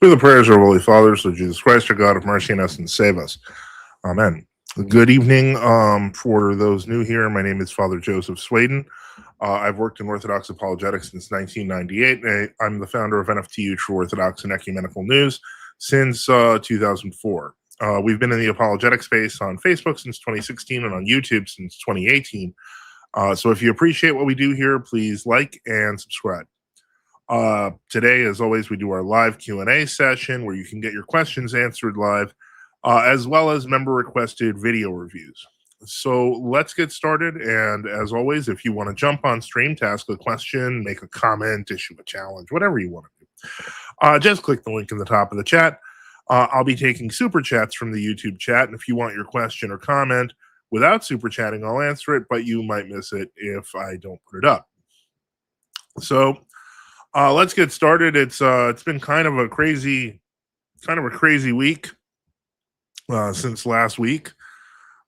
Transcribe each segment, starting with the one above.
Through the prayers of our Holy Fathers, through Jesus Christ, our God of mercy and us, and save us. Amen. Good evening. For those new here, my name is Father Joseph Swaden. I've worked in Orthodox apologetics since 1998. I'm the founder of NFTU, True Orthodox and Ecumenical News, since 2004. We've been in the apologetic space on Facebook since 2016 and on YouTube since 2018. So if you appreciate what we do here, please like and subscribe. Today, as always, we do our live Q&A session where you can get your questions answered live, as well as member-requested video reviews. So let's get started. And as always, if you want to jump on stream to ask a question, make a comment, issue a challenge, whatever you want to do, just click the link in the top of the chat. I'll be taking super chats from the YouTube chat. And if you want your question or comment without super chatting, I'll answer it, but you might miss it if I don't put it up. So let's get started. It's been kind of a crazy week since last week.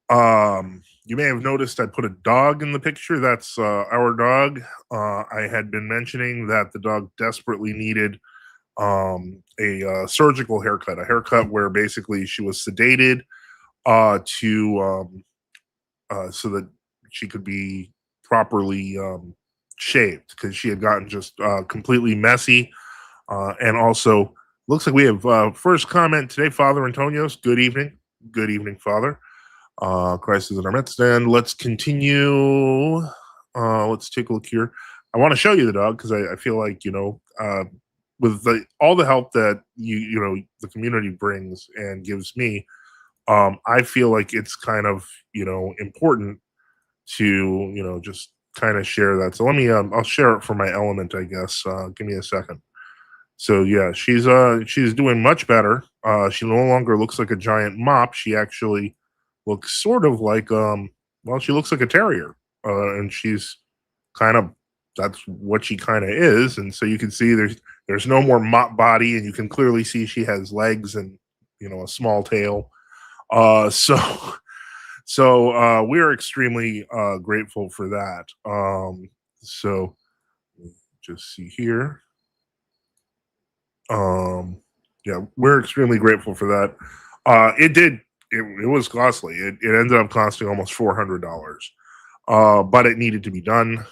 You may have noticed I put a dog in the picture. That's our dog. I had been mentioning that the dog desperately needed a surgical haircut, a haircut where basically she was sedated so that she could be properly shaved, because she had gotten just completely messy. And also, looks like we have first comment today, Father Antonios. Good evening. Good evening, Father. Christ is in our midst. And let's continue. Let's take a look here. I want to show you the dog because I feel like, with all the help that the community brings and gives me, I feel like it's kind of, important to, just kind of share that. So let me I'll share it for my element, I guess. Give me a second. So yeah, she's doing much better. She no longer looks like a giant mop. She actually looks sort of like she looks like a terrier. And she's that's what she kind of is. And so you can see there's no more mop body, and you can clearly see she has legs and a small tail. So we're extremely grateful for that. So just see here. Yeah, we're extremely grateful for that. It was costly. It ended up costing almost $400, but it needed to be done.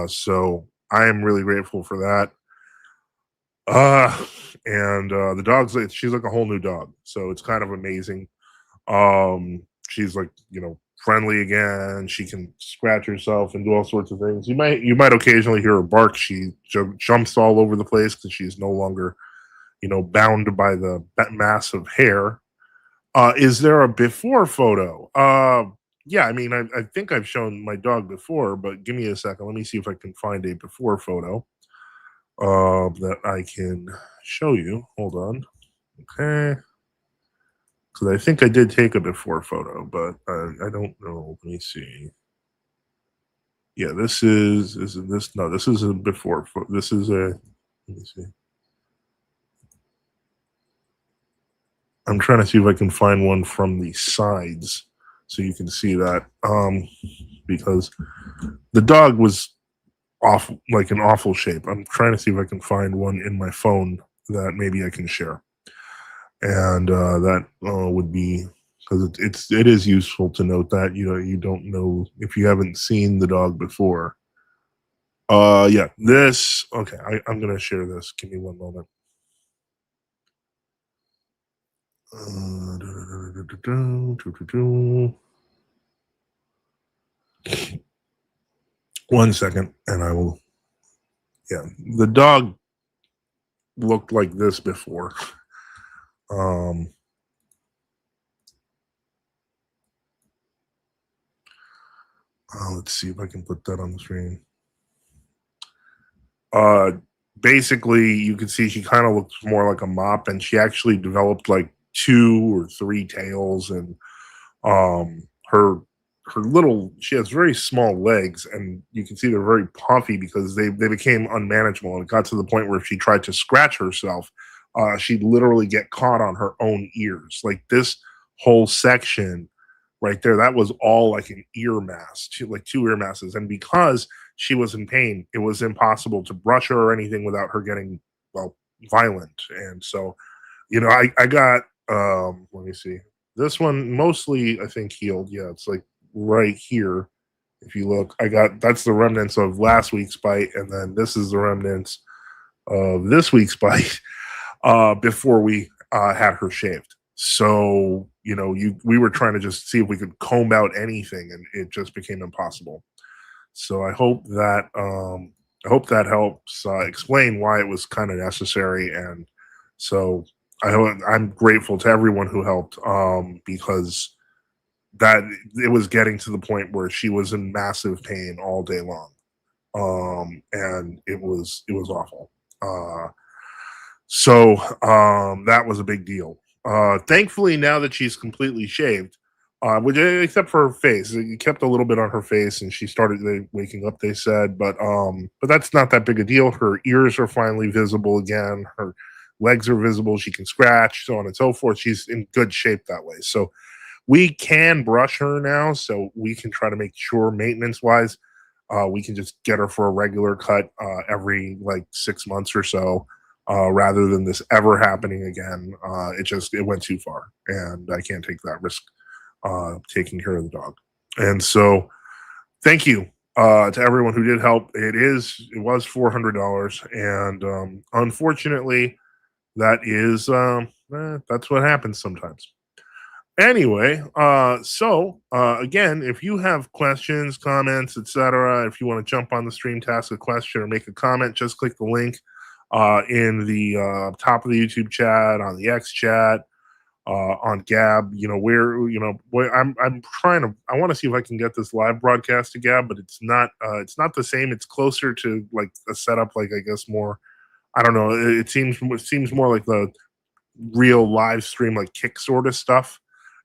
So I am really grateful for that. And the dog's she's like a whole new dog, so it's kind of amazing. She's like, friendly again. She can scratch herself and do all sorts of things. You might occasionally hear her bark. She jumps all over the place because she's no longer, bound by the mass of hair. Is there a before photo? Yeah, I mean, I think I've shown my dog before, but give me a second. Let me see if I can find a before photo that I can show you. Hold on. Okay. Because I think I did take a before photo, but I don't know. Let me see. Yeah, this is a before photo. This is a, let me see. I'm trying to see if I can find one from the sides so you can see that. Because the dog was awful, like in awful shape. I'm trying to see if I can find one in my phone that maybe I can share. And that would be, because it is useful to note that you don't know if you haven't seen the dog before. Yeah, this. Okay, I'm gonna share this. Give me one moment. One second, and I will. Yeah, the dog looked like this before. Let's see if I can put that on the screen. Basically, you can see she kind of looks more like a mop, and she actually developed like 2 or 3 tails, and she has very small legs, and you can see they're very puffy because they became unmanageable, and it got to the point where if she tried to scratch herself, she'd literally get caught on her own ears. Like this whole section right there, that was all like an ear mass, like 2 ear masses. And because she was in pain, it was impossible to brush her or anything without her getting, violent. And so I got, let me see. This one mostly, I think, healed. Yeah, it's like right here. If you look, that's the remnants of last week's bite, and then this is the remnants of this week's bite before we had her shaved. So, we were trying to just see if we could comb out anything, and it just became impossible. So I hope that helps explain why it was kind of necessary. And so I'm grateful to everyone who helped, because that it was getting to the point where she was in massive pain all day long, and it was awful. Uh, so that was a big deal. Thankfully, now that she's completely shaved, except for her face, it kept a little bit on her face, and she started waking up. They said, but that's not that big a deal. Her ears are finally visible again. Her legs are visible. She can scratch, so on and so forth. She's in good shape that way. So we can brush her now, so we can try to make sure maintenance wise, we can just get her for a regular cut every like 6 months or so, rather than this ever happening again. It went too far, and I can't take that risk taking care of the dog. And so, thank you to everyone who did help. It was $400, and unfortunately, that's what happens sometimes. Anyway, again, if you have questions, comments, etc., if you want to jump on the stream to ask a question or make a comment, just click the link in the top of the YouTube chat, on the X chat, on Gab. I'm trying to. I want to see if I can get this live broadcast to Gab, but it's not. It's not the same. It's closer to like a setup, like I guess more. I don't know. It seems more like the real live stream, like Kick sort of stuff,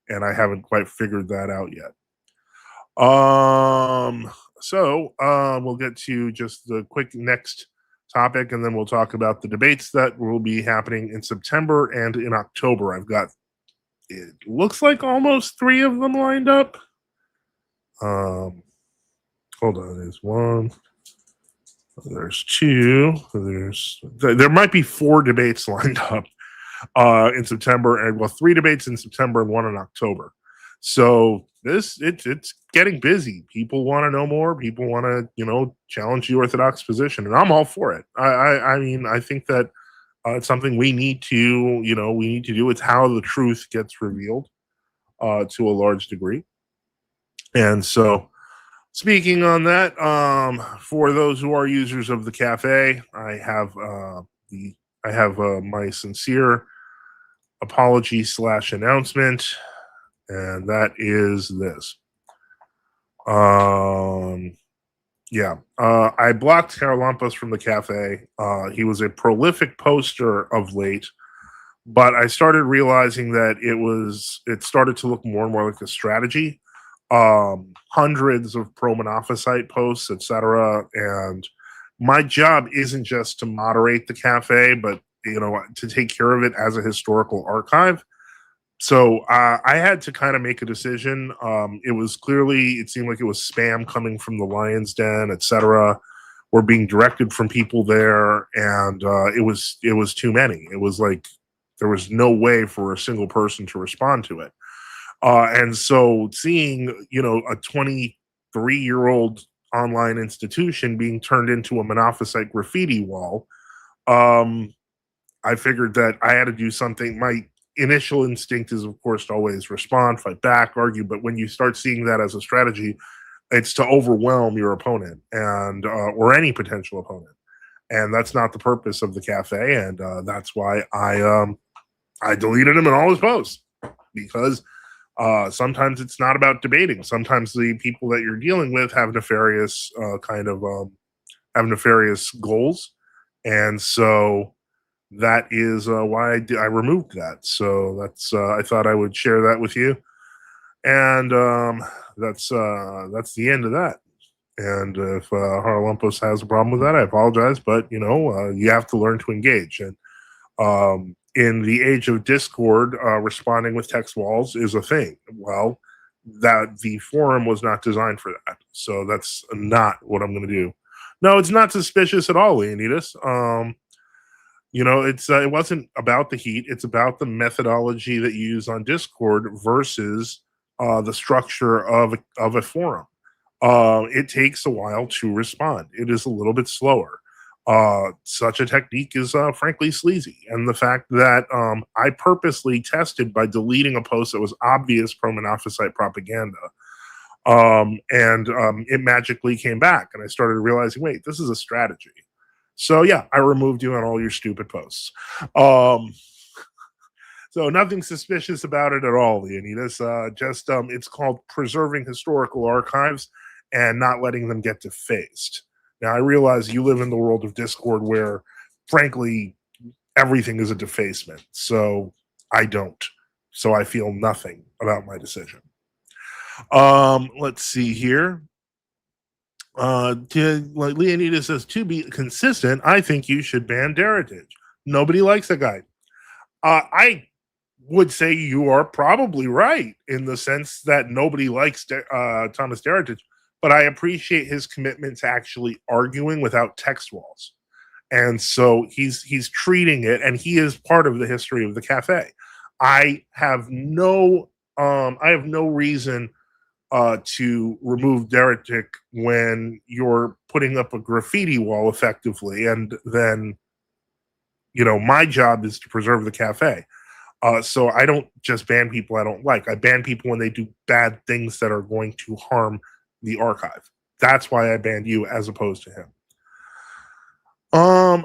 and I haven't quite figured that out yet. We'll get to just the quick next topic, and then we'll talk about the debates that will be happening in September and in October. I've got, it looks like, almost 3 of them lined up. Hold on, there's 1. There's 2. There might be 4 debates lined up in September, and 3 debates in September and 1 in October. So it's getting busy. People want to know more. People want to challenge the orthodox position, and I'm all for it. I mean, I think that it's something we need to do. It's how the truth gets revealed to a large degree. And so, speaking on that, for those who are users of the cafe, I have my sincere apology / announcement, and that is this. I blocked Karalampos from the cafe. He was a prolific poster of late, but I started realizing that it started to look more and more like a strategy. Hundreds of pro-Monophysite posts, etc. And my job isn't just to moderate the cafe, but to take care of it as a historical archive. So I had to kind of make a decision. It seemed like it was spam coming from the Lion's Den, etc., or being directed from people there, and it was too many. It was like there was no way for a single person to respond to it. And so seeing, a 23-year-old online institution being turned into a Monophysite graffiti wall, I figured that I had to do something. My initial instinct is, of course, to always respond, fight back, argue. But when you start seeing that as a strategy, it's to overwhelm your opponent or any potential opponent. And that's not the purpose of the cafe. And that's why I deleted him in all his posts, because sometimes it's not about debating. Sometimes the people that you're dealing with have nefarious goals, and so that is why I removed that. So that's I thought I would share that with you, and that's the end of that. And if Haralampos has a problem with that, I apologize, but you have to learn to engage. And in the age of Discord, responding with text walls is a thing. Well, that the forum was not designed for that, so that's not what I'm going to do. No, it's not suspicious at all, Leonidas. It wasn't about the heat. It's about the methodology that you use on Discord versus the structure of a forum. It takes a while to respond. It is a little bit slower. Such a technique is frankly sleazy, and the fact that I purposely tested by deleting a post that was obvious pro-monophysite propaganda, and it magically came back, and I started realizing, wait, this is a strategy. So yeah, I removed you on all your stupid posts. Um, so nothing suspicious about it at all, Leonidas. Just it's called preserving historical archives and not letting them get defaced. Now I realize you live in the world of Discord where, frankly, everything is a defacement. So I don't. So I feel nothing about my decision. Let's see here. Like Leonidas says, to be consistent, I think you should ban Deritage. Nobody likes that guy. I would say you are probably right in the sense that nobody likes Thomas Deritage, but I appreciate his commitment to actually arguing without text walls. And so he's treating it, and he is part of the history of the cafe. I have no reason to remove Deritic when you're putting up a graffiti wall effectively, and then my job is to preserve the cafe. So I don't just ban people I don't like. I ban people when they do bad things that are going to harm the archive. That's why I banned you as opposed to him.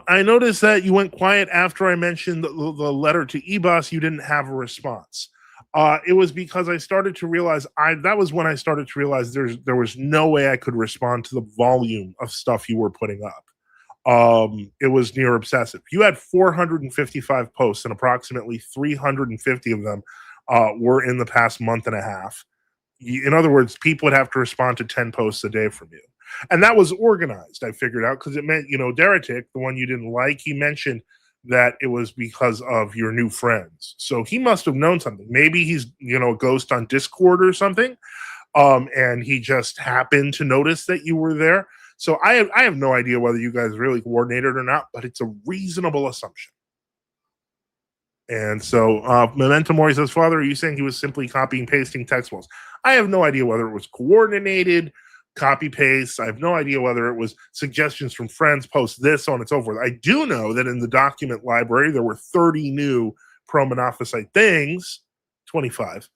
I noticed that you went quiet after I mentioned the letter to eBoss. You didn't have a response. It was because I started to realize that was when I started to realize there was no way I could respond to the volume of stuff you were putting up. It was near obsessive. You had 455 posts, and approximately 350 of them were in the past month and a half. In other words, people would have to respond to 10 posts a day from you. And that was organized, I figured out, because it meant, Deritic, the one you didn't like, he mentioned that it was because of your new friends. So he must have known something. Maybe he's, a ghost on Discord or something. And he just happened to notice that you were there. So I have no idea whether you guys really coordinated or not, but it's a reasonable assumption. And so Memento Mori says, Father, are you saying he was simply copying, pasting text walls? I have no idea whether it was coordinated, copy paste. I have no idea whether it was suggestions from friends, post this, so on and so forth. I do know that in the document library, there were 30 new pro-monophysite things, 25.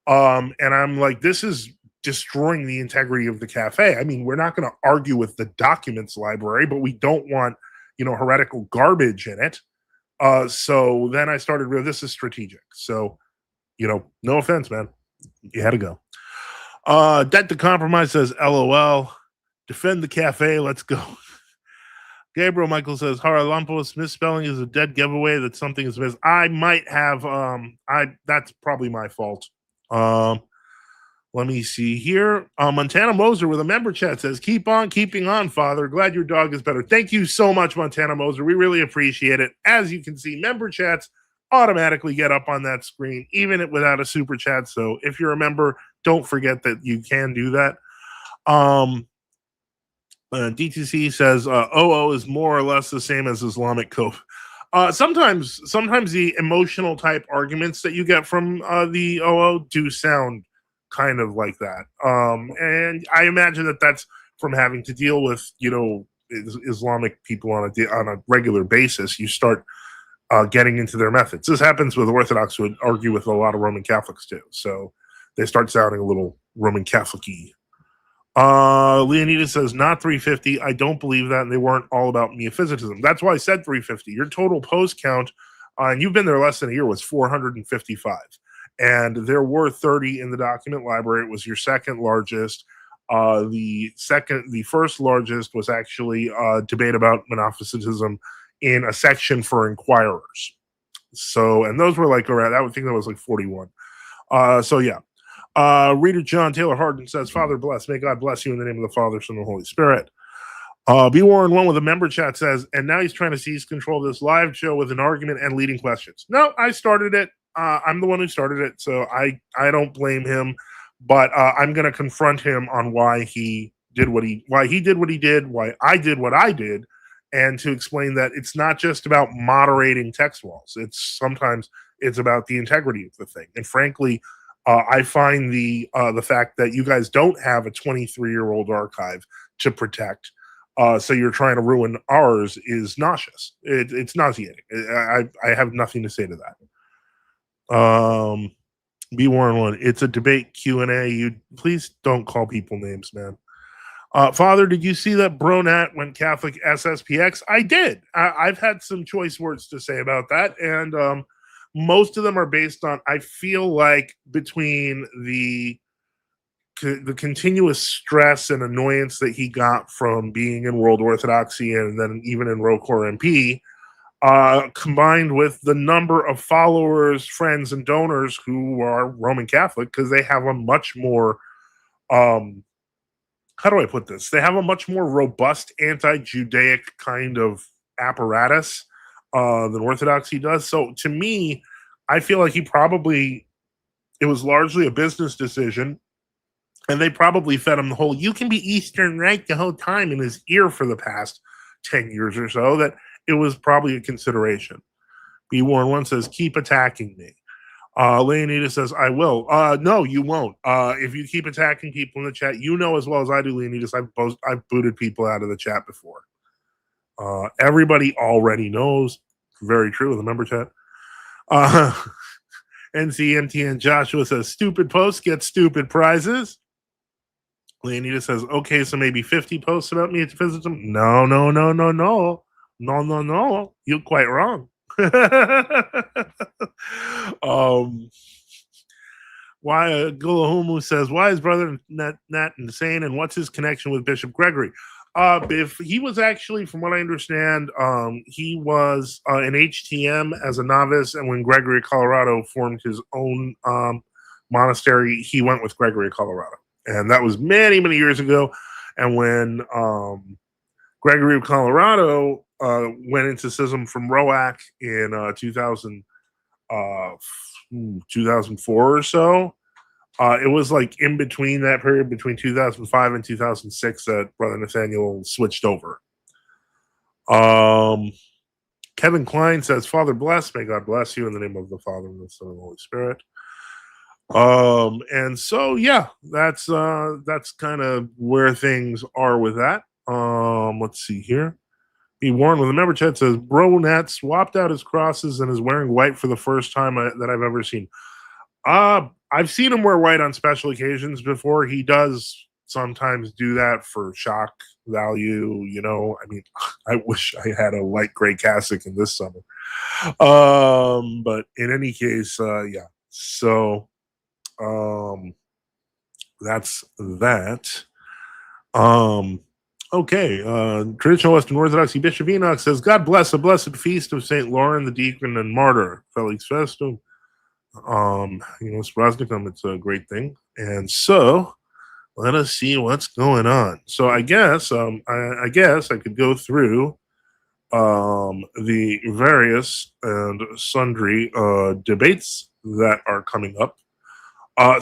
And I'm like, this is destroying the integrity of the cafe. I mean, we're not going to argue with the documents library, but we don't want, heretical garbage in it. So then I started realizing this is strategic. So, no offense, man. You had to go. Debt to Compromise says, LOL. Defend the cafe. Let's go. Gabriel Michael says, Haralampos, misspelling is a dead giveaway that something is missed. I might have, that's probably my fault. Let me see here. Montana Moser with a member chat says, keep on keeping on, Father. Glad your dog is better. Thank you so much, Montana Moser. We really appreciate it. As you can see, member chats automatically get up on that screen, even without a super chat. So if you're a member, don't forget that you can do that. DTC says, OO is more or less the same as Islamic Cope. Sometimes the emotional type arguments that you get from the OO do sound kind of like that. And I imagine that that's from having to deal with, Islamic people on a regular basis. You start getting into their methods. This happens with Orthodox who would argue with a lot of Roman Catholics too. So they start sounding a little Roman Catholic-y. Leonidas says, not 350. I don't believe that. And they weren't all about meophysitism. That's why I said 350. Your total post count, and you've been there less than a year, was 455. And there were 30 in the document library. It was your second largest. The first largest was actually a debate about monophysitism in a section for inquirers. So, and those were like around, I would think that was like 41. So yeah. Reader John Taylor Harden says, Father bless, may God bless you in the name of the Father, Son, and the Holy Spirit. B Warren one with a member chat says, and now he's trying to seize control of this live show with an argument and leading questions. No, I started it. I'm the one who started it, so I don't blame him, but I'm going to confront him on why he did what he did, why I did what I did, and to explain that it's not just about moderating text walls. Sometimes it's about the integrity of the thing. And frankly, I find the fact that you guys don't have a 23-year-old archive to protect, so you're trying to ruin ours, is nauseous. It's nauseating. I have nothing to say to that. B Warren one. It's a debate Q&A. You please don't call people names, man. Father, did you see that Bronat went Catholic SSPX? I did. I've had some choice words to say about that, and most of them are based on, I feel like, between the continuous stress and annoyance that he got from being in World Orthodoxy and then even in ROCOR MP, combined with the number of followers, friends, and donors who are Roman Catholic, because they have a much more how do I put this? They have a much more robust anti-Judaic kind of apparatus than Orthodoxy does. So to me, I feel like it was largely a business decision, and they probably fed him the whole, you can be Eastern right the whole time, in his ear for the past 10 years or so, that it was probably a consideration. B Warren 1 says, keep attacking me. Leonidas says, I will. No, you won't. If you keep attacking people in the chat, you know as well as I do, Leonidas, I've booted people out of the chat before. Everybody already knows. Very true in the member chat. NCMTN Joshua says, stupid posts get stupid prizes. Leonidas says, okay, so maybe 50 posts about me at Physicism? No. No. You're quite wrong. Why Gulahumu says, why is brother Nat insane, and what's his connection with Bishop Gregory? If he was actually, from what I understand, he was an HTM as a novice, and when Gregory Colorado formed his own monastery, he went with Gregory Colorado, and that was many years ago. And when Gregory of Colorado went into schism from ROAC in 2004 or so. It was like in between that period, between 2005 and 2006, that Brother Nathaniel switched over. Kevin Klein says, Father bless, may God bless you in the name of the Father and the Son and the Holy Spirit. And so, yeah, that's kind of where things are with that. Let's see here. B Warren with a member chat says, Bro Nat swapped out his crosses and is wearing white for the first time that I've ever seen. I've seen him wear white on special occasions before. He does sometimes do that for shock value, you know. I mean, I wish I had a light gray cassock in this summer. But in any case, yeah. So that's that. Okay, traditional Western Orthodoxy Bishop Enoch says, God bless a blessed feast of St. Lauren the Deacon and Martyr, Felix Festum. Sprosnikum, it's a great thing. And so let us see what's going on. So I guess I could go through the various and sundry debates that are coming up.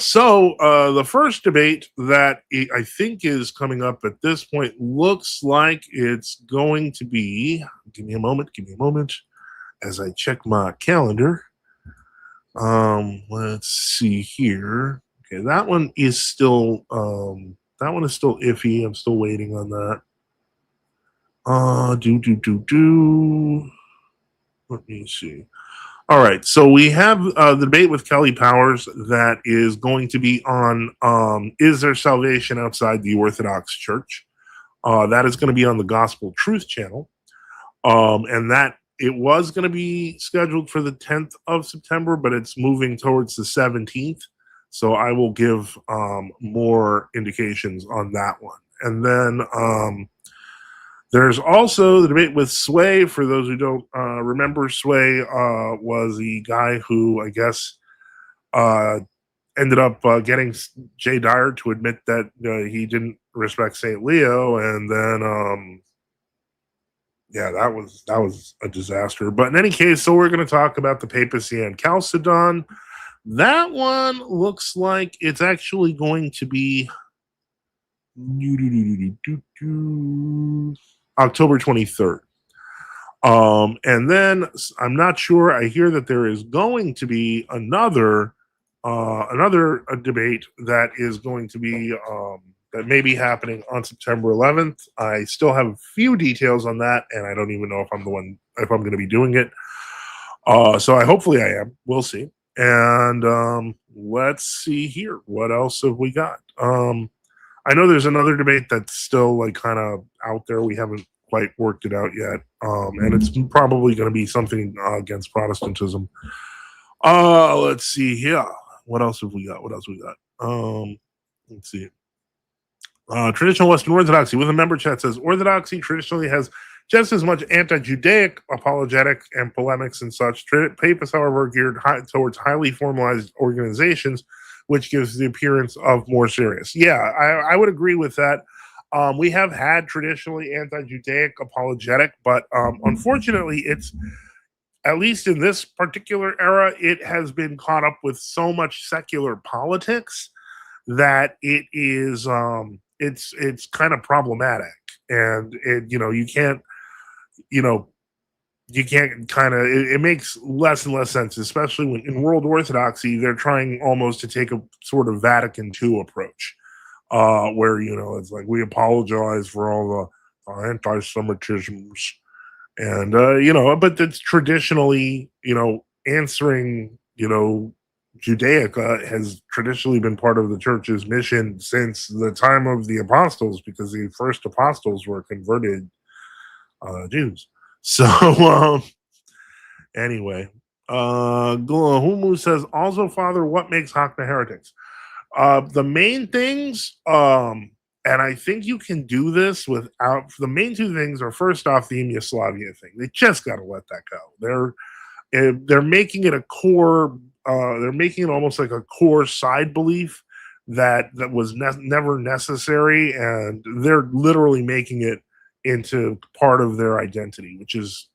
So the first debate that I think is coming up at this point looks like it's going to be, give me a moment as I check my calendar. Let's see here. Okay, that one is still iffy. I'm still waiting on that. Let me see. All right, so we have the debate with Kelly Powers that is going to be on is there salvation outside the Orthodox Church? That is going to be on the Gospel Truth channel, and that it was going to be scheduled for the 10th of September, but it's moving towards the 17th. So I will give more indications on that one. And then there's also the debate with Sway. For those who don't remember, Sway was the guy who, I guess, ended up getting Jay Dyer to admit that he didn't respect St. Leo. And then, yeah, that was a disaster. But in any case, so we're going to talk about the papacy and Chalcedon. That one looks like it's actually going to be October 23rd. And then I'm not sure. I hear that there is going to be another debate that is going to be that may be happening on September 11th. I still have a few details on that, and I don't even know if I'm going to be doing it. So hopefully I am. We'll see. And let's see here. What else have we got? I know there's another debate that's still like kind of out there. We haven't quite worked it out yet, and it's probably going to be something against Protestantism. Let's see here. What else have we got? Let's see. Traditional Western Orthodoxy with a member chat says Orthodoxy traditionally has just as much anti-Judaic apologetic and polemics and such. Papists, however, are geared towards highly formalized organizations, which gives the appearance of more serious. Yeah, I would agree with that. We have had traditionally anti-Judaic apologetic, but unfortunately, it's at least in this particular era, it has been caught up with so much secular politics that it is it's kind of problematic, and you know you can't kind of it makes less and less sense, especially when in world orthodoxy they're trying almost to take a sort of Vatican II approach, where it's like we apologize for all the anti-Semitisms, and but it's traditionally answering Judaica has traditionally been part of the church's mission since the time of the apostles, because the first apostles were converted Jews. So anyway, Humu says also, Father, what makes Hakna heretics? The main things, and I think you can do this without. The main two things are, first off, the Yugoslavia thing. They just got to let that go. They're making it a core. They're making it almost like a core side belief that was never necessary, and they're literally making it into part of their identity, which is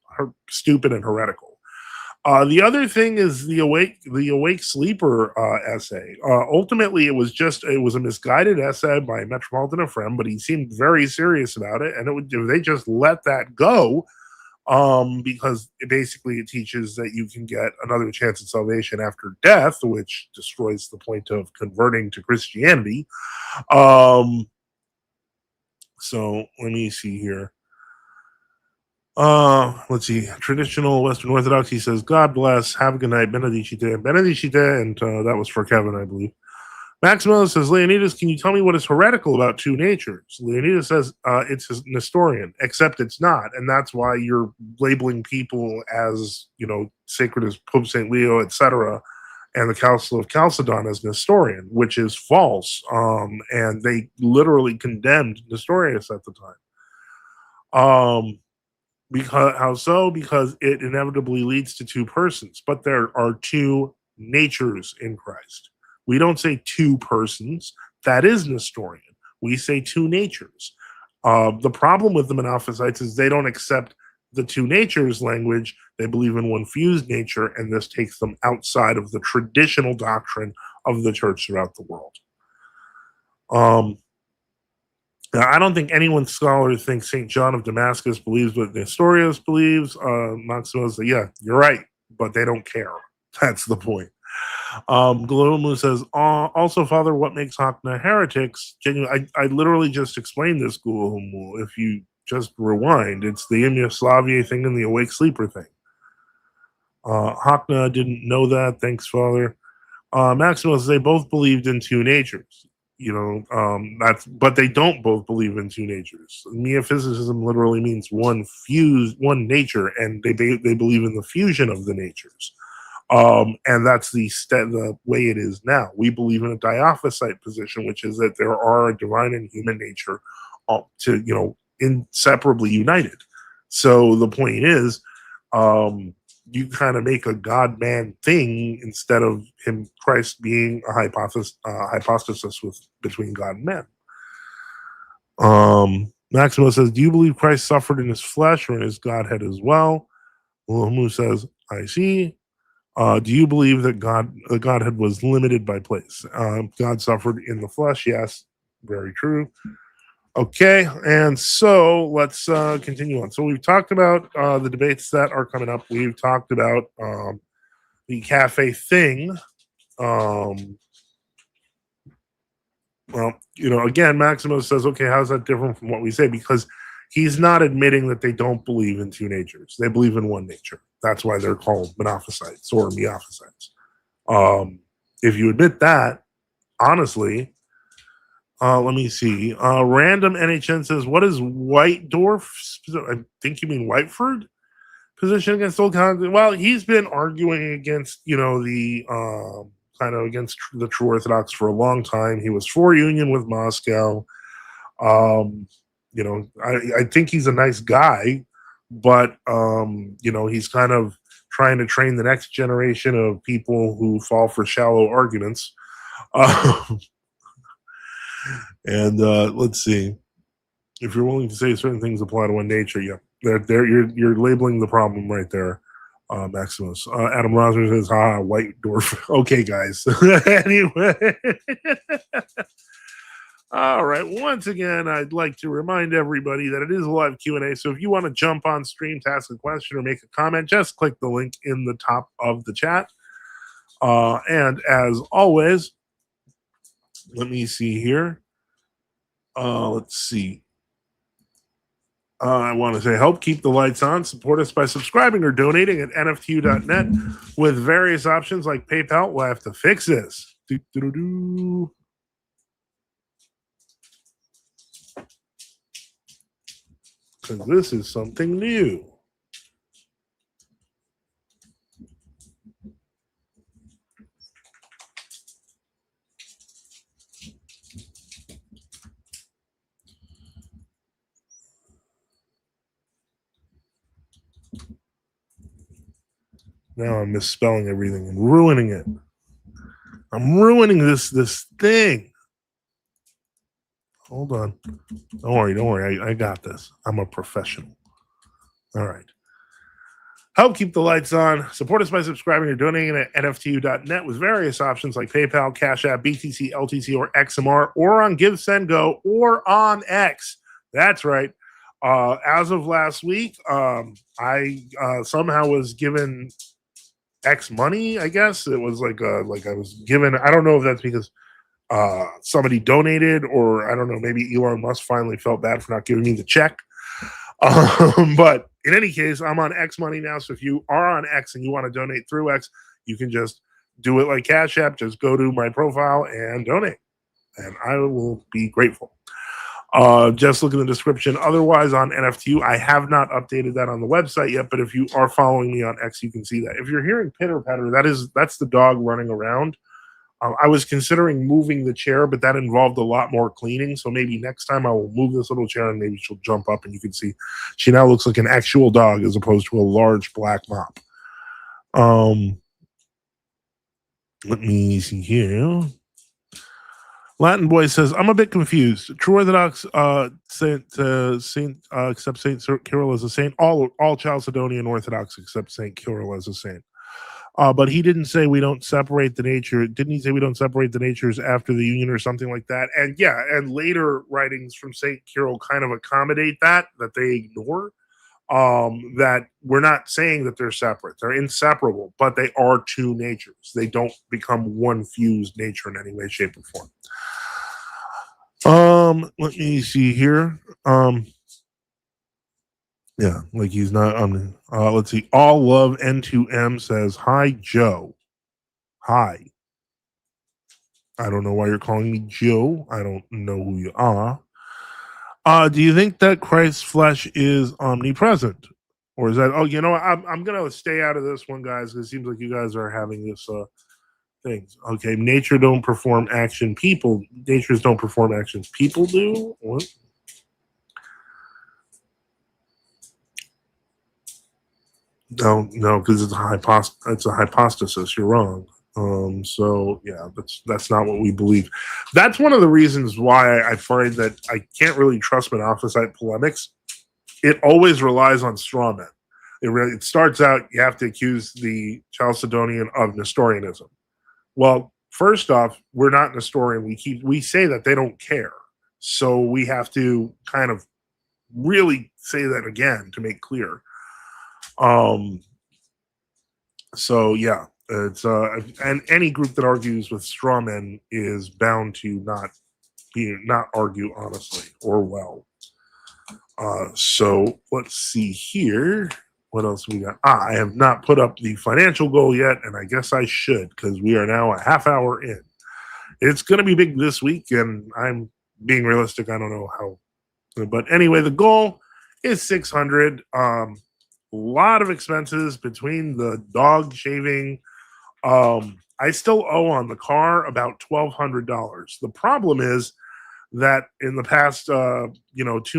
stupid and heretical. The other thing is the awake sleeper essay. Ultimately, it was a misguided essay by Metropolitan Ephraim, but he seemed very serious about it, and if they just let that go, because it teaches that you can get another chance at salvation after death, which destroys the point of converting to Christianity. So let me see here. Let's see. Traditional Western Orthodoxy says, God bless, have a good night, Benedicite, and that was for Kevin, I believe. Maximilian says, Leonidas, can you tell me what is heretical about two natures? Leonidas says it's a Nestorian, except it's not, and that's why you're labeling people as sacred as Pope St. Leo, etc., and the Council of Chalcedon as Nestorian, which is false. And they literally condemned Nestorius at the time. Because it inevitably leads to two persons, but there are two natures in Christ. We don't say two persons. That is Nestorian. We say two natures. The problem with the Monophysites is they don't accept the two natures language. They believe in one fused nature, and this takes them outside of the traditional doctrine of the church throughout the world. I don't think anyone scholar thinks St. John of Damascus believes what Nestorius believes. Maximus says, yeah, you're right, but they don't care. That's the point. Galomu says, also, Father, what makes Hakna heretics? I literally just explained this, Galomu. If you just rewind, it's the Yugoslavia thing and the awake sleeper thing. Hakna didn't know that. Thanks, Father. Maximus, they both believed in two natures. But they don't both believe in two natures. Meophysicism literally means one nature, and they believe in the fusion of the natures. And that's the way it is now. We believe in a diophysite position, which is that there are a divine and human nature, inseparably united. So the point is, you kind of make a God-man thing instead of Christ being a hypostasis between God and man. Maximus says, do you believe Christ suffered in his flesh or in his Godhead as well? Wilhelmu says, I see. Do you believe that the Godhead was limited by place? God suffered in the flesh, yes, very true. Okay, and so let's continue on. So we've talked about the debates that are coming up. We've talked about the cafe thing. Um, well, again, Maximo says, okay, how's that different from what we say? Because he's not admitting that they don't believe in two natures. They believe in one nature. That's why they're called monophysites or meophysites. If you admit that, honestly, let me see. Random NHN says, what is White Dwarf? I think you mean Whiteford position against old Congress. Well, he's been arguing against, the kind of against the true Orthodox for a long time. He was for union with Moscow. I think he's a nice guy, but he's kind of trying to train the next generation of people who fall for shallow arguments. And let's see. If you're willing to say certain things apply to one nature, yeah, you're labeling the problem right there, Maximus. Adam Rosner says, White Dwarf. Okay, guys. Anyway. All right. Once again, I'd like to remind everybody that it is a live Q&A. So if you want to jump on stream to ask a question or make a comment, just click the link in the top of the chat. And as always, let me see here. Let's see. I want to say help keep the lights on. Support us by subscribing or donating at NFTU.net with various options like PayPal. We'll have to fix this. Because this is something new. Now I'm misspelling everything and ruining it. I'm ruining this thing. Hold on. Don't worry. I got this. I'm a professional. All right. Help keep the lights on. Support us by subscribing or donating at NFTU.net with various options like PayPal, Cash App, BTC, LTC, or XMR, or on Give, Send, Go, or on X. That's right. As of last week, I somehow was given X money, I guess. It was like I was given, I don't know if that's because somebody donated, or I don't know, maybe Elon Musk finally felt bad for not giving me the check. But in any case, I'm on X money now. So if you are on X and you want to donate through X, you can just do it like Cash App. Just go to my profile and donate, and I will be grateful. Just look in the description. Otherwise, on NFTU, I have not updated that on the website yet, but if you are following me on X, you can see that. If you're hearing pitter patter, that's the dog running around. I was considering moving the chair, but that involved a lot more cleaning. So maybe next time I will move this little chair and maybe she'll jump up and you can see she now looks like an actual dog as opposed to a large black mop. Let me see here. Latin Boy says, I'm a bit confused. True Orthodox accept Saint Kirill as a saint. All Chalcedonian Orthodox accept Saint Kirill as a saint. But he didn't say we don't separate the nature. Didn't he say we don't separate the natures after the union or something like that? And yeah, and later writings from Saint Kirill kind of accommodate that they ignore. That we're not saying that they're separate. They're inseparable, but they are two natures. They don't become one fused nature in any way, shape, or form. Let me see here. Yeah, like he's not on. Let's see. All Love N2M says, hi, Joe. Hi. I don't know why you're calling me Joe. I don't know who you are. Do you think that Christ's flesh is omnipresent? Or is that, I'm going to stay out of this one, guys, because it seems like you guys are having this things. Okay, nature don't perform action. Natures don't perform actions. People do? What? No, because it's a hypostasis. You're wrong. So yeah, that's not what we believe. That's one of the reasons why I find that I can't really trust Monophysite polemics. It always relies on straw men. It starts out, you have to accuse the Chalcedonian of Nestorianism. Well, first off, we're not Nestorian. We say that they don't care. So we have to kind of really say that again to make clear. Um, so yeah, it's and any group that argues with straw men is bound to not argue honestly or well. So let's see here. What else we got? I have not put up the financial goal yet, and I guess I should because we are now a half hour in. It's going to be big this week, and I'm being realistic. I don't know how, but anyway, the goal is 600. A lot of expenses between the dog shaving. I still owe on the car about $1,200. The problem is that in the past 2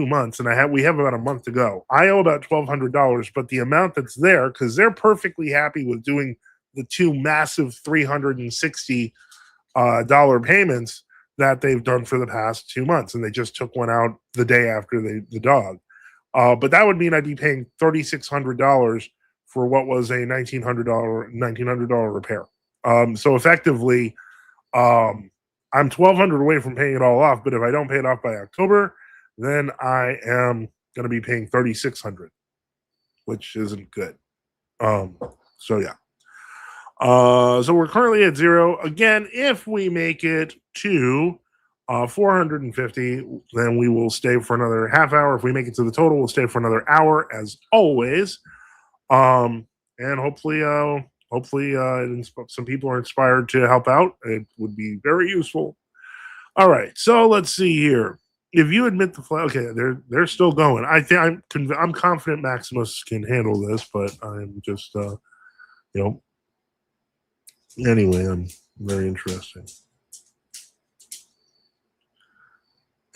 months, and we have about a month to go. I owe about $1,200, but the amount that's there, because they're perfectly happy with doing the two massive $360 payments that they've done for the past 2 months, and they just took one out the day after the dog. But that would mean I'd be paying $3,600 for what was a $1,900 repair. So effectively, I'm $1,200 away from paying it all off. But if I don't pay it off by October, then I am going to be paying $3,600, which isn't good. So yeah. So we're currently at 0. Again, if we make it to 450, then we will stay for another half hour. If we make it to the total, we'll stay for another hour, as always. And hopefully, some people are inspired to help out. It would be very useful. All right, so let's see here. If you admit the flag, okay, they're still going. I think I'm confident Maximus can handle this, but I'm just Anyway, I'm very interesting.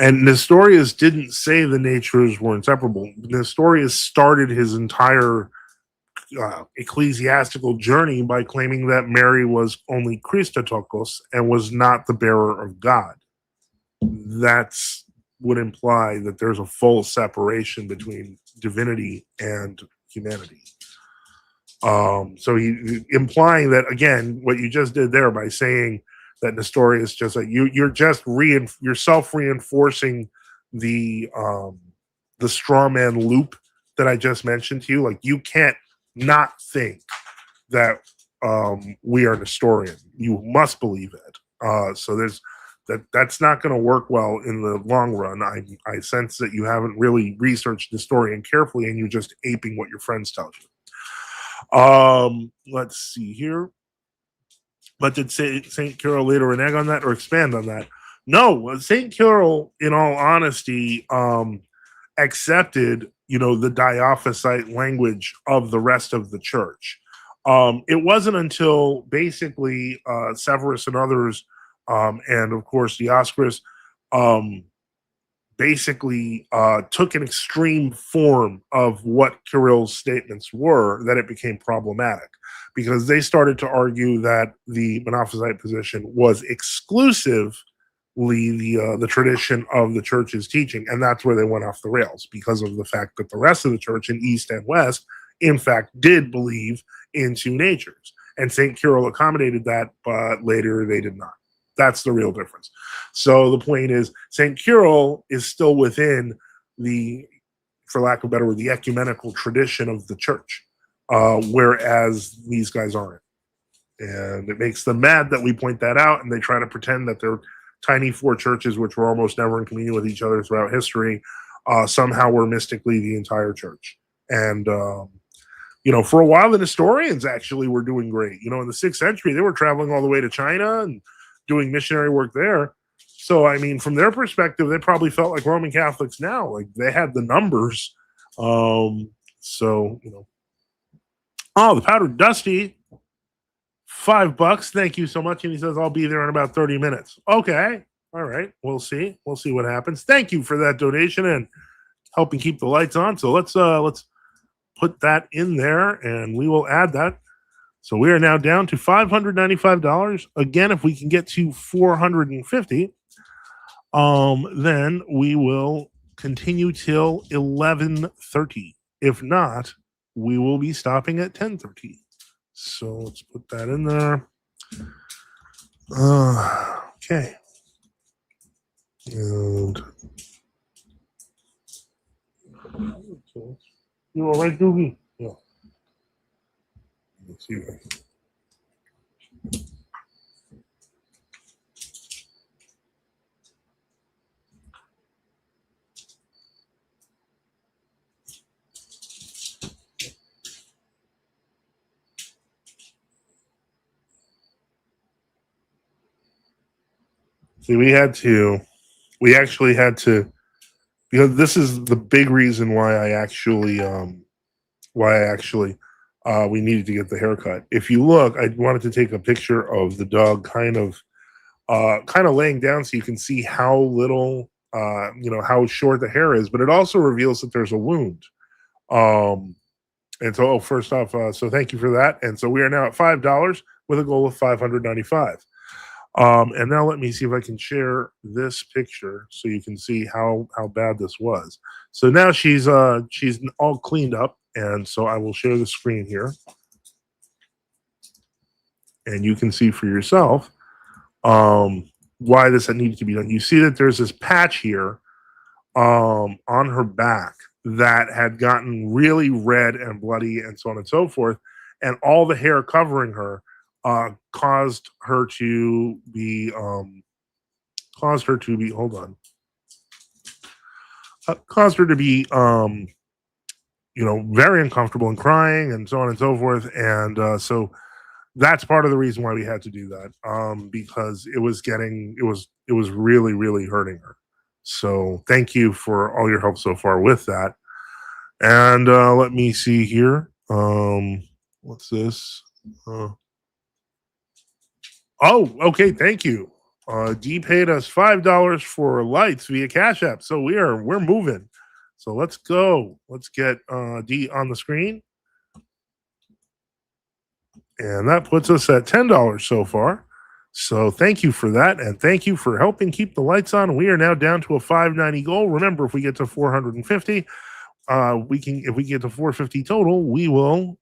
And Nestorius didn't say the natures were inseparable. Nestorius started his entire ecclesiastical journey by claiming that Mary was only Christotokos and was not the bearer of God. That's would imply that there's a full separation between divinity and humanity. So he implying that, again, what you just did there by saying that Nestorius just like you're just you're self-reinforcing the straw man loop that I just mentioned to you. Like, you can't not think that we are Nestorian. You must believe it. So that's not going to work well in the long run. I sense that you haven't really researched Nestorian carefully, and you're just aping what your friends tell you. Let's see here. But did St. Cyril later renege on that or expand on that? No, St. Cyril, in all honesty, accepted, the Diophysite language of the rest of the church. It wasn't until basically Severus and others, and of course Dioscorus, basically took an extreme form of what Kirill's statements were, that it became problematic, because they started to argue that the Monophysite position was exclusively the tradition of the church's teaching, and that's where they went off the rails, because of the fact that the rest of the church in East and West, in fact, did believe in two natures, and St. Cyril accommodated that, but later they did not. That's the real difference. So the point is, St. Cyril is still within the, for lack of a better word, the ecumenical tradition of the church, whereas these guys aren't. And it makes them mad that we point that out, and they try to pretend that they're tiny four churches, which were almost never in communion with each other throughout history, somehow were mystically the entire church. And, for a while, the Nestorians actually were doing great. In the 6th century, they were traveling all the way to China and doing missionary work there. So, I mean, from their perspective, they probably felt like Roman Catholics now. Like, they had the numbers. Oh, the Powdered Dusty, $5. Thank you so much. And he says, I'll be there in about 30 minutes. Okay. All right. We'll see. We'll see what happens. Thank you for that donation and helping keep the lights on. So let's put that in there, and we will add that. So we are now down to $595. Again, if we can get to 450, then we will continue till 11:30. If not, we will be stopping at 10:30. So let's put that in there. Okay. And you all right, Doogie? Yeah. Let's see if I can. See, we actually had to, because this is the big reason why we needed to get the haircut. If you look, I wanted to take a picture of the dog kind of laying down so you can see how little, how short the hair is, but it also reveals that there's a wound. Um, and so, first off, so thank you for that. And so we are now at $5 with a goal of 595. And now let me see if I can share this picture so you can see how bad this was. So now she's all cleaned up, and so I will share the screen here, and you can see for yourself why this needed to be done. You see that there's this patch here on her back that had gotten really red and bloody, and so on and so forth, and all the hair covering her caused her to be hold on caused her to be very uncomfortable and crying and so on and so forth, and so that's part of the reason why we had to do that, because it was really, really hurting her. So thank you for all your help so far with that. And let me see here. What's this? Oh, okay. Thank you. D paid us $5 for lights via Cash App, so we're moving. So let's go. Let's get D on the screen, and that puts us at $10 so far. So thank you for that, and thank you for helping keep the lights on. We are now down to a 590 goal. Remember, if we get to 450, if we get to 450 total, we will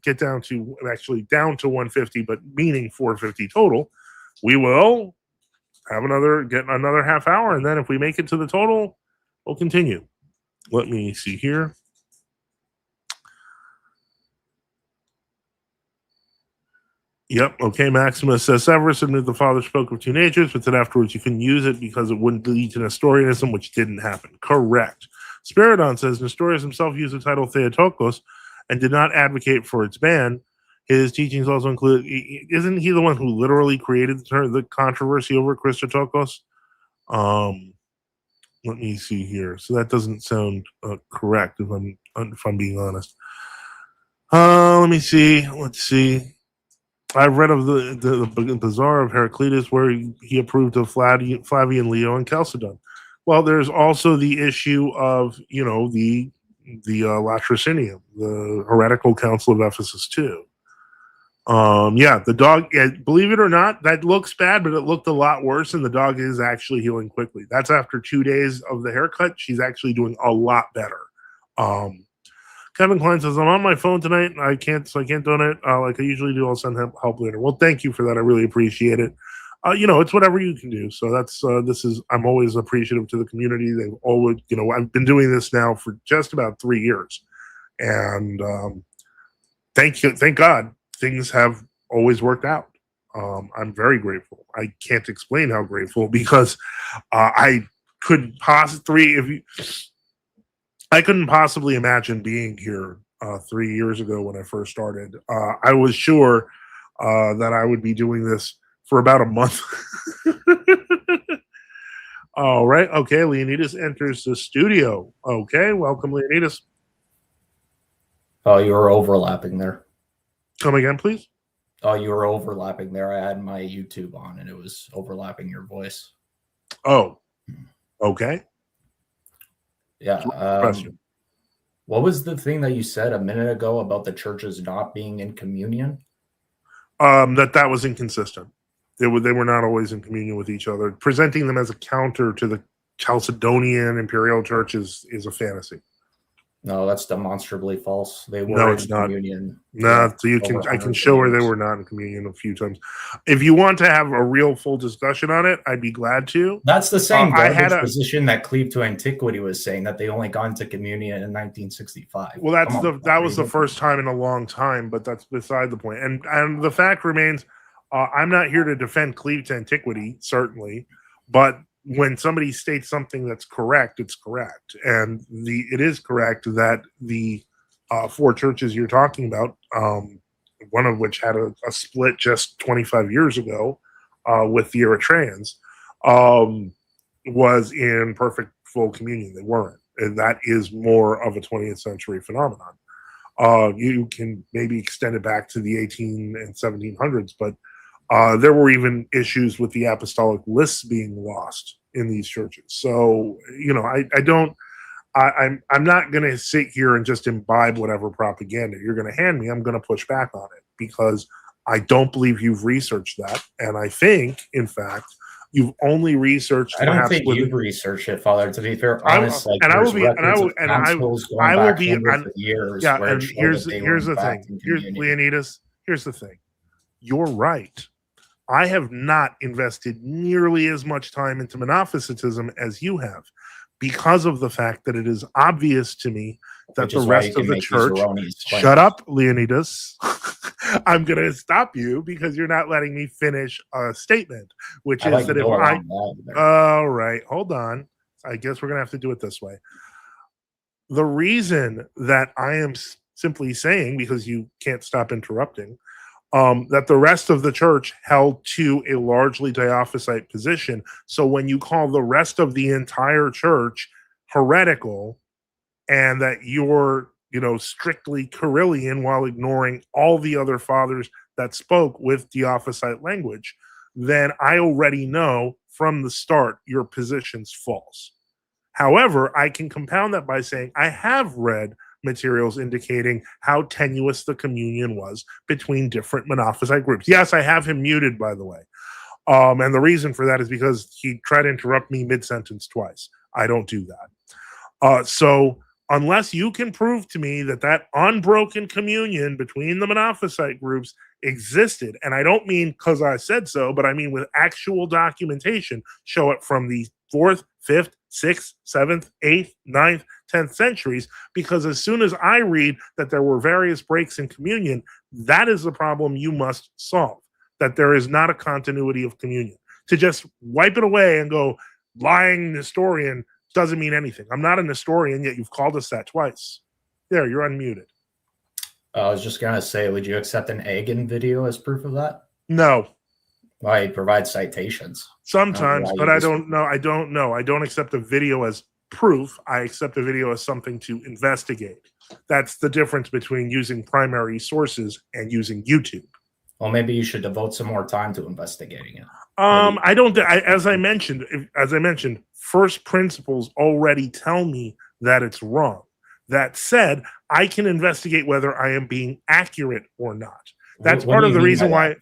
get down to 150, but meaning 450 total. We will get another half hour, and then if we make it to the total, we'll continue. Let me see here. Yep. Okay. Maximus says Severus admitted the father spoke of two natures, but then afterwards you couldn't use it because it wouldn't lead to Nestorianism, which didn't happen. Correct. Spiridon says Nestorius himself used the title Theotokos and did not advocate for its ban. His teachings also include, isn't he the one who literally created the controversy over Christotokos? Let me see here. So that doesn't sound correct if I'm being honest. Let me see. Let's see. I've read of the Bazaar of Heraclitus where he approved of Flavian Leo and Chalcedon. Well, there's also the issue of the Latrocinium, the heretical council of Ephesus too. The dog. Believe it or not, that looks bad, but it looked a lot worse, and the dog is actually healing quickly. That's after 2 days of the haircut. She's actually doing a lot better. Kevin Klein says, I'm on my phone tonight. I can't donate like I usually do. I'll send help later. Well, thank you for that. I really appreciate it. It's whatever you can do. So I'm always appreciative to the community. They've always, I've been doing this now for just about 3 years. And thank God things have always worked out. I'm very grateful. I can't explain how grateful because I couldn't possibly imagine being here 3 years ago when I first started. I was sure that I would be doing this for about a month. All right. Okay. Leonidas enters the studio. Okay. Welcome, Leonidas. Oh, you were overlapping there. Come again, please. Oh, you were overlapping there. I had my YouTube on and it was overlapping your voice. Oh, okay. Yeah. What was the thing that you said a minute ago about the churches not being in communion? That was inconsistent. They were not always in communion with each other. Presenting them as a counter to the Chalcedonian Imperial Church is a fantasy. No, that's demonstrably false. They No, were it's in not. communion. No, so over I can hundreds show of where they years. were not in communion a few times. If you want to have a real full discussion on it, I'd be glad to. That's the same I had garbage a position that Cleave to Antiquity was saying, that they only got into communion in 1965. well, that was the first time in a long time, but that's beside the point. And the fact remains, I'm not here to defend Cleave to Antiquity, certainly, but when somebody states something that's correct, it's correct, and it is correct that the four churches you're talking about, one of which had a split just 25 years ago with the Eritreans, was in perfect full communion. They weren't. And that is more of a 20th century phenomenon. You can maybe extend it back to the 18 and 1700s, but there were even issues with the apostolic lists being lost in these churches. So, I'm not going to sit here and just imbibe whatever propaganda you're going to hand me. I'm going to push back on it because I don't believe you've researched that. And I think, in fact, you've only researched. I don't think you've researched it, Father. To be fair, honest, I will be years. Yeah, and here's the thing. Leonidas, here's the thing. You're right. I have not invested nearly as much time into monophysitism as you have, because of the fact that it is obvious to me that the rest of the church. Shut up, Leonidas. I'm going to stop you because you're not letting me finish a statement, which is that if I. All right, hold on. I guess we're going to have to do it this way. The reason that I am simply saying, because you can't stop interrupting, that the rest of the church held to a largely Diophysite position. So when you call the rest of the entire church heretical, and that you're, strictly Cyrillian while ignoring all the other fathers that spoke with Diophysite language, then I already know from the start your position's false. However, I can compound that by saying I have read materials indicating how tenuous the communion was between different Monophysite groups. Yes, I have him muted, by the way. And the reason for that is because he tried to interrupt me mid-sentence twice. I don't do that. So unless you can prove to me that unbroken communion between the Monophysite groups existed, and I don't mean because I said so, but I mean with actual documentation, show it from the 4th, 5th, 6th, 7th, 8th, 9th, 10th centuries, because as soon as I read that there were various breaks in communion, that is the problem you must solve, that there is not a continuity of communion. To just wipe it away and go, lying historian, doesn't mean anything. I'm not an historian, yet you've called us that twice. There, you're unmuted. I was just going to say, would you accept an Agan video as proof of that? No. Why, he provides citations. Sometimes, but I don't know. I don't accept a video as proof. I accept a video as something to investigate. That's the difference between using primary sources and using YouTube. Well, maybe you should devote some more time to investigating it. I don't. As I mentioned, first principles already tell me that it's wrong. That said, I can investigate whether I am being accurate or not. That's part of the reason why.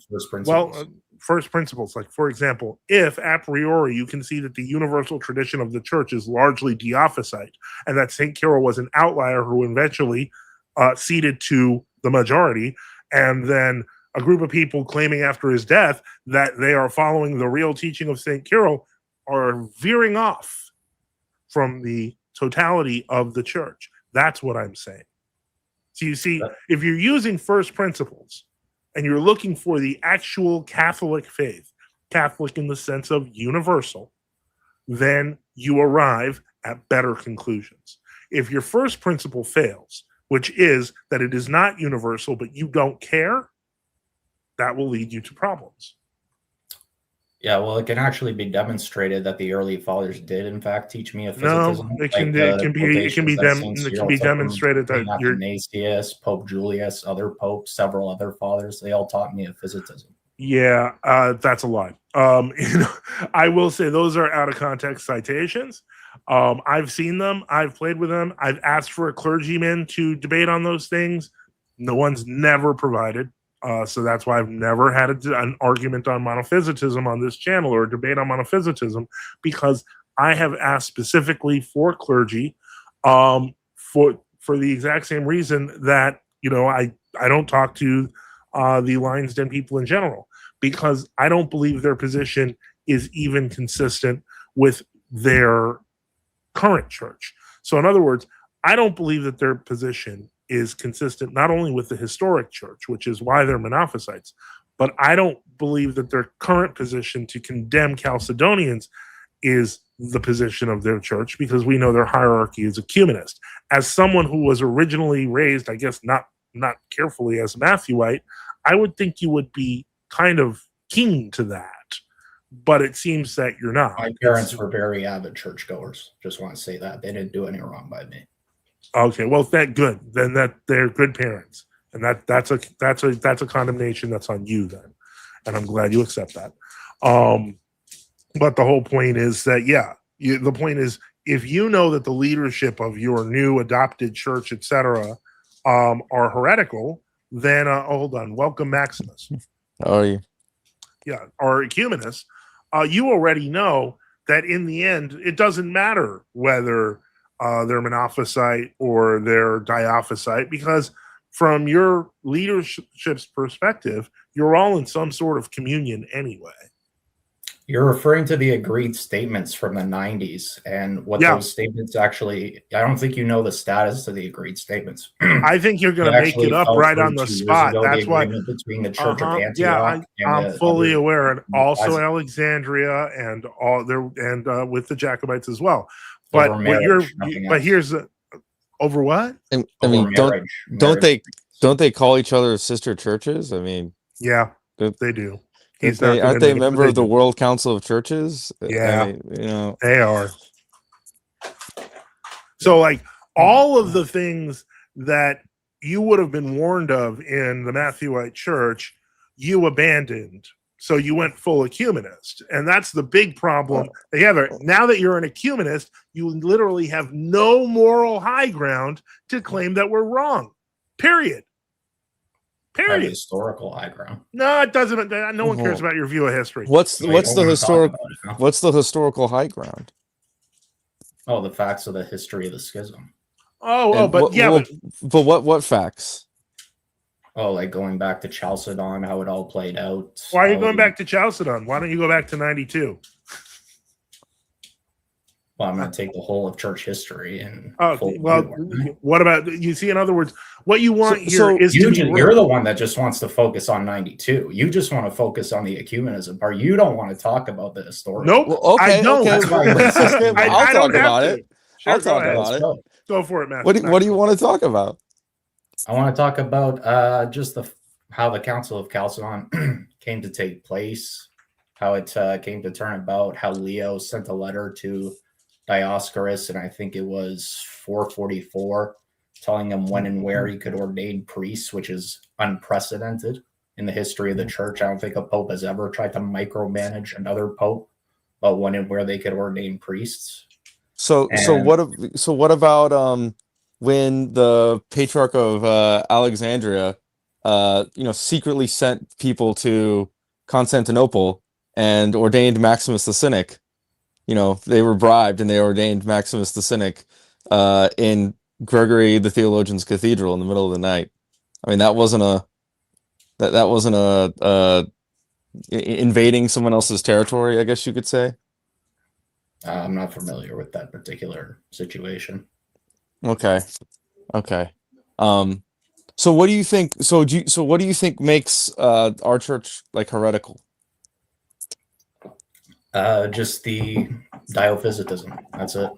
First principles, like, for example, if a priori you can see that the universal tradition of the church is largely Diophysite, and that St. Cyril was an outlier who eventually ceded to the majority, and then a group of people claiming after his death that they are following the real teaching of St. Cyril are veering off from the totality of the church. That's what I'm saying. So you see, if you're using first principles, and you're looking for the actual Catholic faith, Catholic in the sense of universal, then you arrive at better conclusions. If your first principle fails, which is that it is not universal, but you don't care, that will lead you to problems. Yeah, well, it can actually be demonstrated that the early fathers did, in fact, teach me physicism. No, it can be demonstrated that Athanasius, Pope Julius, other popes, several other fathers, they all taught me physicism. Yeah, that's a lie. I will say those are out of context citations. I've seen them. I've played with them. I've asked for a clergyman to debate on those things. No one's never provided. So that's why I've never had an argument on monophysitism on this channel or a debate on monophysitism, because I have asked specifically for clergy, for for the exact same reason that, I don't talk to the Lions Den people in general, because I don't believe their position is even consistent with their current church. So, in other words, I don't believe that their position is consistent not only with the historic church, which is why they're Monophysites, but I don't believe that their current position to condemn Chalcedonians is the position of their church, because we know their hierarchy is ecumenist. As someone who was originally raised, I guess not carefully, as a Matthewite, I would think you would be kind of keen to that. But it seems that you're not. My parents were very avid churchgoers. Just want to say that they didn't do any wrong by me. Okay, well, that good. Then that they're good parents, and that's a condemnation that's on you then, and I'm glad you accept that. But the whole point is that the point is, if you know that the leadership of your new adopted church, etc., are heretical, then hold on, welcome Maximus. How are you? Yeah, or ecumenists. You already know that in the end, it doesn't matter whether they're Monophysite or they're Diophysite, because from your leadership's perspective, you're all in some sort of communion anyway. You're referring to the agreed statements from the 90s and what those statements actually, I don't think you know the status of the agreed statements. I think you're going to make it up right on the spot. That's why between the Church of Antioch. I'm fully aware, and also Alexandria and all there, and with the Jacobites as well. But here's over what? I mean, don't they call each other sister churches? I mean, yeah, they do. Aren't they a member of the World Council of Churches? Yeah, I mean, they are. So, like, all of the things that you would have been warned of in the Matthewite church, you abandoned. So you went full ecumenist. And that's the big problem. Now that you're an ecumenist, you literally have no moral high ground to claim that we're wrong. Period. Historical high ground. No, it doesn't. No one cares about your view of history. What's the historical high ground? Oh, the facts of the history of the schism. But what facts? Oh, like going back to Chalcedon, how it all played out. Why are you going back to Chalcedon? Why don't you go back to 92? Well, I'm going to take the whole of church history and. What about, you see, in other words, what you want is you're the one that just wants to focus on 92. You just want to focus on the ecumenism part. You don't want to talk about the historical. Nope. Well, okay, I don't. Okay. I'll talk about it. Sure, I'll talk about it. Go for it, Matt. What do you want to talk about? I want to talk about just how the Council of Chalcedon came to take place, how it came to turn about, how Leo sent a letter to Dioscorus, and I think it was 444, telling him when and where he could ordain priests, which is unprecedented in the history of the church. I don't think a pope has ever tried to micromanage another pope about when and where they could ordain priests. So what about when the Patriarch of Alexandria secretly sent people to Constantinople and ordained Maximus the Cynic? They were bribed and they ordained Maximus the Cynic in Gregory the Theologian's Cathedral in the middle of the night. I mean, that wasn't a invading someone else's territory, I guess you could say. I'm not familiar with that particular situation. Okay. So what do you think? So what do you think makes our church like heretical? Just the diophysitism. That's it.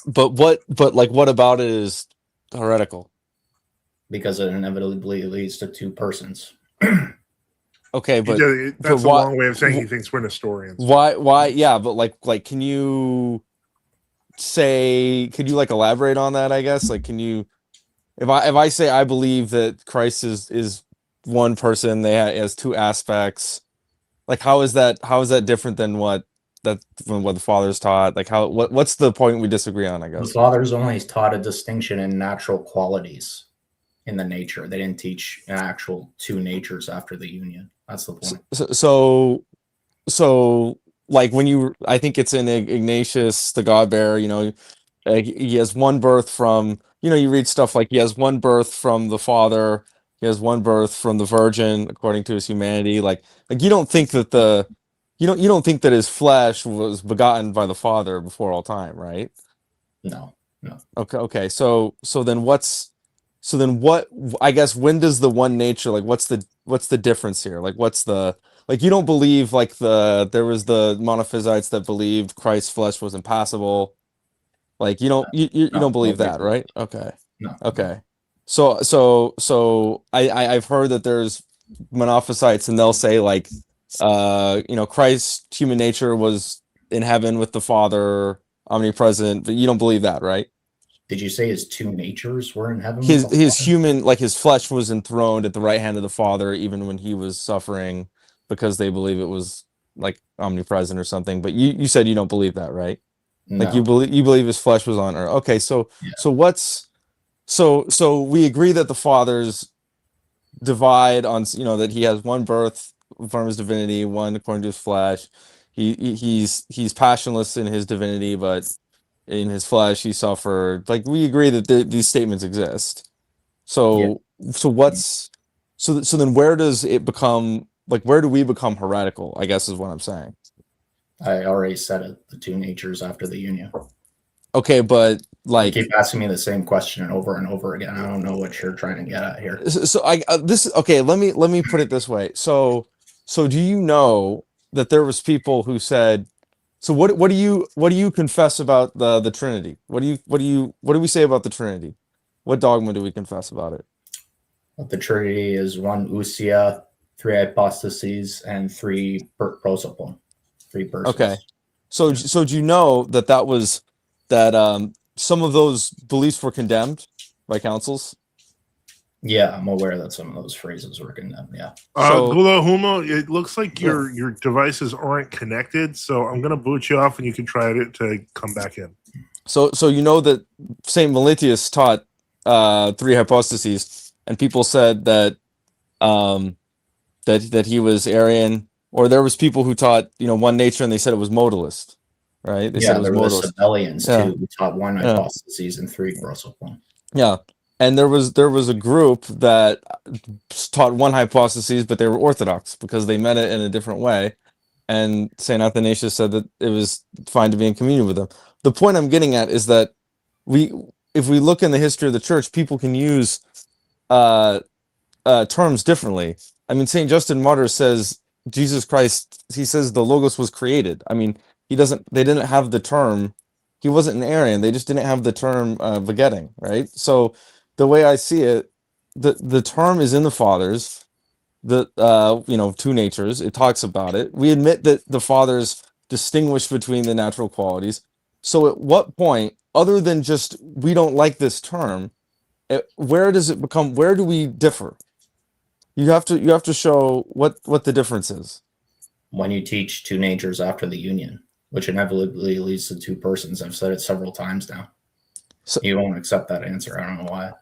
But what about it is heretical? Because it inevitably leads to two persons. Okay, but that's a long way of saying he thinks we're Nestorians. Why? Yeah, but like, can you elaborate on that? I guess, like, can you, if I say I believe that Christ is one person, has two aspects, like, how is that different than what the fathers taught? Like, what's the point we disagree on? I guess the fathers only taught a distinction in natural qualities in the nature. They didn't teach an actual two natures after the union. That's the point. So like when I think it's in Ignatius the God Bearer, he has one birth from, you read stuff like he has one birth from the Father, he has one birth from the Virgin according to his humanity. Like you don't think that you don't think that his flesh was begotten by the Father before all time, right? No, no. Okay. So then what, I guess, when does the one nature, like what's the difference here? Like you don't believe like there was the monophysites that believed Christ's flesh was impassible. Like you No, don't believe nobody that, believes right? it. Okay. No. Okay. So I've heard that there's monophysites and they'll say like Christ's human nature was in heaven with the Father, omnipresent, but you don't believe that, right? Did you say his two natures were in heaven with His the his Father? human, like his flesh was enthroned at the right hand of the Father even when he was suffering, because they believe it was like omnipresent or something. But you said you don't believe that, right? Like No. you believe his flesh was on earth. Okay, so Yeah. so we agree that the fathers divide on, that he has one birth from his divinity, one according to his flesh. He's passionless in his divinity, but in his flesh he suffered. Like we agree that these statements exist. Yeah. So what's so then where does it become, like where do we become heretical, I guess is what I'm saying. I already said it. The two natures after the union. Okay, but You like keep asking me the same question over and over again. I don't know what you're trying to get at here. so I this okay, let me put it this way. So do you know that there was people who said, so what do you confess about the Trinity? What do we say about the Trinity? What dogma do we confess about it? The Trinity is one ousia, three hypostases, and three prosopon, three persons. Okay. So do you know that some of those beliefs were condemned by councils? Yeah, I'm aware that some of those phrases were condemned. Yeah. Gula Humo, it looks like Yeah. your devices aren't connected, so I'm gonna boot you off and you can try to come back in. So you know that Saint Melitius taught three hypostases, and people said that that he was Arian, or there was people who taught one nature and they said it was modalist, right? They said Yeah, it was there were the modalist. Sabellians Yeah. too, who taught one Yeah. hypostases and three prosopon. Yeah. And there was a group that taught one hypostasis, but they were Orthodox because they meant it in a different way. And Saint Athanasius said that it was fine to be in communion with them. The point I'm getting at is that if we look in the history of the church, people can use uh, terms differently. I mean, Saint Justin Martyr says Jesus Christ. He says the Logos was created. I mean, he doesn't. They didn't have the term. He wasn't an Arian. They just didn't have the term begetting, right? So the way I see it, the term is in the Fathers. The two natures. It talks about it. We admit that the Fathers distinguish between the natural qualities. So at what point, other than just we don't like this term, where does it become? Where do we differ? You have to show what the difference is. When you teach two natures after the union, which inevitably leads to two persons. I've said it several times now. So you won't accept that answer. I don't know why.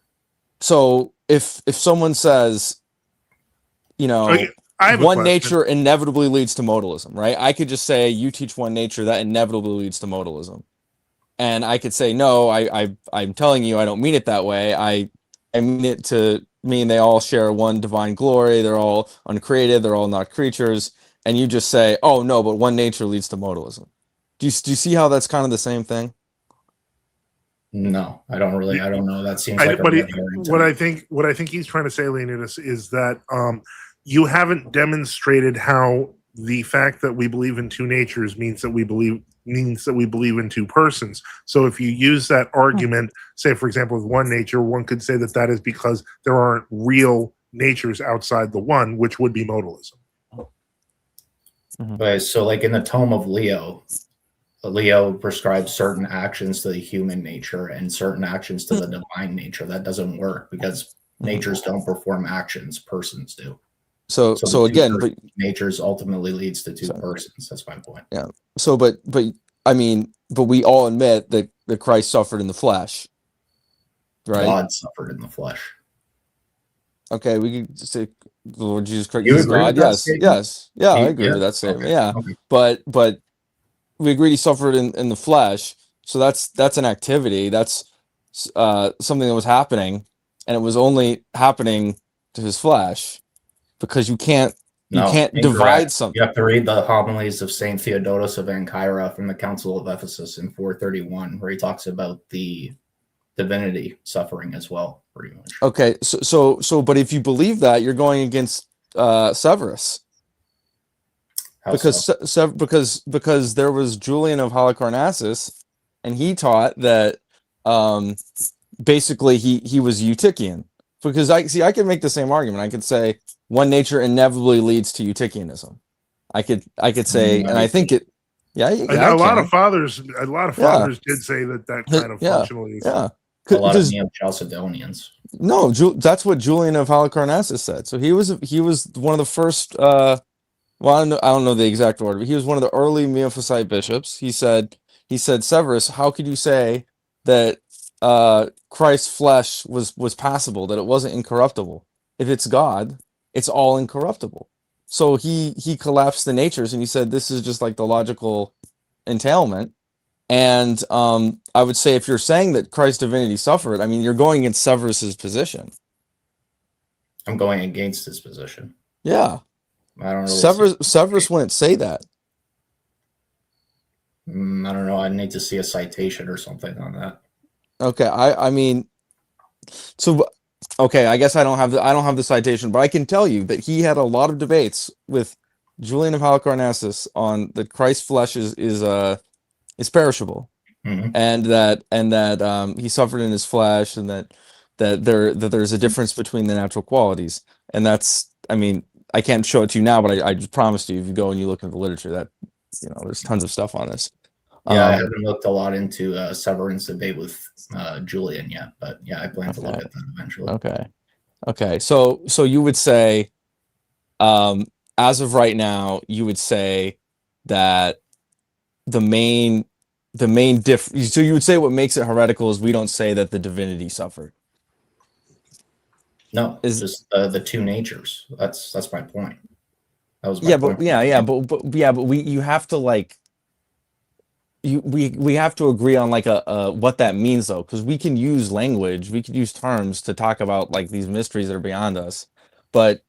So if someone says, Okay, I have a one question. nature inevitably leads to modalism, right? I could just say you teach one nature that inevitably leads to modalism, and I could say no. I'm telling you I don't mean it that way. I mean it to mean they all share one divine glory. They're all uncreated. They're all not creatures. And you just say, oh no, but one nature leads to modalism. Do you see how that's kind of the same thing? No, I don't really. I don't know. That seems I, like a but red it, herring to what me. I think he's trying to say, Leonidas, is that you haven't demonstrated how the fact that we believe in two natures means that we believe in two persons. So if you use that argument, say for example, with one nature, one could say that is because there aren't real natures outside the one, which would be modalism. But so, like in the tome of Leo prescribes certain actions to the human nature and certain actions to the divine nature. That doesn't work because natures don't perform actions; persons do. So again, but natures ultimately leads to two persons. That's my point. Yeah. So, but I mean, but we all admit that Christ suffered in the flesh, right? God suffered in the flesh. Okay, we can say the Lord Jesus Christ You is agree God. with that Yes, statement? yes, yeah, I agree with that statement. Okay. Yeah, Okay. but we agreed he suffered in the flesh. So that's an activity. That's something that was happening, and it was only happening to his flesh, because you can't Incorrect. divide something. You have to read the homilies of Saint Theodotus of Ancyra from the Council of Ephesus in 431, where he talks about the divinity suffering as well, pretty much. Okay, so but if you believe that, you're going against Severus. How Because so? because there was Julian of Halicarnassus, and he taught that basically he was Eutychian. Because I could make the same argument. I could say one nature inevitably leads to Eutychianism. I could say, and I think it. Yeah, a lot of fathers did say that kind of functionally. Yeah, a lot of Neo-Chalcedonians. No, that's what Julian of Halicarnassus said. So he was one of the first. Well, I don't know the exact order, but he was one of the early Miaphysite bishops. He said, Severus, how could you say that Christ's flesh was passable, that it wasn't incorruptible? If it's God, it's all incorruptible. So he collapsed the natures, and he said this is just like the logical entailment. And I would say if you're saying that Christ's divinity suffered, I mean, you're going against Severus's position. I'm going against his position. Yeah. I don't know. Severus wouldn't say that. I don't know. I need to see a citation or something on that. Okay, I mean, so okay, I guess I don't have the citation, but I can tell you that he had a lot of debates with Julian of Halicarnassus on that Christ's flesh is perishable, and that he suffered in his flesh, and that there's a difference between the natural qualities, and that's, I mean, I can't show it to you now, but I just promised you, if you go and you look into the literature, that there's tons of stuff on this. Yeah, I haven't looked a lot into Severin's debate with Julian yet, but yeah, I plan to look at that eventually. Okay. So you would say, as of right now, you would say that the main so you would say what makes it heretical is we don't say that the divinity suffered. No, it's just the two natures. That's my point. That was my point. But you have to like we have to agree on like a what that means, though, because we can use language, we can use terms to talk about like these mysteries that are beyond us, but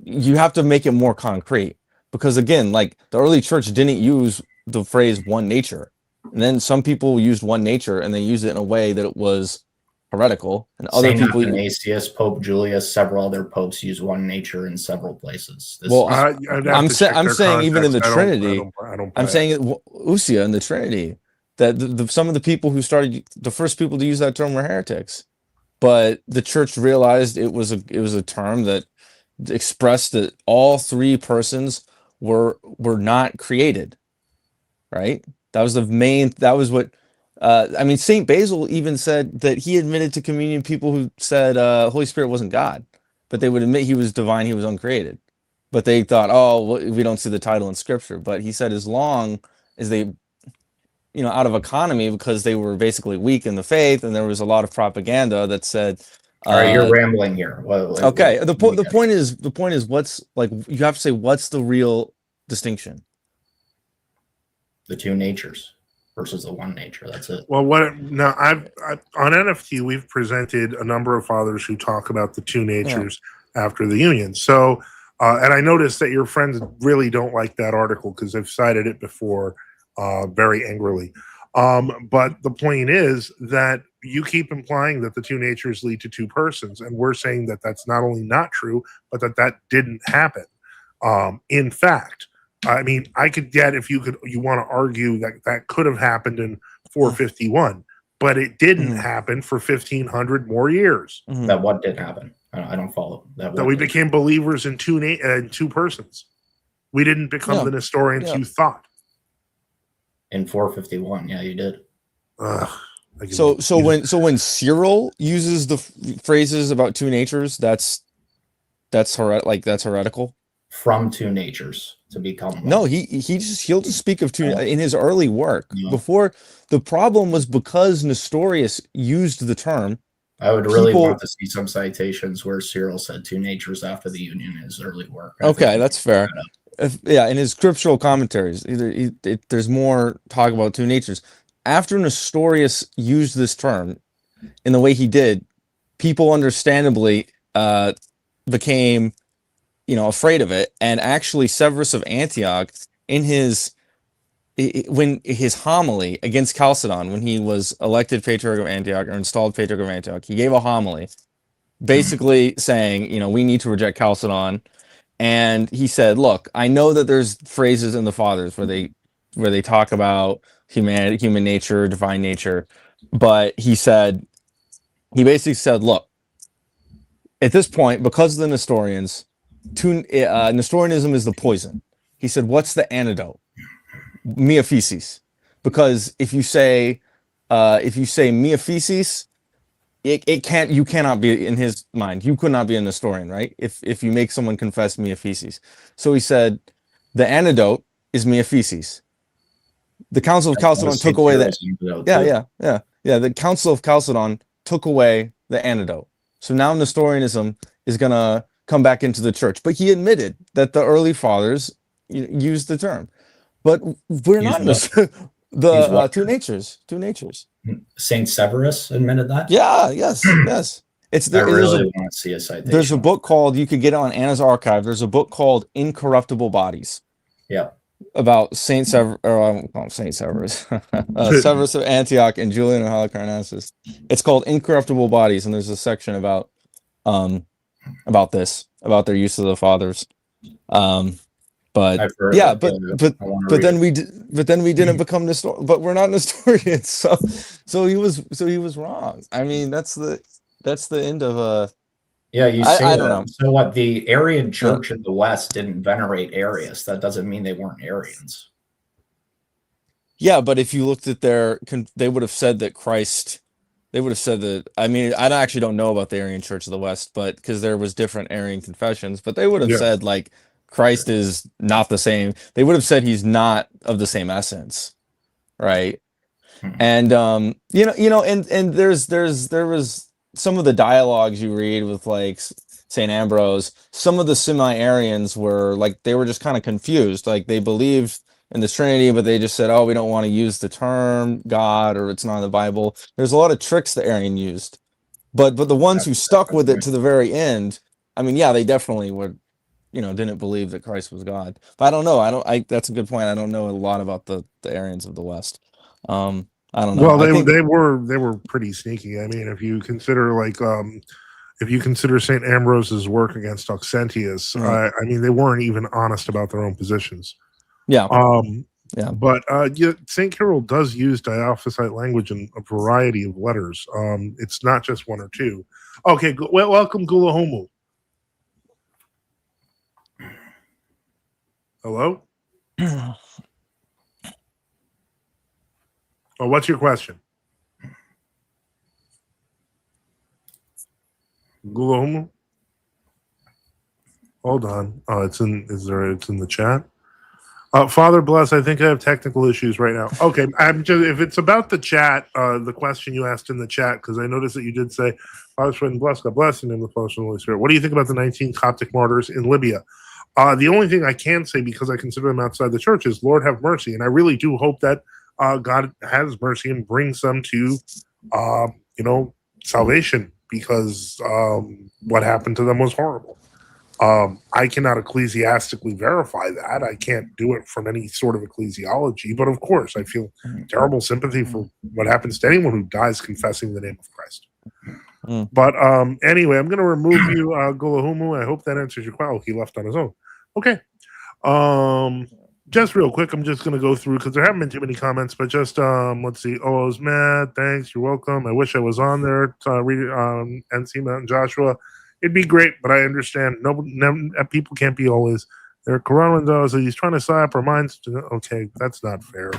you have to make it more concrete, because again, like the early church didn't use the phrase one nature, and then some people used one nature and they used it in a way that it was heretical, and other Saint people, Athanasius, Pope Julius, several other popes use one nature in several places. I'm saying even in the Trinity, I'm saying Usia in the Trinity, that some of the people who started, the first people to use that term were heretics, but the church realized it was a term that expressed that all three persons were not created, right? That was what I mean, Saint Basil even said that he admitted to communion people who said Holy Spirit wasn't God, but they would admit he was divine, he was uncreated. But they thought, oh, well, we don't see the title in Scripture. But he said, as long as they, out of economy, because they were basically weak in the faith, and there was a lot of propaganda that said, all right, you're rambling here. Okay, the point is what's, like, you have to say what's the real distinction? The two natures versus the one nature. That's it. Well, I've on NFTU we've presented a number of fathers who talk about the two natures after the union. So, and I noticed that your friends really don't like that article because they've cited it before very angrily. But the point is that you keep implying that the two natures lead to two persons, and we're saying that that's not only not true, but that didn't happen. In fact, I mean, I could get, if you want to argue that could have happened in 451, but it didn't happen for 1,500 more years. That what did happen? I don't follow that. That we became believers in two persons. We didn't become the Nestorians you thought. In 451, yeah, you did. So when Cyril uses the phrases about two natures, that's heretical. From two natures to become one. No, he'll just speak of two in his early work. Before, the problem was because Nestorius used the term. I would really want to see some citations where Cyril said two natures after the union in his early work. Okay, that's fair. In his scriptural commentaries, there's more talk about two natures. after Nestorius used this term in the way he did, people understandably became, afraid of it. And actually, Severus of Antioch, in his homily against Chalcedon, when he was elected Patriarch of Antioch or installed Patriarch of Antioch, he gave a homily basically saying, we need to reject Chalcedon. And he said, look, I know that there's phrases in the Fathers where they talk about humanity, human nature, divine nature, but he basically said, look, at this point, because of the Nestorians, Nestorianism is the poison. He said, what's the antidote? Mia feces. Because if you say mia feces, you cannot be, in his mind, you could not be a Nestorian, right? If you make someone confess mia feces. So he said, the antidote is mia feces. The Council of Chalcedon took away that. Yeah. The Council of Chalcedon took away the antidote. So now Nestorianism is going to come back into the church. But he admitted that the early fathers used the term. But we're not two natures. Saint Severus admitted that? Yeah, yes. I really want to see a citation. There's a book called, you could get it on Anna's archive. There's a book called Incorruptible Bodies. Yeah. About Saint Severus, Severus of Antioch and Julian of Halicarnassus. It's called Incorruptible Bodies, and there's a section about this, about their use of the fathers. But yeah, but then we didn't become but we're not Nestorians, so he was wrong. I mean, that's the end of Yeah, you say I don't know. So what, the Arian church in the West didn't venerate Arius. That doesn't mean they weren't Arians. Yeah, but if you looked at they would have said that Christ, they would have said that, I mean, I actually don't know about the Arian church of the West, but because there was different Arian confessions, but they would have said like Christ is not the same. They would have said he's not of the same essence. Right. And and there was some of the dialogues you read with like St. Ambrose, some of the semi-Arians were like, they were just kind of confused. Like they believed in the Trinity, but they just said, oh, we don't want to use the term God, or it's not in the Bible. There's a lot of tricks that Arian used, but the ones who stuck with it to the very end, I mean, yeah, they definitely would, didn't believe that Christ was God. But I don't know. That's a good point. I don't know a lot about the Arians of the West. I don't know. Well, they were pretty sneaky. I mean, if you consider St. Ambrose's work against Auxentius, I mean, they weren't even honest about their own positions. Yeah. But St. Cyril does use Diophysite language in a variety of letters. It's not just one or two. Okay, welcome, Gula Homu. Hello? Oh, what's your question? Gula Homu? Hold on. Oh, it's in the chat. Father bless. I think I have technical issues right now. Okay, if it's about the chat, the question you asked in the chat, because I noticed that you did say, Father Sweden bless, God bless, in the name of the Father and the Holy Spirit. What do you think about the 19 Coptic martyrs in Libya? The only thing I can say, because I consider them outside the church, is Lord have mercy, and I really do hope that God has mercy and brings them to, salvation, because what happened to them was horrible. I cannot ecclesiastically verify that. I can't do it from any sort of ecclesiology, but of course I feel terrible sympathy for what happens to anyone who dies confessing the name of Christ. But anyway, I'm going to remove you, Gulahumu. I hope that answers your question. Oh, he left on his own. Okay. Just real quick, I'm just going to go through, because there haven't been too many comments, but just, let's see. Oh, I was mad. Thanks. You're welcome. I wish I was on there to read NC Mountain Joshua. It'd be great, but I understand. People can't be always. There, Corona, so he's trying to sign up our minds. Okay, that's not fair.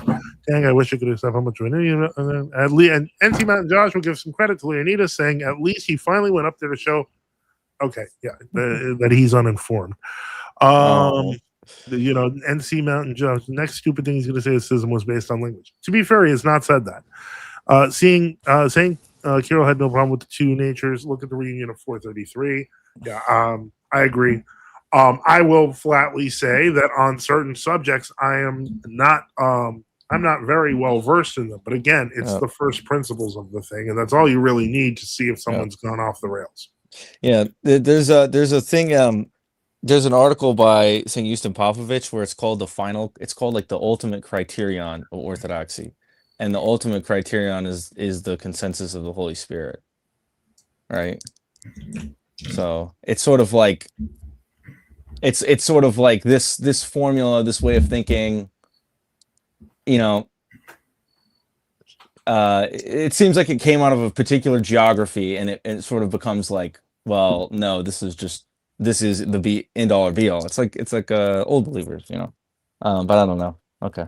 Dang, I wish I could accept how much of an at least. And NC Mountain Josh will give some credit to Leonidas, saying at least he finally went up there to show. Okay, yeah, that he's uninformed. NC Mountain Josh. The next stupid thing he's going to say is schism was based on language. To be fair, he has not said that. Saying Kirill had no problem with the two natures. Look at the reunion of 433. Yeah, I agree. I will flatly say that on certain subjects, I am not I'm not very well versed in them, but again, it's Yeah. the first principles of the thing, and that's all you really need to see if someone's gone off the rails. Yeah, there's a thing. There's an article by St. Houston Popovich where it's called it's called like the ultimate criterion of orthodoxy, and the ultimate criterion is the consensus of the Holy Spirit, right? So it's sort of like it's sort of like this formula, this way of thinking, you know. It seems like it came out of a particular geography, and it sort of becomes like, well, no, this is the be end all or be all. It's like old believers, you know. But I don't know. Okay.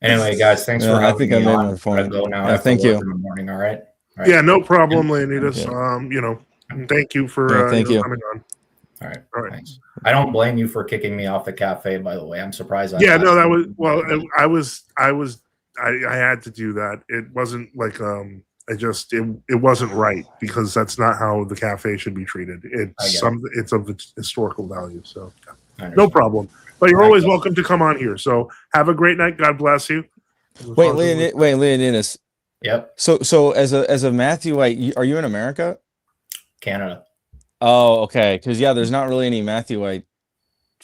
Anyway, guys, thanks for I having think me I made on. my Gotta point. go now. I Yeah, have to thank work you. in the morning. All right. All right. Yeah, no problem, Leonidas. Yeah. You know, thank you for Yeah, thank you. coming on. All right. All right. Thanks. I don't blame you for kicking me off the cafe, by the way. I'm surprised. Yeah, no, that was well. I had to do that. It wasn't like it wasn't right because that's not how the cafe should be treated. It's of historical value. So no problem. But you're always welcome to come on here. So have a great night. God bless you. Wait, Leonidas. Yep. So as a Matthewite, are you in America? Canada. Oh, okay. Because there's not really any Matthewite.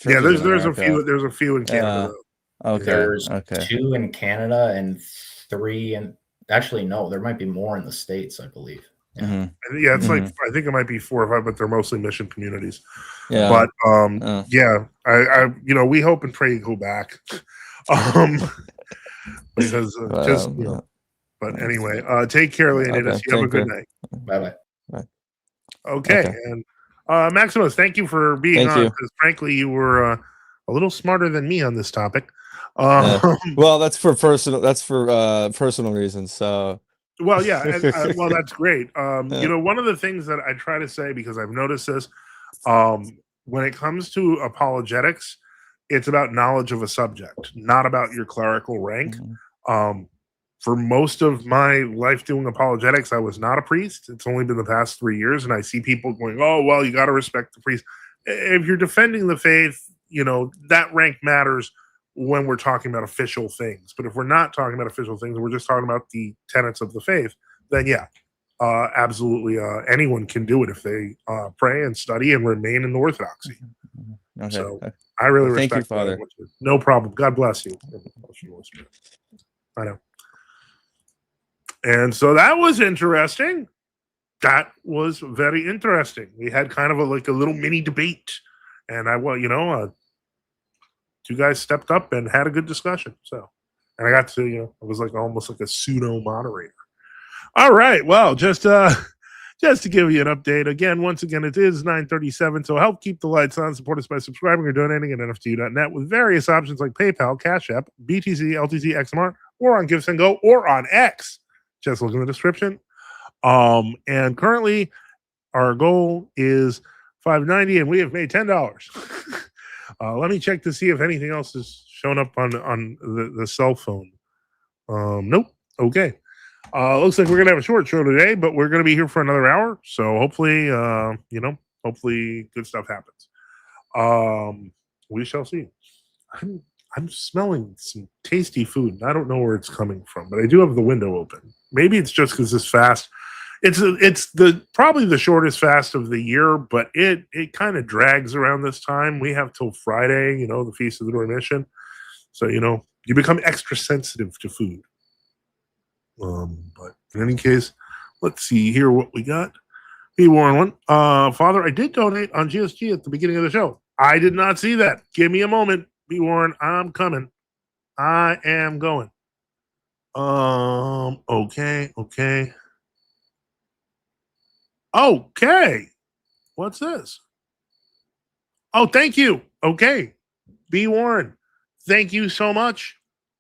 Yeah, there's a few in Canada. Okay. There's 2 in Canada and 3 in actually no, there might be more in the States, I believe. Yeah, Mm-hmm. Yeah, it's like I think it might be 4 or 5, but they're mostly mission communities. Yeah. But I we hope and pray you go back. Because but anyway, take care, Leonidas. You have a good night. Bye. Okay. And Maximus, thank you for being on, because frankly you were a little smarter than me on this topic. Well, that's for personal reasons. So well, yeah, and, well, that's great. One of the things that I try to say, because I've noticed this, when it comes to apologetics, it's about knowledge of a subject, not about your clerical rank. For most of my life doing apologetics, I was not a priest. It's only been the past 3 years, and I see people going, "Oh, well, you got to respect the priest." If you're defending the faith, that rank matters when we're talking about official things. But if we're not talking about official things, we're just talking about the tenets of the faith, then absolutely, anyone can do it if they pray and study and remain in the orthodoxy. Okay. So I really respect thank you, Father. No problem. God bless you. I know. And so that was interesting. That was very interesting. We had kind of a little mini debate, and two guys stepped up and had a good discussion. So, and I got to, it was almost like a pseudo moderator. All right. Well, just to give you an update again, once again, it is 9:37. So help keep the lights on. Support us by subscribing or donating at NFTU.net with various options like PayPal, Cash App, BTC, LTC, XMR, or on Give and Go, or on X. Just look in the description. And currently our goal is $5.90, and we have made $10. Let me check to see if anything else has shown up on the cell phone. Nope. Okay. Looks like we're gonna have a short show today, but we're gonna be here for another hour. So hopefully, hopefully good stuff happens. We shall see. I'm smelling some tasty food, and I don't know where it's coming from, but I do have the window open. Maybe it's just because this fast. It's probably the shortest fast of the year, but it kind of drags around this time. We have till Friday, the Feast of the Dormition. So you become extra sensitive to food. But in any case, let's see here what we got. Be Warren one. Father, I did donate on GSG at the beginning of the show. I did not see that. Give me a moment. Be Warren, I'm coming. I am going. Okay. What's this? Oh, thank you. Okay. B. Warren, thank you so much.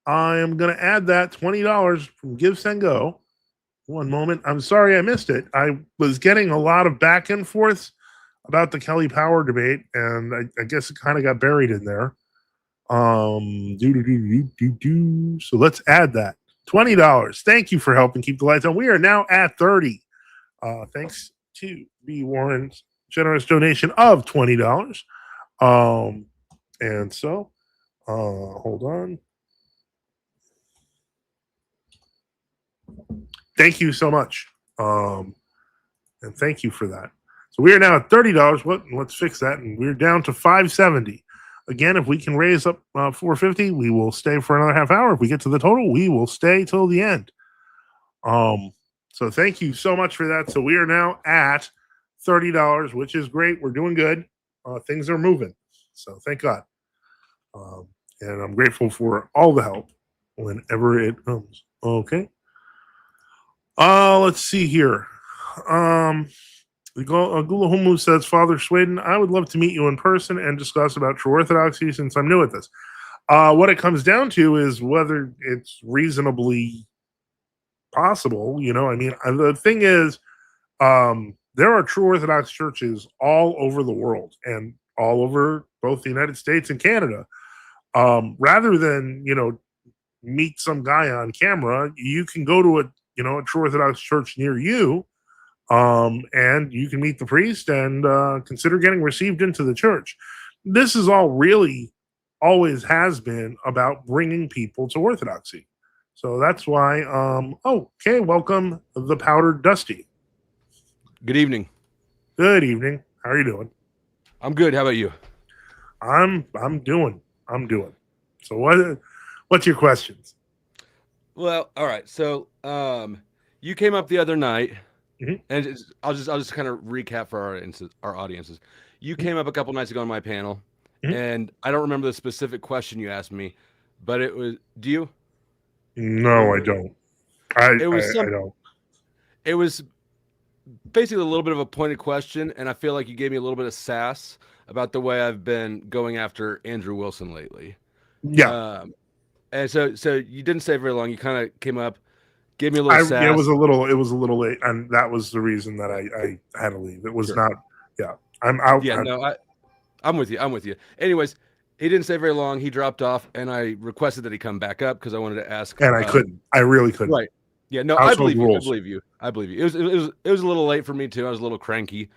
I am going to add that $20 from Give Send Go. One moment. I'm sorry I missed it. I was getting a lot of back and forth about the Kelly Power debate, and I guess it kind of got buried in there. So let's add that. $20. Thank you for helping keep the lights on. We are now at 30. Thanks to B. Warren's generous donation of $20. And so hold on. thank you so much. And thank you for that. So we are now at $30. Let's fix that, and we're down to $5.70. Again, if we can raise up $4.50, we will stay for another half hour. If we get to the total, we will stay till the end. So thank you so much for that. So we are now at $30, which is great. We're doing good. Things are moving. So thank God. And I'm grateful for all the help whenever it comes. Okay. Let's see here. Gulahumu says, Father Sweden, I would love to meet you in person and discuss about true orthodoxy since I'm new at this. What it comes down to is whether it's reasonably possible. I mean, the thing is, there are true Orthodox churches all over the world and all over both the United States and Canada. Rather than, meet some guy on camera, you can go to a true Orthodox church near you, and you can meet the priest and consider getting received into the church. This is all really always has been about bringing people to Orthodoxy. So that's why, okay, welcome the Powdered Dusty. Good evening. Good evening. How are you doing? I'm good. How about you? I'm doing. So what's your questions? Well, all right. So, you came up the other night, Mhm. and I'll just kind of recap for our audiences. You came up a couple nights ago on my panel, Mhm. and I don't remember the specific question you asked me, but it was, do you? No, I don't. I don't. It was basically a little bit of a pointed question, and I feel like you gave me a little bit of sass about the way I've been going after Andrew Wilson lately. Yeah. And so you didn't stay very long. You kind of came up, gave me a little sass. It was a little late, and that was the reason that I had to leave. It was Sure. not. Yeah, I'm out. Yeah, I'm with you. Anyways, he didn't stay very long. He dropped off, and I requested that he come back up because I wanted to ask. And I couldn't. I really couldn't. Right. Yeah. No, Household I believe rules. you. I believe you. It was a little late for me too. I was a little cranky.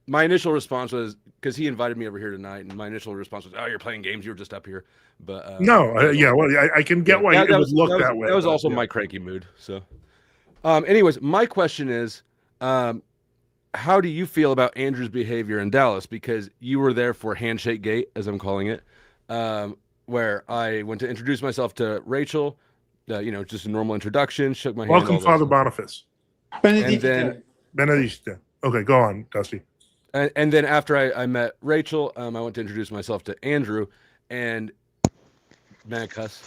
My initial response was because he invited me over here tonight, and my initial response was, "Oh, you're playing games. You were just up here." But no, yeah. Well, I can get why it would look that way. That was also my cranky mood. So, anyways, my question is, how do you feel about Andrew's behavior in Dallas? Because you were there for Handshake Gate, as I'm calling it, where I went to introduce myself to Rachel. Just a normal introduction, shook my hand. Welcome, Father Boniface. Benedicta. Okay, go on, Dusty. And then after I met Rachel, I went to introduce myself to Andrew, and man, cuss.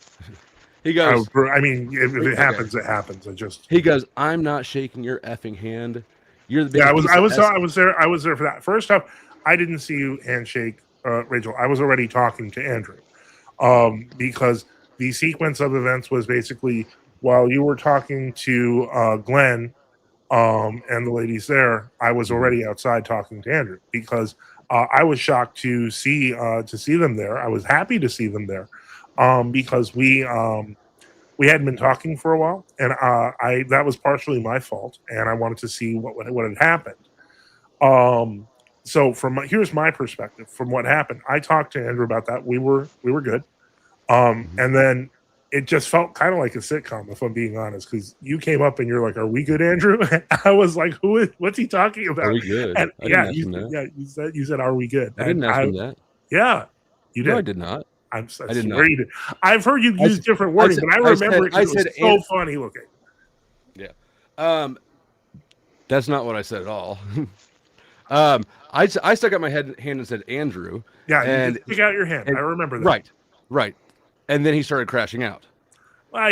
He goes, I mean, if it happens, it happens. He goes, I'm not shaking your effing hand. You're the biggest. Yeah, I was there for that. First off, I didn't see you handshake Rachel. I was already talking to Andrew, because the sequence of events was basically while you were talking to Glenn, and the ladies there, I was already outside talking to Andrew because I was shocked to see them there. I was happy to see them there, because we hadn't been talking for a while, and that was partially my fault, and I wanted to see what had happened. So here's my perspective from what happened. I talked to Andrew about that. We were good, and then it just felt kind of like a sitcom, if I'm being honest, because you came up and you're like, "Are we good, Andrew?" I was like, what's he talking about? Are we good? And you said, "Are we good?" I didn't ask him that. Yeah, you did. No, I did not. I did not. You did. I've heard you use different wording, but I remember it was so funny looking. Yeah. That's not what I said at all. I stuck out my hand and said Andrew. Yeah, and you stick out your hand. I remember that. Right. And then he started crashing out. Well,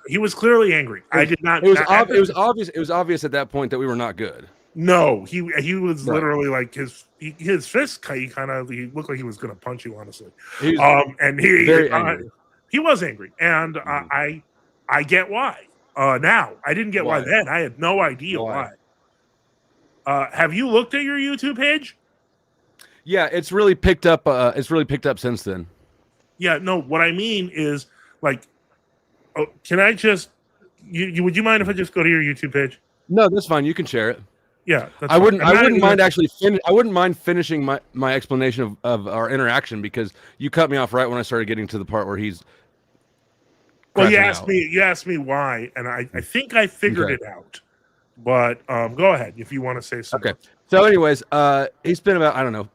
he was clearly angry. I did not. It was obvious. It was obvious at that point that we were not good. No, he was literally like his fist. He looked like he was going to punch you. Honestly, and he very angry. He was angry, and I get why. Now I didn't get why then. I had no idea why. Have you looked at your YouTube page? Yeah, it's really picked up. It's really picked up since then. Yeah, no. What I mean is, like, can I just? Would you mind if I just go to your YouTube page? No, that's fine. You can share it. Yeah, I wouldn't mind actually. I wouldn't mind finishing my explanation of our interaction because you cut me off right when I started getting to the part where he's Well, crashing out. you asked me why, and I think I figured it out. But go ahead if you want to say something. Okay. So, anyways, he spent about, I don't know,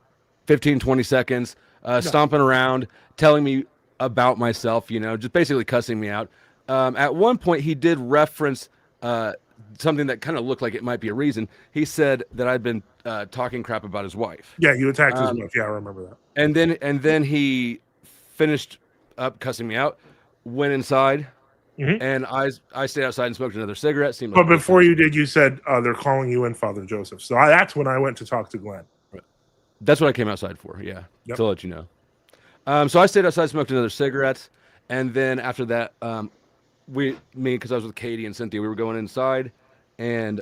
15, 20 seconds stomping around, telling me about myself, just basically cussing me out. At one point, he did reference something that kind of looked like it might be a reason. He said that I'd been talking crap about his wife. Yeah, you attacked his wife. Yeah, I remember that. And then he finished up cussing me out, went inside, and I stayed outside and smoked another cigarette. But before you did, you said they're calling you in, Father Joseph. So that's when I went to talk to Glenn. Right. That's what I came outside for. Yeah, to let you know. So I stayed outside, smoked another cigarette, and then after that, because I was with Katie and Cynthia, we were going inside, and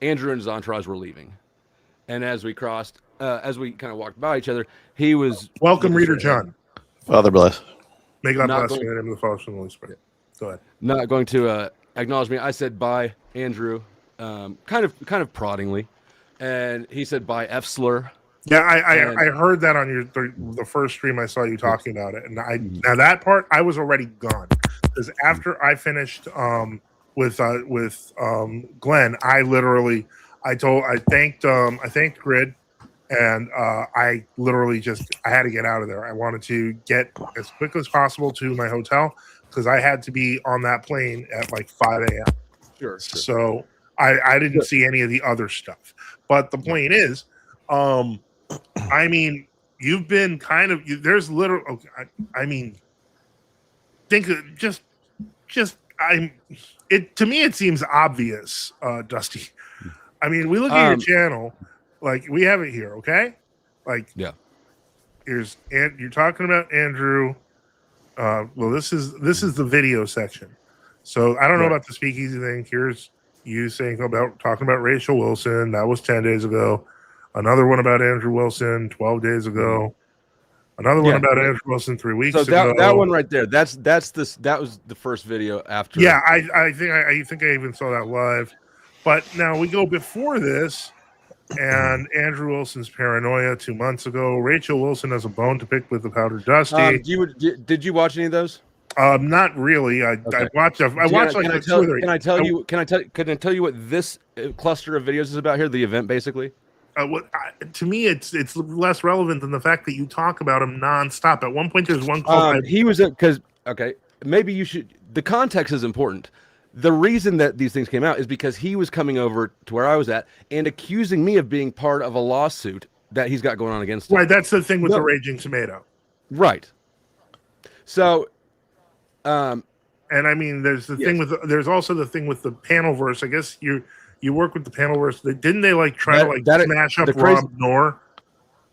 Andrew and his entourage were leaving. And as we kind of walked by each other, he was welcome, Reader John. Father bless. May God bless you in the name of the Father and the Holy Spirit. Go ahead. Not going to acknowledge me. I said bye, Andrew, kind of proddingly, and he said bye, F slur. Yeah, I heard that on the first stream I saw you talking about it, and now that part I was already gone because after I finished with Glenn, I thanked Grid, and I literally I had to get out of there. I wanted to get as quickly as possible to my hotel because I had to be on that plane at like 5 a.m. Sure. So I didn't see any of the other stuff. But the point is, I mean, you've been kind of there's literally. I mean, think just to me it seems obvious, Dusty. I mean, we look at your channel, like we have it here, okay? Like, yeah. You're talking about Andrew. Well, this is the video section. So I don't know about the speakeasy thing. Here's you talking about Rachel Wilson. That was 10 days ago. Another one about Andrew Wilson 12 days ago. Another one about Andrew Wilson 3 weeks ago. That one right there. That was the first video after. Yeah, I think I even saw that live. But now we go before this, and Andrew Wilson's paranoia 2 months ago. Rachel Wilson has a bone to pick with the Powder Dusty. Did you watch any of those? Not really. I watched. I watched like two or three. Can I tell you what this cluster of videos is about here? The event, basically. To me, it's less relevant than the fact that you talk about him nonstop. At one point, there's one call. He was because maybe you should. The context is important. The reason that these things came out is because he was coming over to where I was at and accusing me of being part of a lawsuit that he's got going on against him. Right, that's the thing with the Raging Tomato. Right. So, and I mean, there's also the thing with the Panelverse. I guess you work with the Panelverse. Didn't they try to smash up Rob Knorr?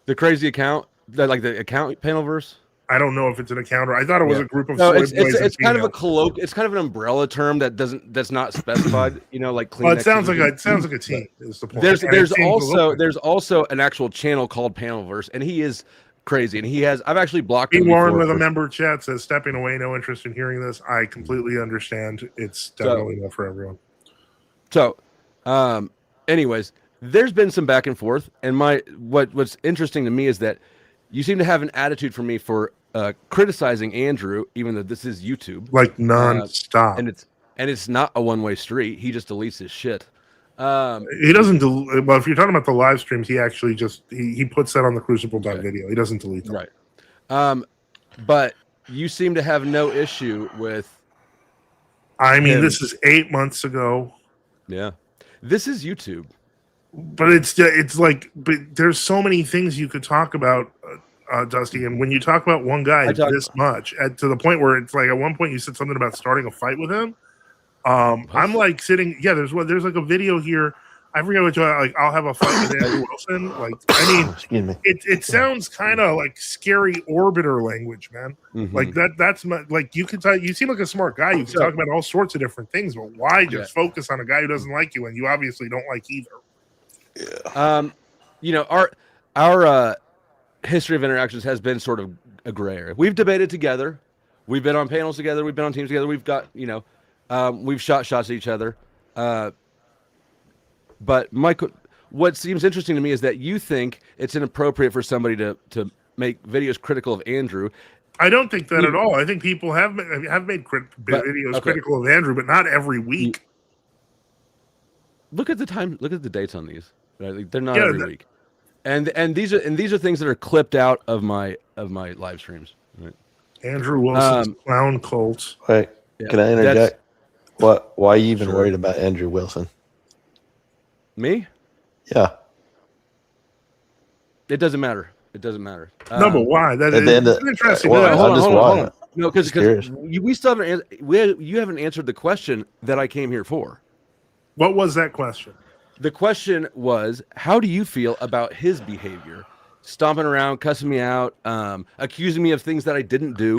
The crazy account, the account Panelverse. I don't know if it's an account or I thought it was a group of. It's kind of a it's kind of an umbrella term that's not specified. Like Kleenex. Well, it sounds like a team. Is the point. There's also an actual channel called Panelverse, and he is crazy, and I've actually blocked him. Warren with a member chat says stepping away, no interest in hearing this. I completely understand. It's definitely not for everyone. So, anyways, there's been some back and forth, and what's interesting to me is that you seem to have an attitude for me for criticizing Andrew, even though this is YouTube, like nonstop, and it's not a one-way street. He just deletes his shit. He doesn't. Well, if you're talking about the live streams, he actually just he puts that on the Crucible video. He doesn't delete them. Right. But you seem to have no issue with. I mean, this is 8 months ago. Yeah, this is YouTube. But but there's so many things you could talk about, Dusty. And when you talk about one guy this much, to the point where it's like at one point you said something about starting a fight with him. I'm like sitting. Yeah, there's like a video here. I forget which one. Like I'll have a fight with Andrew Wilson. Like I mean, it sounds kind of like scary orbiter language, man. Mm-hmm. Like that's like you can tell. You seem like a smart guy. You can talk about all sorts of different things, but why just focus on a guy who doesn't like you and you obviously don't like either? Yeah. Our history of interactions has been sort of a gray area. We've debated together. We've been on panels together. We've been on teams together. We've got, we've shot shots at each other. But Mike, what seems interesting to me is that you think it's inappropriate for somebody to make videos critical of Andrew. I don't think that at all. I think people have made videos okay. critical of Andrew, but not every week. Look at the time. Look at the dates on these. Right? Like, they're not every week. And these are things that are clipped out of my live streams. Right? Andrew Wilson's clown cult. Wait, can I interject? Why are you even worried about Andrew Wilson? Me? Yeah. It doesn't matter. It doesn't matter. No, but why? That is interesting. Hold on. No, because we still haven't. You haven't answered the question that I came here for. What was that question? The question was, how do you feel about his behavior? Stomping around, cussing me out, accusing me of things that I didn't do,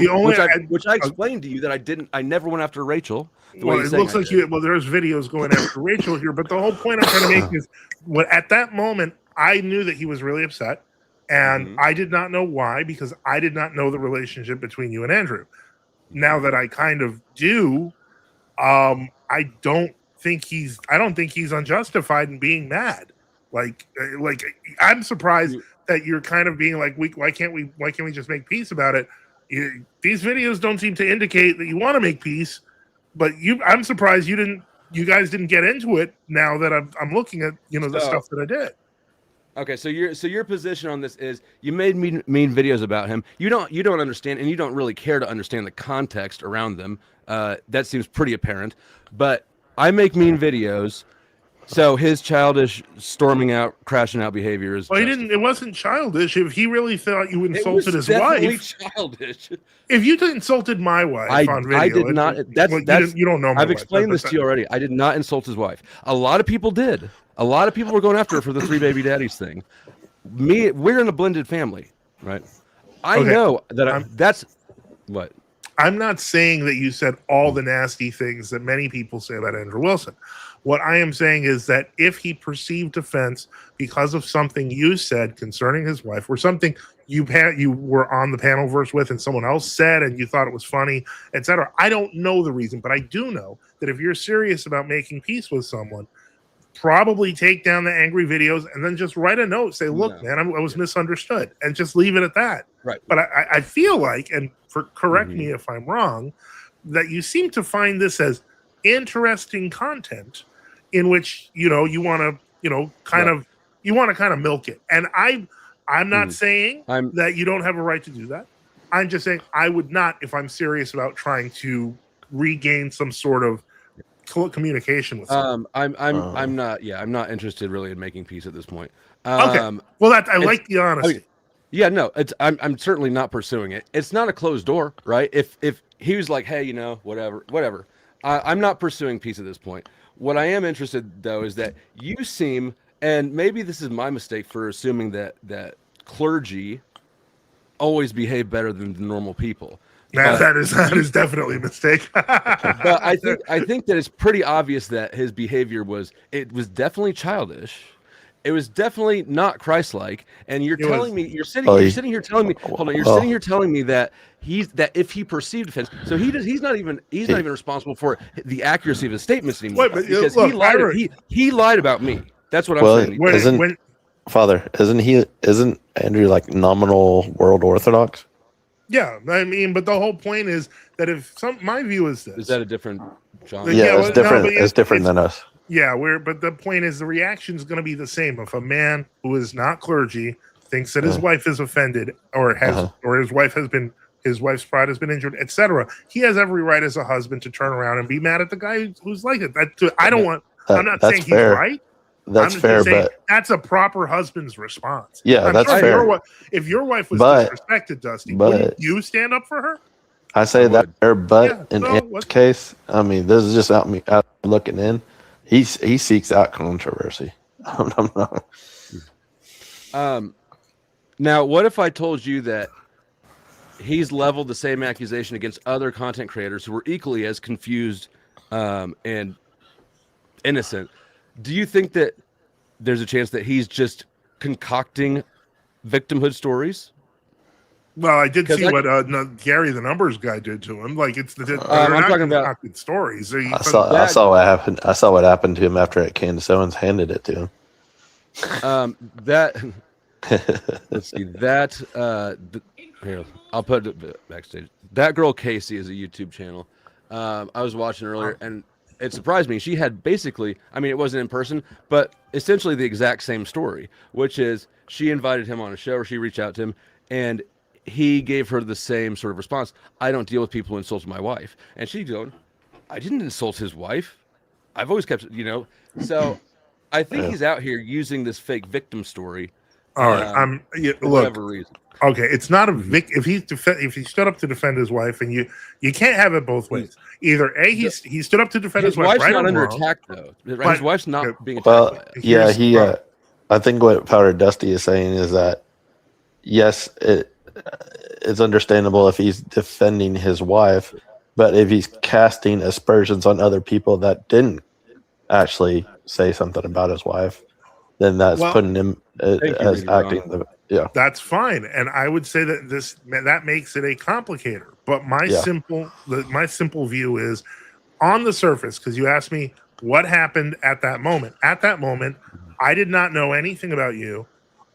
which I explained to you that I didn't. I never went after Rachel. Well, it looks like you. Well, there's videos going after Rachel here, but the whole point I'm trying to make is, at that moment, I knew that he was really upset, and I did not know why, because I did not know the relationship between you and Andrew. Now that I kind of do, I don't think he's unjustified in being mad. Like I'm surprised that you're kind of being like, why can't we just make peace about it? These videos don't seem to indicate that you want to make peace, but I'm surprised you guys didn't get into it. Now that I'm looking at the stuff that I did. Okay, so your position on this is you made mean videos about him. You don't understand, and you don't really care to understand the context around them. That seems pretty apparent. But I make mean videos. So his childish storming out, crashing out behavior is. Well, it wasn't childish. If he really thought you insulted his wife, childish. If you insulted my wife on video, I did not. You don't know. I've explained this to you already. I did not insult his wife. A lot of people did. A lot of people were going after her for the 3 baby daddies thing. We're in a blended family, right? I know that that's what. I'm not saying that you said all the nasty things that many people say about Andrew Wilson. What I am saying is that if he perceived offense because of something you said concerning his wife, or something you were on the panelverse with and someone else said and you thought it was funny, etc. I don't know the reason, but I do know that if you're serious about making peace with someone, probably take down the angry videos and then just write a note, say, look, man, I was misunderstood, and just leave it at that. Right. But I feel like, and correct me if I'm wrong, that you seem to find this as interesting content in which, you want to, kind of milk it. And I'm not saying that you don't have a right to do that. I'm just saying I would not, if I'm serious about trying to regain some sort of communication with someone. I'm not interested really in making peace at this point. Okay. Well, I like the honesty. Yeah, no, I'm certainly not pursuing it. It's not a closed door, right? If he was like, hey, whatever. I'm not pursuing peace at this point. What I am interested though is that you seem, and maybe this is my mistake for assuming that clergy always behave better than the normal people. That is definitely a mistake. But I think that it's pretty obvious that his behavior was definitely childish. It was definitely not Christ-like. And you're sitting here telling me that if he perceived offense, so he's not even responsible for the accuracy of his statements anymore. Because he lied about me. That's what I'm saying. Isn't Andrew like nominal World Orthodox? Yeah, I mean, but the whole point is that my view is this. Is that a different genre? Yeah, it's different. No, it's different than us. Yeah, but the point is the reaction is going to be the same. If a man who is not clergy thinks that his wife is offended or his wife's pride has been injured, etc., he has every right as a husband to turn around and be mad at the guy who's like it. I'm not saying he's right. That's fair, but that's a proper husband's response. Yeah, that's fair. If your wife was disrespected, Dusty, wouldn't you stand up for her? I say that's fair, but in this case, I mean, this is just out looking in. He seeks out controversy. I'm not. Now, what if I told you that he's leveled the same accusation against other content creators who were equally as confused and innocent? Do you think that there's a chance that he's just concocting victimhood stories? Well, I did see what Gary the numbers guy did to him. Like I'm talking about stories. I saw what happened. I saw what happened to him after Candace Owens handed it to him. Let's see that. Here, I'll put it backstage. That girl Casey is a YouTube channel. I was watching earlier, and it surprised me. She had basically, I mean, it wasn't in person, but essentially the exact same story, which is she invited him on a show, or she reached out to him, and he gave her the same sort of response. I don't deal with people who insult my wife. And she's going, I didn't insult his wife. I've always kept, So I think he's out here using this fake victim story. All right, for look. whatever reason. Okay, it's not a if he stood up to defend his wife, and you can't have it both ways. Either he stood up to defend his wife, wife's right, not or under wrong. attack though. His wife's not being attacked. Well, by it. yeah, I think what Powder Dusty is saying is that yes, it's understandable if he's defending his wife, but if he's casting aspersions on other people that didn't actually say something about his wife, then that's putting him as acting. That's fine, and I would say that that makes it a complicator. But my simple view is, on the surface, because you asked me what happened at that moment. At that moment, I did not know anything about you.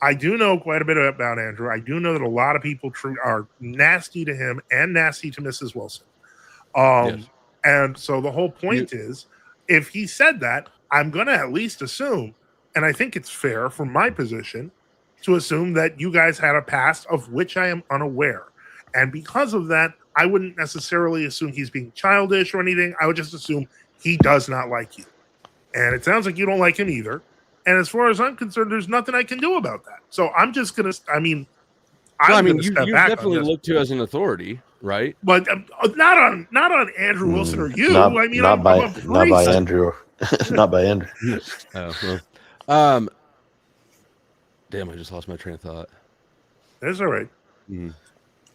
I do know quite a bit about Andrew. I do know that a lot of people are nasty to him and nasty to Mrs. Wilson. Yes. And so the whole point is, if he said that, I'm going to at least assume, and I think it's fair from my position, to assume that you guys had a past of which I am unaware. And because of that, I wouldn't necessarily assume he's being childish or anything. I would just assume he does not like you. And it sounds like you don't like him either. And as far as I'm concerned, there's nothing I can do about that. So I'm just going to, you step back definitely on this. look to as an authority, right? But not on Andrew Wilson or you. Not by Andrew. Not by Andrew. Oh, well. Damn, I just lost my train of thought. That's all right.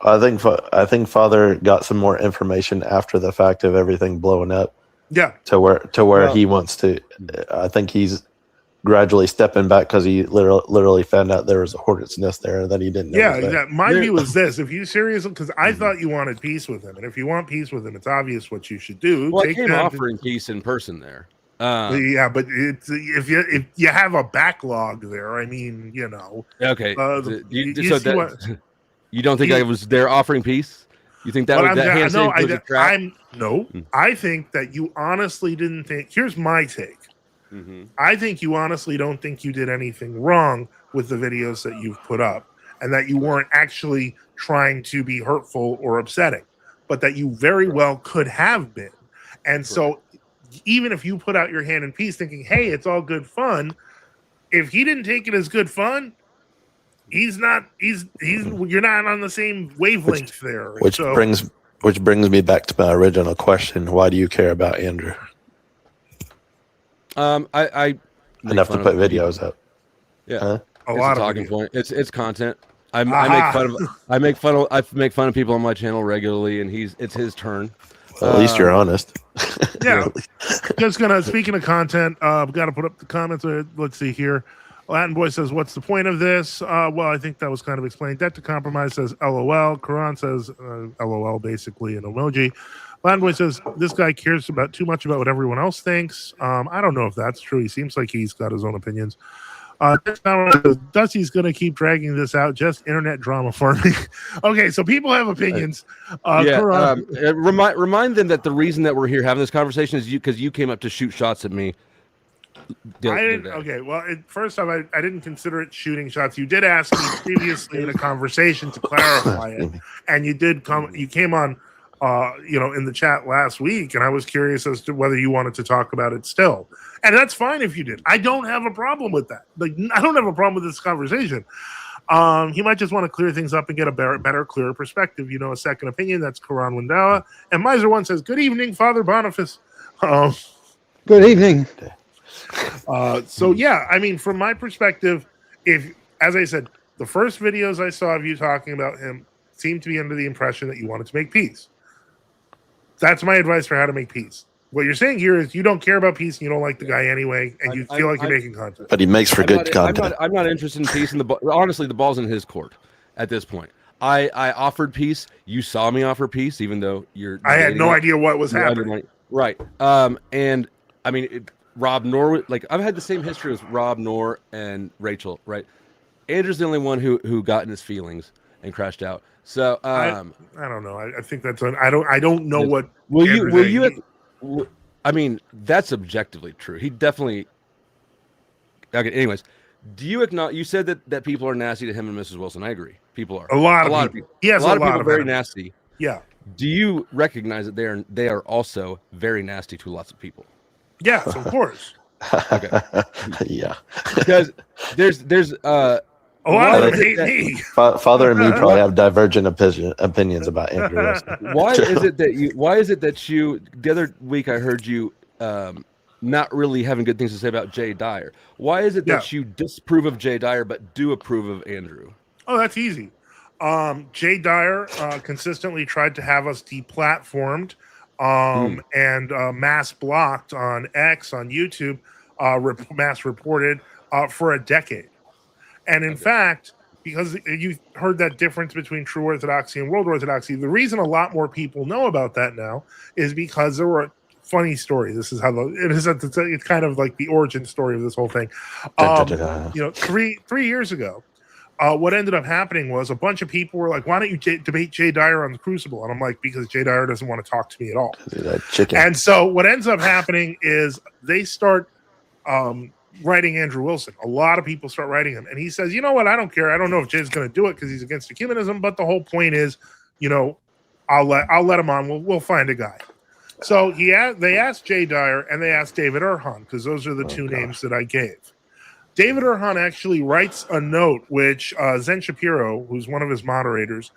I think Father got some more information after the fact of everything blowing up. Yeah. To where he wants to. I think he's gradually stepping back because he literally found out there was a hornet's nest there that he didn't know. Yeah, exactly. My view is this: if you seriously, because I thought you wanted peace with him, and if you want peace with him, it's obvious what you should do. Well, I came offering peace in person there. Yeah, but it's if you have a backlog there, I mean, Okay. You you don't think I was there offering peace? You think that was that handshake was a trap? I think that you honestly didn't think. Here's my take. I think you honestly don't think you did anything wrong with the videos that you've put up, and that you weren't actually trying to be hurtful or upsetting, but that you very well could have been. And so even if you put out your hand in peace thinking, hey, it's all good fun, if he didn't take it as good fun, you're not on the same wavelength there. Which brings me back to my original question. Why do you care about Andrew? I enough to put videos up. Yeah. Huh? A lot of talking point. It's content. I make fun of people on my channel regularly, and it's his turn. Well, at least you're honest. Yeah. Speaking of content, I've got to put up the comments. Let's see here. Latin Boy says, what's the point of this? Well, I think that was kind of explained. Debt to Compromise says, LOL. Quran says, LOL, basically an emoji. Latin Boy says, this guy cares too much about what everyone else thinks. I don't know if that's true. He seems like he's got his own opinions. Dusty's going to keep dragging this out. Just internet drama farming. Okay, so people have opinions. Remind them that the reason that we're here having this conversation is because you came up to shoot shots at me. I didn't. Okay, well, first off, I didn't consider it shooting shots. You did ask me previously in a conversation to clarify it, and you did come. You came on, in the chat last week, and I was curious as to whether you wanted to talk about it still. And that's fine if you did. I don't have a problem with that. Like, I don't have a problem with this conversation. He might just want to clear things up and get a better, clearer perspective. A second opinion. That's Karan Wendawa. And Miser One says, "Good evening, Father Boniface." Good evening. So yeah, I mean, from my perspective, as I said, the first videos I saw of you talking about him seemed to be under the impression that you wanted to make peace. That's my advice for how to make peace. What you're saying here is you don't care about peace and you don't like the guy anyway, and you feel like you're making content. But he makes for good content. I'm not interested in peace. Honestly, the ball's in his court at this point. I offered peace. You saw me offer peace, even though I had no idea what was happening. Right. And I mean, Rob Noor, I've had the same history as Rob Noor and Rachel, right? Andrew's the only one who got in his feelings and crashed out. So I don't know. I think that's I don't know what. will you Andrew's will saying. you? I mean, that's objectively true. He definitely. Okay. Anyways, do you acknowledge? You said that people are nasty to him and Mrs. Wilson. I agree. People are A lot of of people. He has a lot of a lot people of very enemies. nasty. Yeah. Do you recognize that they are also very nasty to lots of people? Yes, of course. Okay. Yeah. Because there's A lot of I them hate me. Father and me probably have divergent opinions about Andrew Wilson. why is it that you the other week I heard you not really having good things to say about Jay Dyer? Why is it that you disapprove of Jay Dyer but do approve of Andrew? Oh, that's easy. Jay Dyer consistently tried to have us deplatformed and mass blocked on X, on YouTube, mass reported for a decade. And in fact, because you heard that difference between true Orthodoxy and world Orthodoxy, the reason a lot more people know about that now is because there were a funny story. This is how it's kind of like the origin story of this whole thing. You know, three years ago, what ended up happening was a bunch of people were like, why don't you debate Jay Dyer on the Crucible? And I'm like, because Jay Dyer doesn't want to talk to me at all. And so what ends up happening is they start writing Andrew Wilson. A lot of people start writing him. And he says, you know what? I don't care. I don't know if Jay's going to do it because he's against ecumenism. But the whole point is, you know, I'll let him on. We'll find a guy. So they asked Jay Dyer and they asked David Erhan, because those are the two names that I gave. David Erhan actually writes a note, which Zen Shapiro, who's one of his moderators,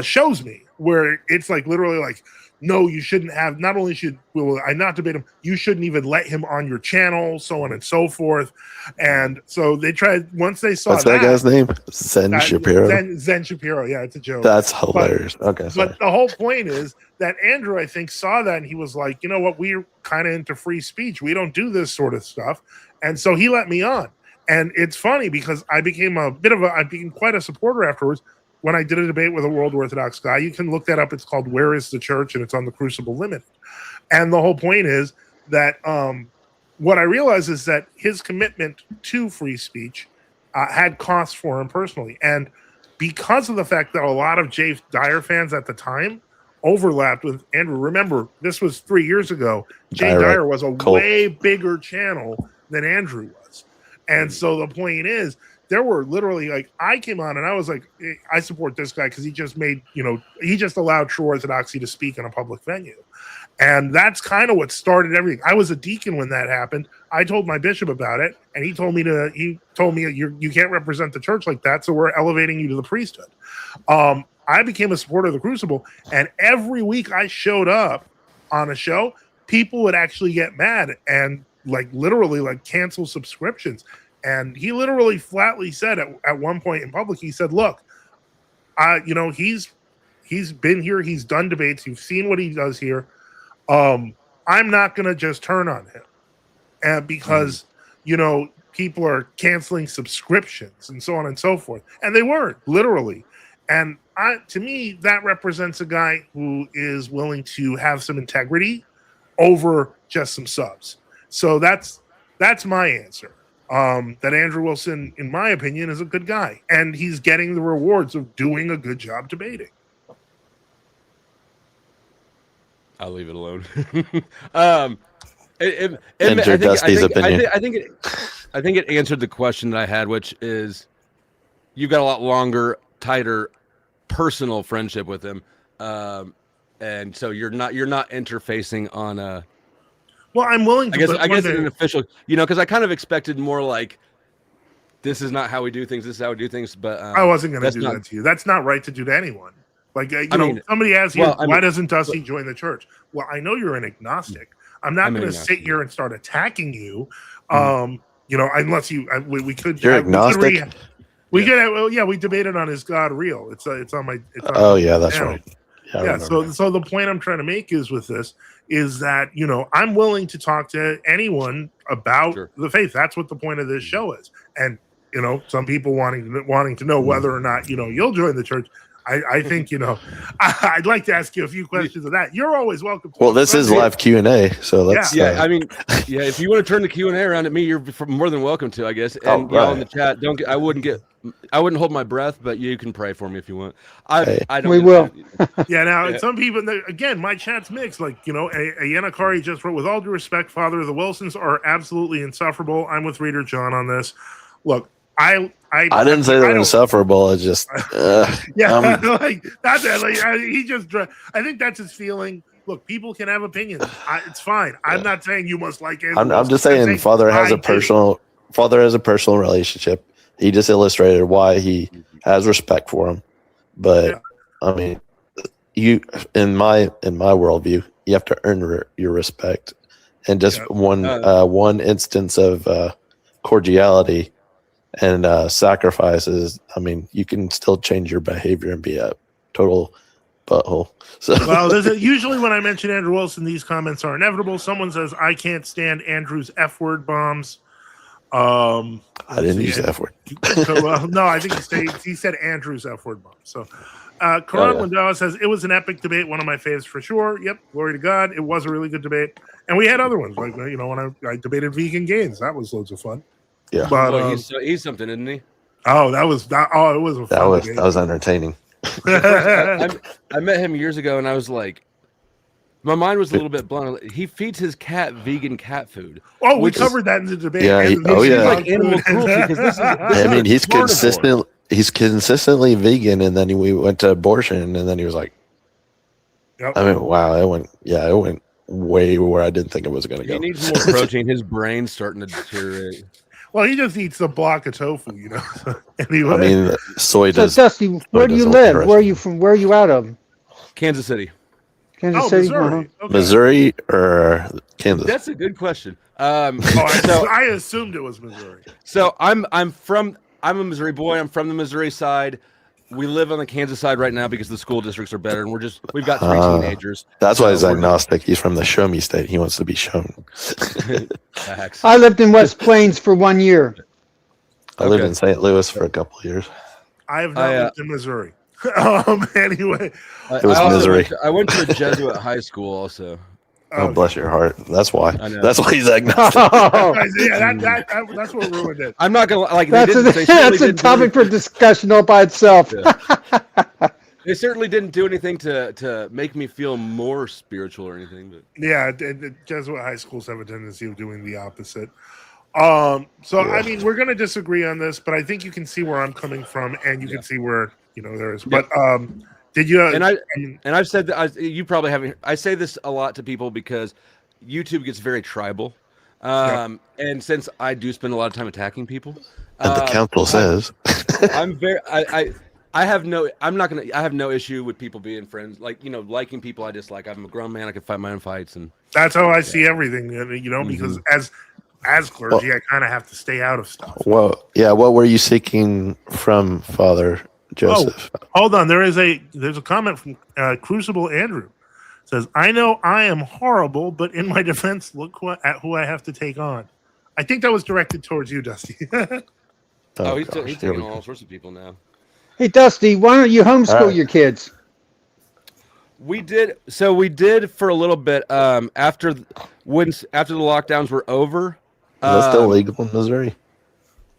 shows me, where it's like literally like, no, you shouldn't have, not only will I not debate him, you shouldn't even let him on your channel, so on and so forth. And so they tried, once they saw What's that guy's name? Zen Shapiro? Zen Shapiro, yeah, it's a joke. That's hilarious. But the whole point is that Andrew, I think, saw that and he was like, you know what, we're kind of into free speech. We don't do this sort of stuff. And so he let me on. And it's funny because I became quite a supporter afterwards when I did a debate with a World Orthodox guy. You can look that up. It's called Where is the Church? And it's on the Crucible Limited. And the whole point is that what I realized is that his commitment to free speech had costs for him personally. And because of the fact that a lot of Jay Dyer fans at the time overlapped with Andrew, remember, this was 3 years ago. Jay Dyer was a way bigger channel than Andrew was. And so the point is, there were literally, like, I came on and I was like, I support this guy because he just made, you know, he just allowed true Orthodoxy to speak in a public venue. And that's kind of what started everything. I was a deacon when that happened. I told my bishop about it, and he told me you can't represent the church like that, so we're elevating you to the priesthood. I became a supporter of the Crucible, and every week I showed up on a show, people would actually get mad and literally cancel subscriptions. And he literally flatly said at one point in public, he said, look, you know, he's been here, he's done debates, you've seen what he does here. I'm not going to just turn on him. And because, you know, people are canceling subscriptions and so on and so forth. And they were, literally. And to me, that represents a guy who is willing to have some integrity over just some subs. So that's my answer. That Andrew Wilson, in my opinion, is a good guy. And he's getting the rewards of doing a good job debating. I'll leave it alone. Enter Dusty's opinion. I think it answered the question that I had, which is you've got a lot longer, tighter personal friendship with him, and so you're not interfacing on a. Well, I'm willing to. I guess in an official, you know, because I kind of expected more like, this is not how we do things. This is how we do things. But I wasn't going to do that to you. That's not right to do to anyone. Like, somebody asks you, why doesn't Dusty join the church? Well, I know you're an agnostic. I'm not going to sit here and start attacking you. You know, unless we could. You're agnostic. We debated on Is God Real? It's on my. That's channel. right. Yeah. So the point I'm trying to make is with this is that, you know, I'm willing to talk to anyone about the faith. That's what the point of this show is. And, you know, some people wanting to know whether or not, you know, you'll join the church. I think, I'd like to ask you a few questions of that. You're always welcome. Well, this is live Q&A, so let's. Yeah, I mean, if you want to turn the Q&A around at me, you're more than welcome to, I guess. And y'all in the chat, I wouldn't hold my breath, but you can pray for me if you want. I don't. We will. Now some people, again, my chat's mixed. Like, a Yanakari just wrote, with all due respect, Father, the Wilsons are absolutely insufferable. I'm with Reader John on this. Look, I didn't say they're insufferable. It's just like that's it. Like he just. I think that's his feeling. Look, people can have opinions. It's fine. I'm not saying you must like it. I'm just saying Father has a personal relationship. He just illustrated why he has respect for him. But I mean, you in my worldview, you have to earn your respect. And just one instance of cordiality and sacrifices, I mean, you can still change your behavior and be a total butthole. So well, usually when I mention Andrew Wilson, these comments are inevitable. Someone says, I can't stand Andrew's F-word bombs. I didn't use the F-word. Well, no, I think he said Andrew's F-word bomb. So Karan Lindau says, it was an epic debate, one of my faves for sure. Yep, glory to God. It was a really good debate. And we had other ones, like, when I debated vegan gains. That was loads of fun. Yeah. But he's something, isn't he? Oh, it was a fun debate. That was entertaining. I met him years ago, and I was like, my mind was a little bit blown. He feeds his cat vegan cat food. Oh, we covered that in the debate. Yeah, like animal cruelty, because this is he's consistently vegan, and then we went to abortion, and then he was like, I mean, wow, it went way where I didn't think it was going to go. He needs more protein. His brain's starting to deteriorate. Well, he just eats a block of tofu, Anyway. I mean, soy does. So, Dusty, where do you live? Where are you from? Where are you out of? Kansas City. Kansas City, Missouri. Okay. Missouri or Kansas? That's a good question. I assumed it was Missouri. So I'm a Missouri boy. I'm from the Missouri side. We live on the Kansas side right now because the school districts are better, and we've got 3 teenagers. That's why he's agnostic. He's from the show me state. He wants to be shown. I lived in West Plains for 1 year. I lived in St. Louis for a couple of years. I have not lived in Missouri. Anyway, it was Missouri. I went to a Jesuit high school also. Oh, bless your heart. That's why. I know. That's why he's agnostic. That's what ruined it. I'm not gonna like. That's a topic for discussion all by itself. Yeah. They certainly didn't do anything to make me feel more spiritual or anything. But yeah, the Jesuit high schools have a tendency of doing the opposite. I mean, we're going to disagree on this, but I think you can see where I'm coming from, and you can see where there is. But did you? And I've said that you probably haven't. I say this a lot to people because YouTube gets very tribal, and since I do spend a lot of time attacking people, and the council says, I'm very. I have no issue with people being friends. Like, liking people I dislike. I'm a grown man. I can fight my own fights, and that's how I see everything. Because as clergy, I kind of have to stay out of stuff. Well, yeah. What were you seeking from Father Joseph? Oh, hold on. There's a comment from Crucible Andrew. It says, I know I am horrible, but in my defense, look at who I have to take on. I think that was directed towards you, Dusty. He's taking on all sorts of people now. Hey, Dusty, why don't you homeschool your kids? We did for a little bit after the lockdowns were over. Is that still legal in Missouri?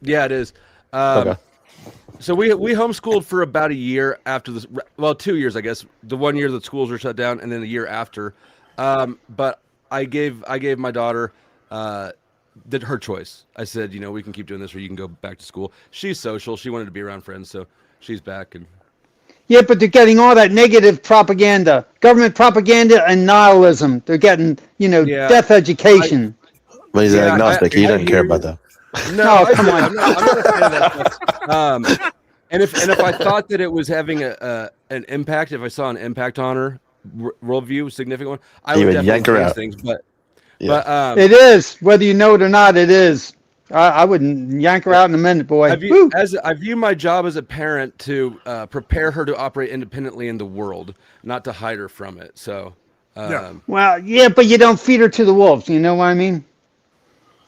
Yeah, it is. Okay. So we homeschooled for about a year after this. Well, 2 years, I guess. The 1 year that schools were shut down, and then the year after. But I gave my daughter her choice. I said, we can keep doing this, or you can go back to school. She's social. She wanted to be around friends, so she's back. And yeah, but they're getting all that negative propaganda, government propaganda, and nihilism. They're getting, death education. But he's agnostic. He doesn't care about that. No, come on. I'm not a fan of that stuff. And if I thought that it was having an impact, if I saw an impact on her worldview, significant one, I would definitely yank her out. Things. But it is, whether you know it or not, it is. I wouldn't yank her out in a minute, boy. I view my job as a parent to prepare her to operate independently in the world, not to hide her from it. So, well, yeah, but you don't feed her to the wolves. You know what I mean?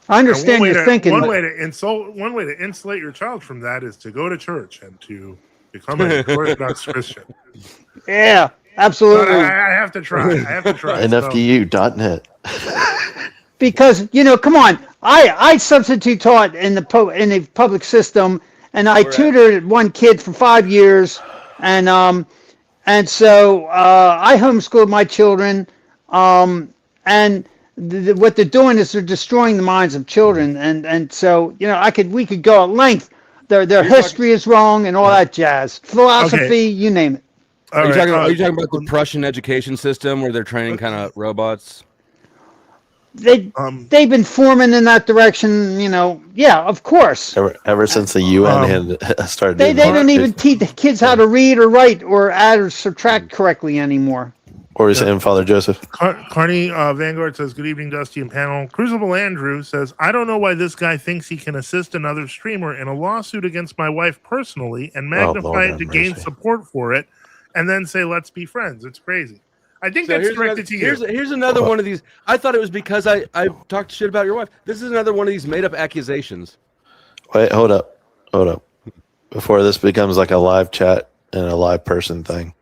I understand your thinking. One way to insulate your child from that is to go to church and to Become an Orthodox Christian. Yeah, But absolutely. I have to try. I have to try. NFTU.net. Because come on, I substitute taught in the public system, and I tutored one kid for 5 years, and so I homeschooled my children, and what they're doing is they're destroying the minds of children, and so we could go at length. Their history is wrong and all that jazz, philosophy, you name it. All Are you right, talking about the Prussian education system where they're training kind of robots? They've been forming in that direction, Yeah, of course. Ever since the UN had started. They don't even teach the kids how to read or write or add or subtract correctly anymore. Or is it Father Joseph? Carney Vanguard says, "Good evening, Dusty and panel." Crucible Andrew says, "I don't know why this guy thinks he can assist another streamer in a lawsuit against my wife personally and magnify it to gain support for it, and then say let's be friends. It's crazy." I think that's directed to you. Here's another one of these. I thought it was because I talked shit about your wife. This is another one of these made up accusations. Wait, hold up. Before this becomes like a live chat and a live person thing.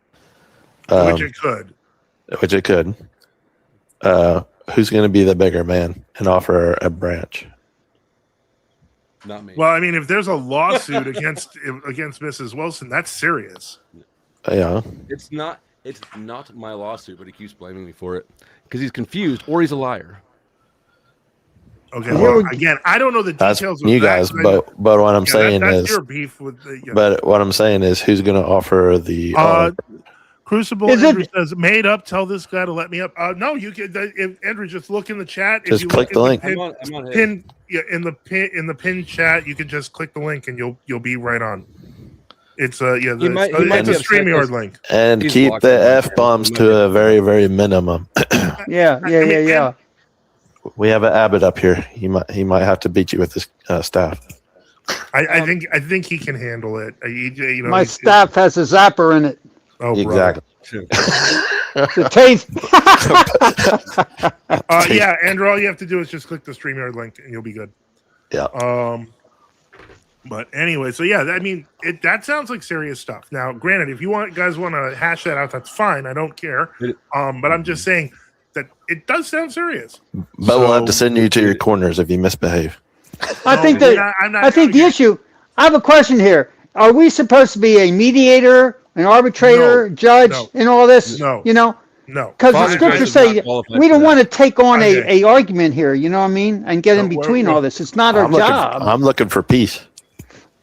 Which it could. Who's going to be the bigger man and offer a branch? Not me. Well, I mean, if there's a lawsuit against Mrs. Wilson, that's serious. Yeah. It's not my lawsuit, but he keeps blaming me for it because he's confused or he's a liar. Okay. Well, again, I don't know the details of you that, guys, but what I'm saying that's is your beef with the. But what I'm saying is, who's going to offer the? Crucible Andrew says, "Made up. Tell this guy to let me up." No, you can. If Andrew, just look in the chat. Just click the link. I'm on in the pin chat. You can just click the link and you'll be right on. It's it's a StreamYard link. And keep the F-bombs to a very, very minimum. Yeah. We have an Abbott up here. He might have to beat you with his staff. I think he can handle it. My staff has a zapper in it. Oh, exactly. The taste. Yeah, Andrew. All you have to do is just click the StreamYard link and you'll be good. Yeah. But anyway, so yeah, I mean, that sounds like serious stuff. Now, granted, if you guys want to hash that out, that's fine. I don't care. But I'm just saying that it does sound serious. But we'll have to send you to your corners if you misbehave. I think the issue. I have a question here. Are we supposed to be a mediator, an arbitrator, judge in all this? No. No. Because the scriptures say we don't want to take on a argument here. You know what I mean? And get in between all this. It's not our job. I'm looking for peace.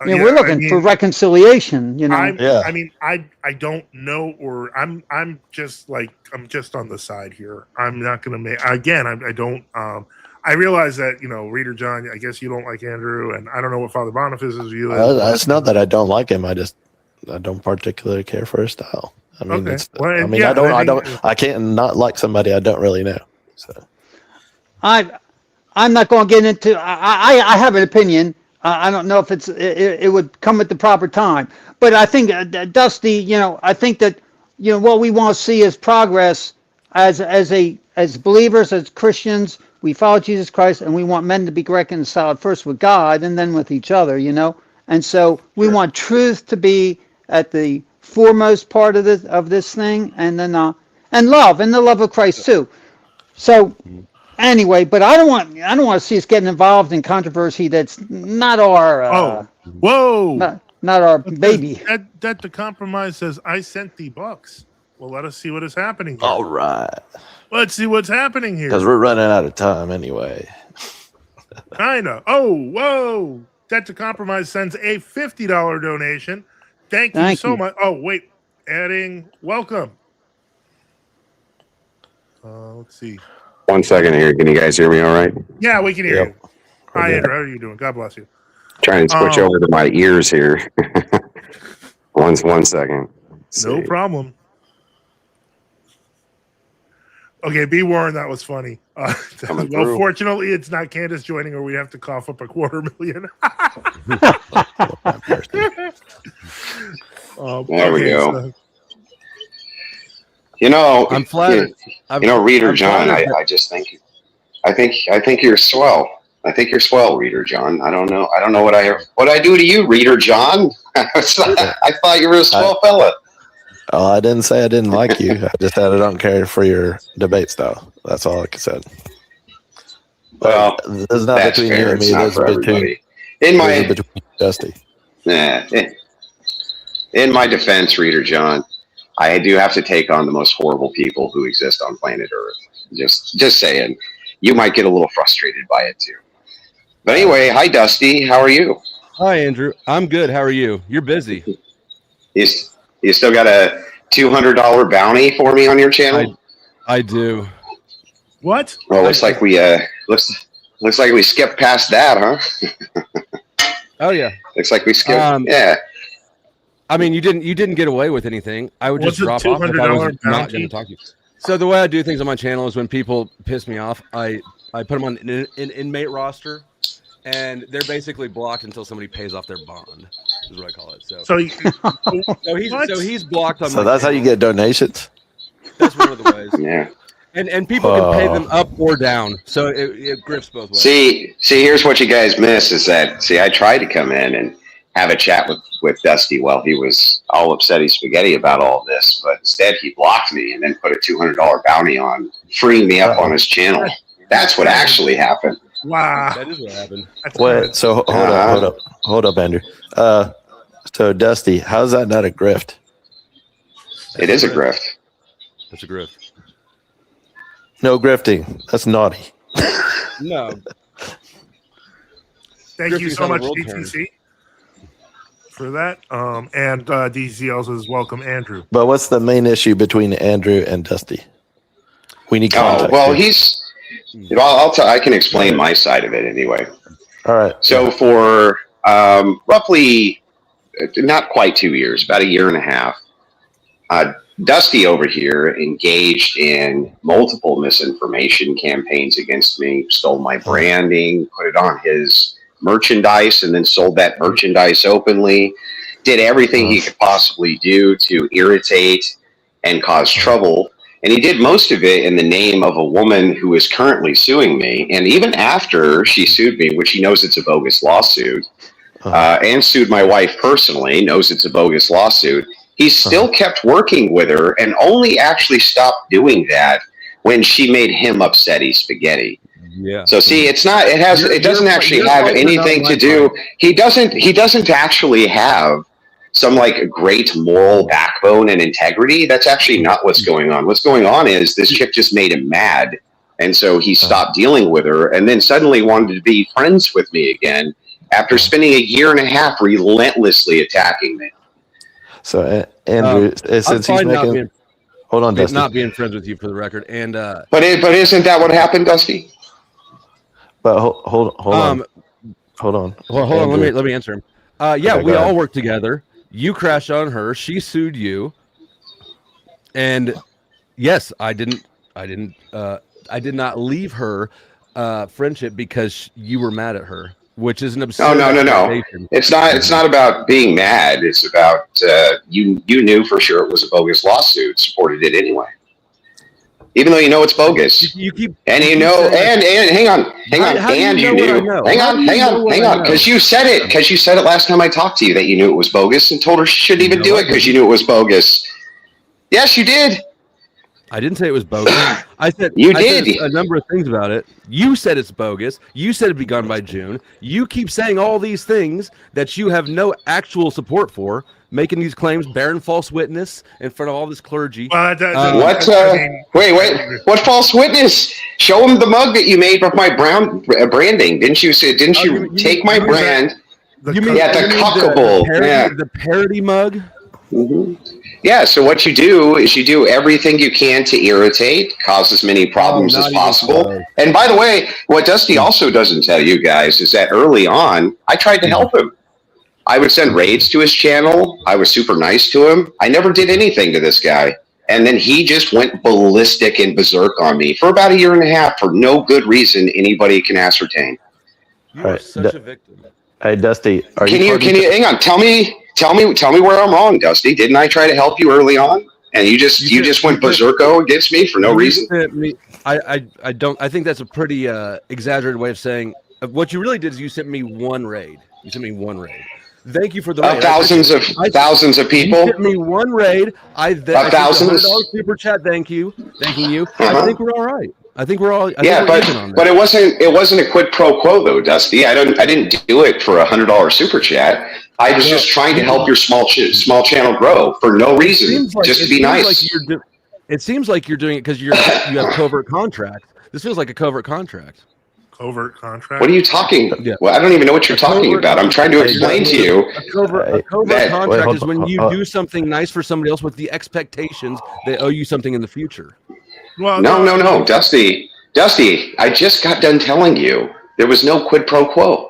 We're looking for reconciliation. I mean, I don't know, or I'm just on the side here. I'm not going to make again. I don't. I realize that Reader John. I guess you don't like Andrew, and I don't know what Father Boniface's view is. It's not that I don't like him. I don't particularly care for his style. I mean, I can't not like somebody I don't really know. So I'm not going to get into. I have an opinion. I don't know if it would come at the proper time, but I think Dusty, I think that what we want to see is progress as believers, as Christians. We follow Jesus Christ, and we want men to be reconciled first with God and then with each other. And so we want truth to be at the foremost part of this thing, and then and the love of Christ too. So. Anyway, but I don't want to see us getting involved in controversy that's not our not our baby. That the compromise says I sent the bucks. Well, let us see what is happening here. All right. Let's see what's happening here. Because we're running out of time anyway. Kinda. Oh, whoa. That the compromise sends a $50 donation. Thank you so much. Oh, wait. Adding welcome. Let's see. 1 second here. Can you guys hear me all right? Yeah, we can hear you. Hi, Andrew. How are you doing? God bless you. Trying to switch over to my ears here. one second. No problem. Okay, be warned, that was funny. Well, fortunately, it's not Candace joining, or we have to cough up $250,000. There we go. So, I'm flattered. Reader John, I just think, I think you're swell. I think you're swell, Reader John. I don't know what I do to you, Reader John. I thought you were a swell fella. Oh, I didn't say I didn't like you. I just said I don't care for your debate style. That's all I said. Well, this is not that's between fair. you and me. It's not This for is between, everybody. In Dusty. my defense, Reader John, I do have to take on the most horrible people who exist on planet Earth. Just saying. You might get a little frustrated by it too. But anyway, hi Dusty. How are you? Hi, Andrew. I'm good. How are you? You're busy. You still got a $200 bounty for me on your channel? I do. What? Well, looks like we skipped past that, huh? Oh yeah. Looks like we skipped. Yeah. I mean, you didn't get away with anything. I would What's just drop a off if I was $200 not bounty? going to talk to you. So the way I do things on my channel is when people piss me off, I put them on an inmate roster, and they're basically blocked until somebody pays off their bond. Is what I call it. So he's blocked on. So my that's how channel. you get donations? That's one of the ways. Yeah. And people can pay them up or down, so it grips both ways. See, here's what you guys miss is that, I tried to come in and have a chat with Dusty while he was all upsetty spaghetti about all this, but instead he blocked me and then put a $200 bounty on, freeing me up on his channel. That's what actually happened. Wow. That is what happened. Wait, so hold up, Andrew. So Dusty, how's that not a grift? It is a grift. That's a grift. No grifting. That's naughty. No. Thank you Grifting's so how the much, world DTC, for that. And DTC also is welcome, Andrew. But what's the main issue between Andrew and Dusty? We need context. Well, I can explain my side of it anyway. All right. So for roughly not quite 2 years, about a year and a half, Dusty over here engaged in multiple misinformation campaigns against me, stole my branding, put it on his merchandise, and then sold that merchandise openly, did everything he could possibly do to irritate and cause trouble. And he did most of it in the name of a woman who is currently suing me. And even after she sued me, which he knows it's a bogus lawsuit, and sued my wife personally, knows it's a bogus lawsuit, he still kept working with her and only actually stopped doing that when she made him upsetty spaghetti. Yeah. So see, it doesn't actually have anything to do. He doesn't actually have some like great moral backbone and integrity. That's actually not what's going on. What's going on is this chick just made him mad. And so he stopped dealing with her and then suddenly wanted to be friends with me again after spending a year and a half relentlessly attacking me. So Andrew, since he's making, hold on, Dusty. Not being friends with you for the record, and but isn't that what happened, Dusty? But hold on. Well, hold on. Let me answer him. Yeah, Okay, we go all ahead. worked together. You crashed on her. She sued you, and yes, I did not leave her friendship because you were mad at her, which is an absurd. No. It's not about being mad. It's about you knew for sure it was a bogus lawsuit, supported it anyway, even though you know it's bogus. You keep and hang on, because you said it last time I talked to you that you knew it was bogus and told her she shouldn't even do it because you knew it was bogus. Yes, you did. I didn't say it was bogus. I said a number of things about it. You said it's bogus. You said it'd be gone by June. You keep saying all these things that you have no actual support for, making these claims, bearing false witness in front of all this clergy. What false witness? Show him the mug that you made with my branding. Didn't you take my brand? The cuckable. The parody mug. Mm-hmm. Yeah, so what you do is you do everything you can to irritate, cause as many problems as possible. And by the way, what Dusty also doesn't tell you guys is that early on, I tried to help him. I would send raids to his channel. I was super nice to him. I never did anything to this guy. And then he just went ballistic and berserk on me for about a year and a half for no good reason anybody can ascertain. You are such a victim. Hey, Dusty, can you hang on? Tell me where I'm wrong, Dusty. Didn't I try to help you early on? And you just went berserko against me for no reason. I think that's a pretty exaggerated way of saying What you really did is you sent me one raid. You sent me one raid. Thank you for the Of raid. thousands of people. You sent me one raid. I thousands. $100 super chat. Thanking you. I Uh-huh. think we're all right. I think we're all. I Yeah, think we're even on but that. it wasn't a quid pro quo though, Dusty. I didn't do it for $100 super chat. I was just trying to help your small channel grow for no reason, just to be nice. It seems like you're doing it because you have covert contracts. This feels like a covert contract. Covert contract. What are you talking? Yeah. Well, I don't even know what you're talking about. I'm trying to explain to you. A covert that- contract is when you do something nice for somebody else with the expectations they owe you something in the future. Well, No, Dusty, I just got done telling you there was no quid pro quo.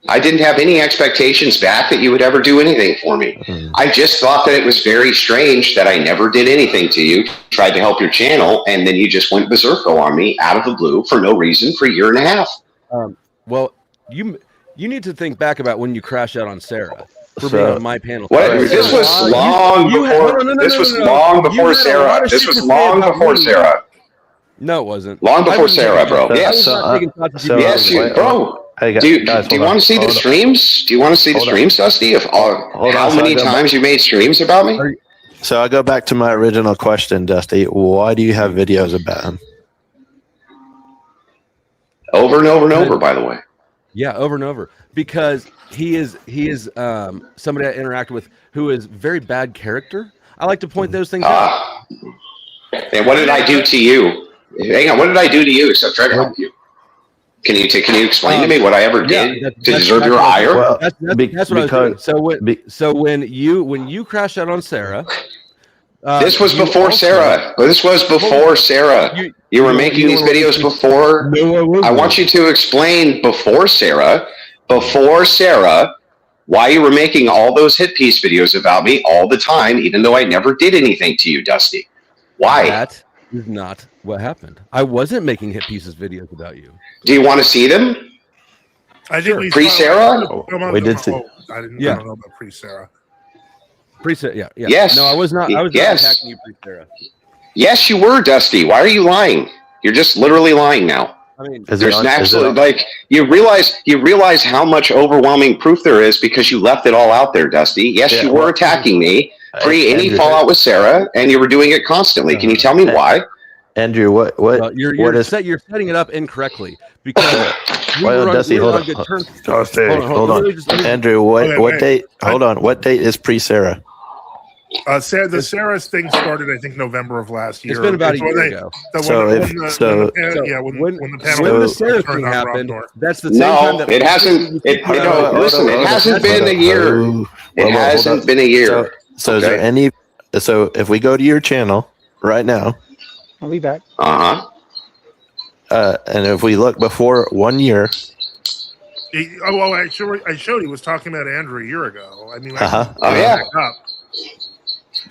I didn't have any expectations back that you would ever do anything for me. I just thought that it was very strange that I never did anything to you, tried to help your channel, and then you just went berserko on me out of the blue for no reason for a year and a half. Well, you need to think back about when you crashed out on Sarah for being on my panel. This was long before Sarah. This was long before Sarah. No, it wasn't. Long before Sarah, bro. Yes. Yes, bro. Hey, Do you guys, want to see the streams? Do you want to see the streams, Dusty? Of how many times you made streams about me? So I go back to my original question, Dusty. Why do you have videos about him? Over and over and over, by the way. Yeah, over and over, because he is somebody I interact with who is very bad character. I like to point those things out. And what did I do to you? Hang on, what did I do to you except try to help you? Can you explain to me what I ever did to deserve your ire? Well, That's what I was doing. So when you crashed out on Sarah, this was before Sarah. This was before Sarah. You were making these videos before. I want you to explain before Sarah, why you were making all those hit piece videos about me all the time, even though I never did anything to you, Dusty. Why? That is not what happened. I wasn't making hit pieces videos about you. Do you want to see them? I think we Pre-Sarah? We did see. I don't know about pre-Sarah. Pre-Sarah, yeah. Yes. No, I was not. I was not attacking you pre-Sarah. Yes, you were, Dusty. Why are you lying? You're just literally lying now. I mean, there's absolutely you realize how much overwhelming proof there is because you left it all out there, Dusty. Yes, you were attacking me pre any fallout with Sarah, and you were doing it constantly. Can you tell me why? Andrew, you're setting it up incorrectly because Dusty, hold on. Andrew, what date? Hold on. What date is pre-Sarah? The Sarah's thing started, I think, November of last year. It's been about a year ago. When the Sarah thing happened, that's the same time that it hasn't. Listen, it hasn't been a year. It hasn't been a year. So is there any? So if we go to your channel right now, I'll be back. And if we look before 1 year. I showed he was talking about Andrew a year ago. I mean,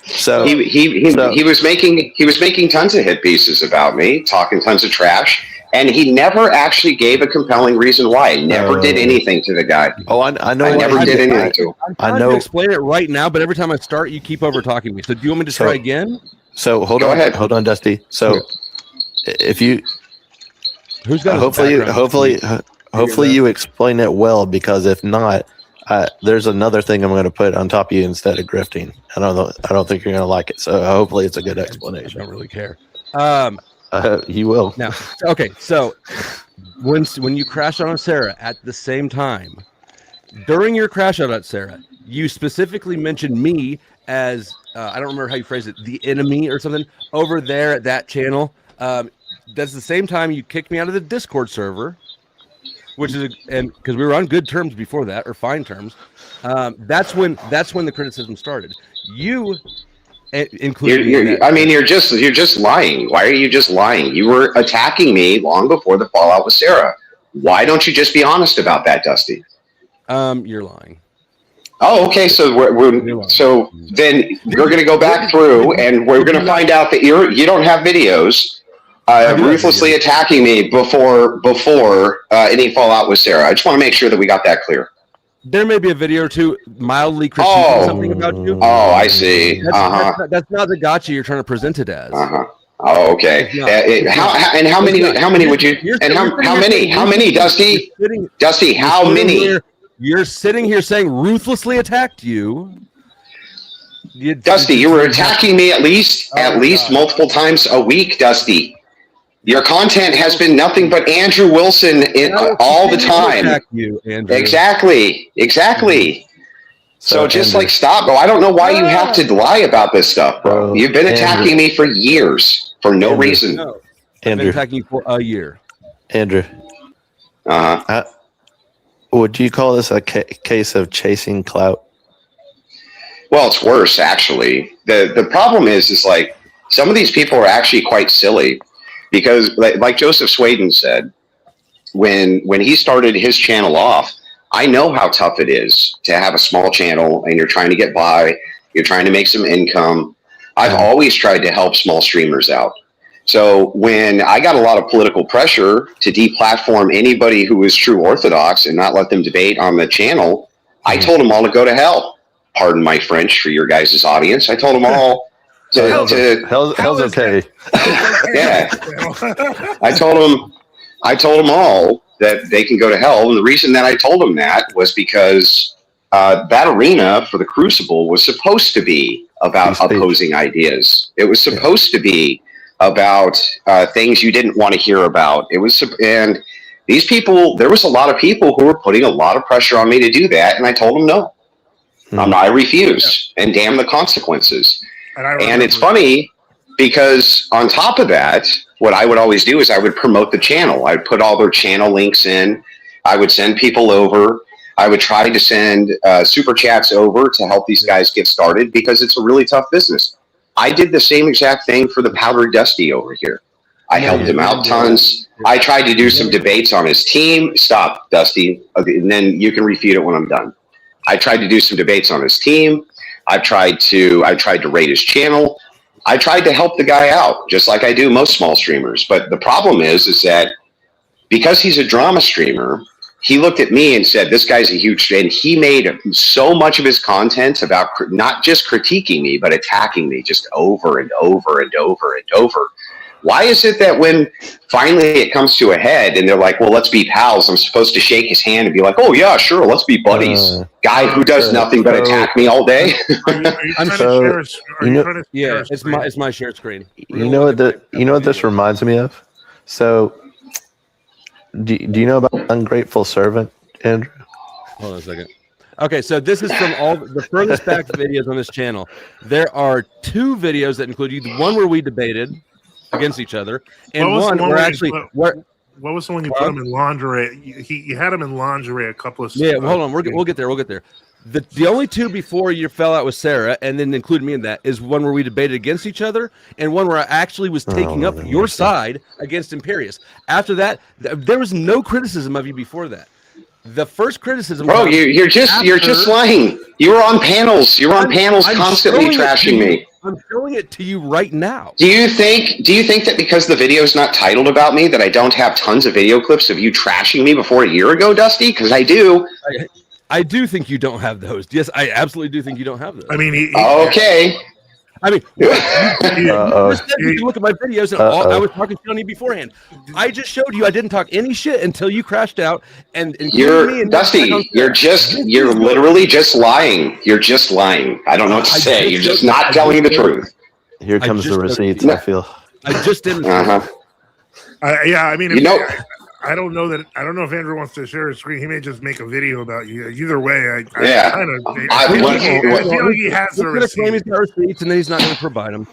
So he was making tons of hit pieces about me, talking tons of trash, and he never actually gave a compelling reason why. I never did anything to the guy. Oh, I know. I never did anything to him. I'm trying to explain it right now, but every time I start, you keep over talking me. So do you want me to try again? So hold on, Dusty. So if you, hopefully you explain it well, because if not, there's another thing I'm going to put on top of you instead of grifting. I don't think you're going to like it. So hopefully it's a good explanation. I don't really care. You will. Now, okay. So when you crash out on Sarah at the same time, during your crash out at Sarah, you specifically mentioned me as I don't remember how you phrased it, the enemy or something over there at that channel. That's the same time you kicked me out of the Discord server, which is and because we were on good terms before that, or fine terms. That's when the criticism started. You included. You're just lying. Why are you just lying? You were attacking me long before the fallout with Sarah. Why don't you just be honest about that, Dusty? You're lying. Oh, okay. So then we're going to go back through, and we're going to find out that you don't have videos ruthlessly attacking me before any fallout with Sarah. I just want to make sure that we got that clear. There may be a video or two mildly critiquing something about you. Oh, I see. That's not the gotcha you're trying to present it as. Oh, okay. It's not. How many would you? You're And sitting how here many? saying How many, Dusty? Dusty, how many? You're sitting here saying ruthlessly attacked you. Dusty, you were attacking me at least multiple times a week, Dusty. Your content has been nothing but Andrew Wilson all the time. You, Andrew. Exactly. So just Andrew, like stop, bro. I don't know why you have to lie about this stuff, bro. You've been attacking me for years for no reason. No, I've been attacking you for a year. Andrew. Would you call this a case of chasing clout? Well, it's worse actually. The problem is like some of these people are actually quite silly because like Joseph Swayden said, when he started his channel off, I know how tough it is to have a small channel and you're trying to get by, you're trying to make some income. I've always tried to help small streamers out. So when I got a lot of political pressure to deplatform anybody who was true Orthodox and not let them debate on the channel, I told them all to go to hell. Pardon my French for your guys' audience. I told them all hell's okay. Yeah. I told them all that they can go to hell. And the reason that I told them that was because that arena for the Crucible was supposed to be about opposing ideas. It was supposed to be about things you didn't want to hear about. And these people, there was a lot of people who were putting a lot of pressure on me to do that. And I told them no. I refuse, and damn the consequences. And it's funny because on top of that, what I would always do is I would promote the channel. I'd put all their channel links in. I would send people over. I would try to send super chats over to help these guys get started because it's a really tough business. I did the same exact thing for the Powder Dusty over here. I helped him out tons. I tried to do some debates on his team. Stop, Dusty. Okay, and then you can refute it when I'm done. I tried to do some debates on his team. I tried to rate his channel. I tried to help the guy out, just like I do most small streamers. But the problem is that because he's a drama streamer, he looked at me and said, this guy's a huge fan. He made so much of his content about not just critiquing me, but attacking me just over and over and over and over. Why is it that when finally it comes to a head and they're like, well, let's be pals, I'm supposed to shake his hand and be like, oh, yeah, sure, let's be buddies. Guy who does nothing but attack me all day. It's my share screen. You know what this reminds me of? So, do you know about Ungrateful Servant, Andrew? Hold on a second. Okay, so this is from all the furthest back videos on this channel. There are 2 videos that include you. One where we debated against each other, and one where actually what was the one you put him in lingerie? You had him in lingerie a couple of. Yeah, hold on, we'll get there. The only 2 before you fell out with Sarah, and then include me in that, is one where we debated against each other, and one where I actually was taking up your side against Imperius. After that, there was no criticism of you before that. The first criticism, bro, you're just lying. You were on panels. You were on panels constantly trashing me. I'm showing it to you right now. Do you think that because the video is not titled about me that I don't have tons of video clips of you trashing me before a year ago, Dusty? Because I do. I do think you don't have those. Yes, I absolutely do think you don't have those. I mean, okay. I mean, you can look at my videos, and I was talking shit on you beforehand. I just showed you I didn't talk any shit until you crashed out. And you're Dusty. You're literally just lying. You're just lying. I don't know what to say. You're just not telling the truth. Here comes the receipts. I feel. I just didn't. Yeah, I mean, I don't know if Andrew wants to share his screen. He may just make a video about you. Either way, I feel like he has the receipts. He's got receipts, and then he's not going to provide them.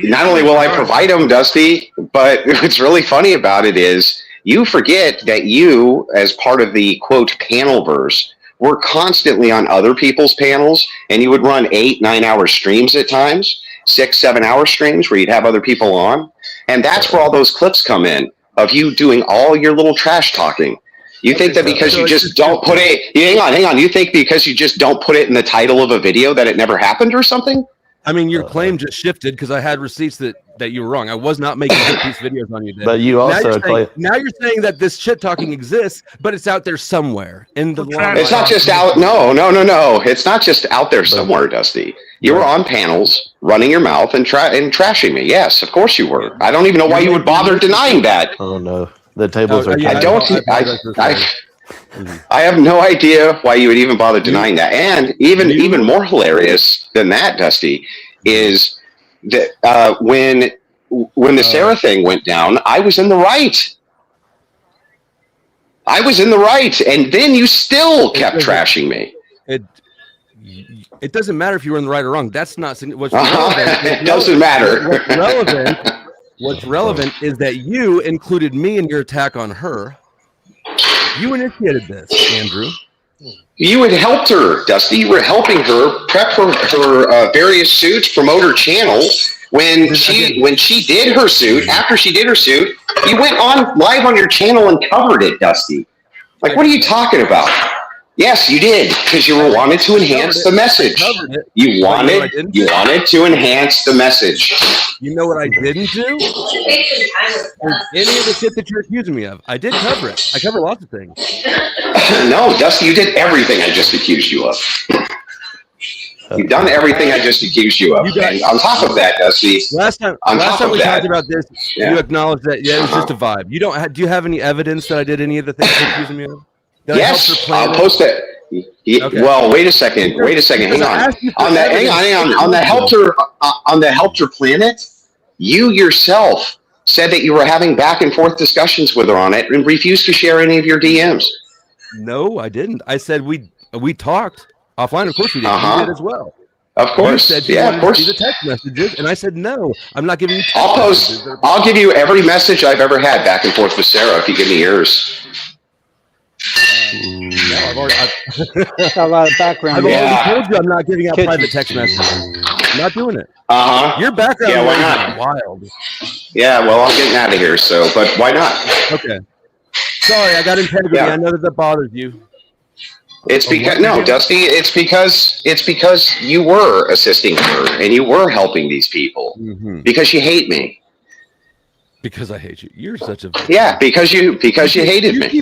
Not only will I provide them, Dusty, but what's really funny about it is you forget that you, as part of the quote panelverse, were constantly on other people's panels, and you would run 8-9 hour streams at times, 6-7 hour streams where you'd have other people on, and that's where all those clips come in. Of you doing all your little trash talking. You think that because you just don't put it, hang on. You think because you just don't put it in the title of a video that it never happened or something? I mean, your claim just shifted because I had receipts that you were wrong. I was not making hit piece videos on you. Then. But you also now you're saying that this shit talking exists, but it's out there somewhere in the. It's not just out. No. It's not just out there somewhere, Dusty. You were on panels, running your mouth and trashing me. Yes, of course you were. I don't even know why you would bother denying that. Oh no, the tables are. I have no idea why you would even bother denying that. And even more hilarious than that, Dusty, is that when the Sarah thing went down, I was in the right. And then you still kept trashing me. It doesn't matter if you were in the right or wrong. That's not what's relevant. It doesn't matter. What's relevant is that you included me in your attack on her. You initiated this, Andrew. You had helped her, Dusty. You were helping her prep her various suits, promote her channel. When she did her suit, after she did her suit, you went on live on your channel and covered it, Dusty. Like, what are you talking about? Yes, you did, because you wanted to enhance the message. You wanted to enhance the message. You know what I didn't do? Any of the shit that you're accusing me of. I did cover it. I cover lots of things. No, Dusty, you did everything I just accused you of. You've done everything I just accused you of. And on top of that, Dusty. Last time we talked about this, you acknowledged that it was just a vibe. Do you have any evidence that I did any of the things you're accusing me of? Yes, I'll post it. Okay. Well, wait a second. Hang on. On the Helped Her Planet, you yourself said that you were having back and forth discussions with her on it and refused to share any of your DMs. No, I didn't. I said we talked offline. Of course we did. You did as well. Of course. You said of course. See the text messages, and I said no. I'm not giving you. I'll give you every message I've ever had back and forth with Sarah if you give me yours. No, I've already. A lot of background. I've already told you I'm not giving out private text messages. I'm not doing it. Your background is wild. Yeah, well, I'm getting out of here. So, but why not? Okay. Sorry, I got integrity. I know that bothers you. It's because Dusty. It's because you were assisting her and you were helping these people because you hate me. Because I hate you. You're such a because you hated me.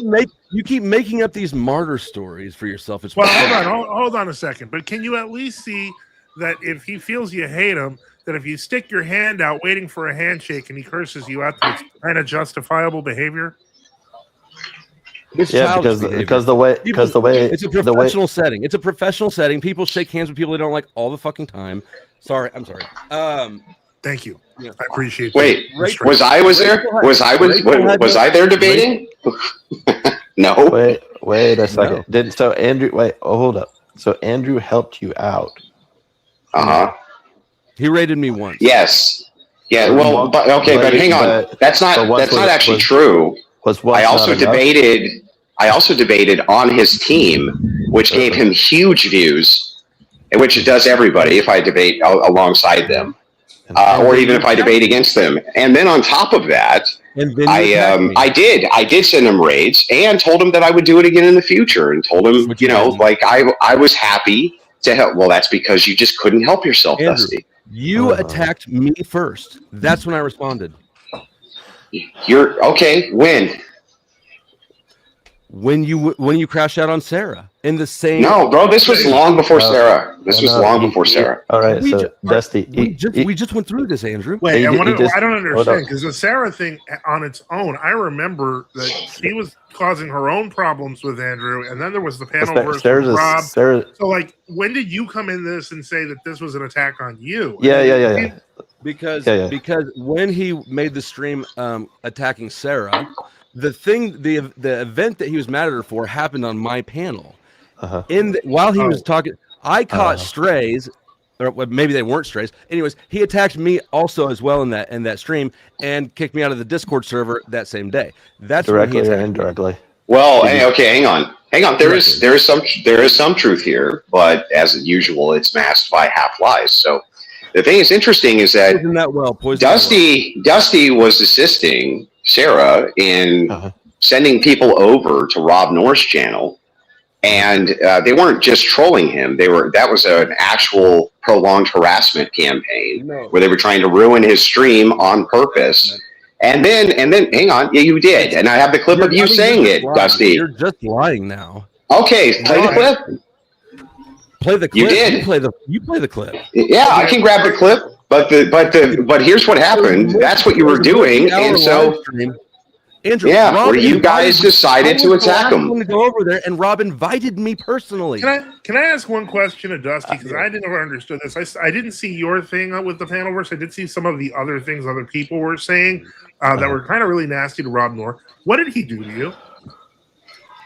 You keep making up these martyr stories for yourself. It's hold on a second. But can you at least see that if he feels you hate him, that if you stick your hand out waiting for a handshake and he curses you out, it's kind of justifiable behavior? Because the way it's a professional setting. It's a professional setting. People shake hands with people they don't like all the fucking time. I'm sorry. Thank you. I appreciate. Wait, was I there? Was I there debating? No. Wait a second. No. Andrew? Hold up. So Andrew helped you out. He rated me once. Yes. Yeah. Well, but hang on. That's not actually true. I also debated on his team, which gave him huge views, which it does everybody if I debate alongside them. Or even if I debate against them. And then on top of that, I did send him raids and told him that I would do it again in the future and told him, I was happy to help. Well, that's because you just couldn't help yourself, Andrew, Dusty. You attacked me first. That's when I responded. You're okay. When you crashed out on Sarah in the same. No, bro, this was long before Sarah. This was long before Sarah. All right, Dusty, we just went through this, Andrew. Wait, I don't understand because the Sarah thing on its own, I remember that she was causing her own problems with Andrew, and then there was the panel versus Rob. So, when did you come in this and say that this was an attack on you? Yeah. Because when he made the stream attacking Sarah. The event that he was mad at her for happened on my panel. While he was talking, I caught strays, or maybe they weren't strays. Anyways, he attacked me also as well in that stream and kicked me out of the Discord server that same day. That's directly or indirectly. Well, hang on. There is some truth here, but as usual, it's masked by half lies. So the thing that's interesting is that Dusty was assisting Sarah in sending people over to Rob North's channel And they weren't just trolling him. That was an actual prolonged harassment campaign where they were trying to ruin his stream on purpose. And then, hang on, yeah, you did. And I have the clip of you saying it, Dusty. You're just lying now. Okay, play the clip. Play the clip. You did. You play the clip. Yeah, I can grab the clip. But here's what happened. That's what you were doing, and so Andrew, yeah, Rob where you guys decided to attack him. I'm going to go over there, and Rob invited me personally. Can I ask one question to Dusty, because I never understood this. I didn't see your thing with the Panelverse. I did see some of the other things other people were saying that were kind of really nasty to Rob Noor. What did he do to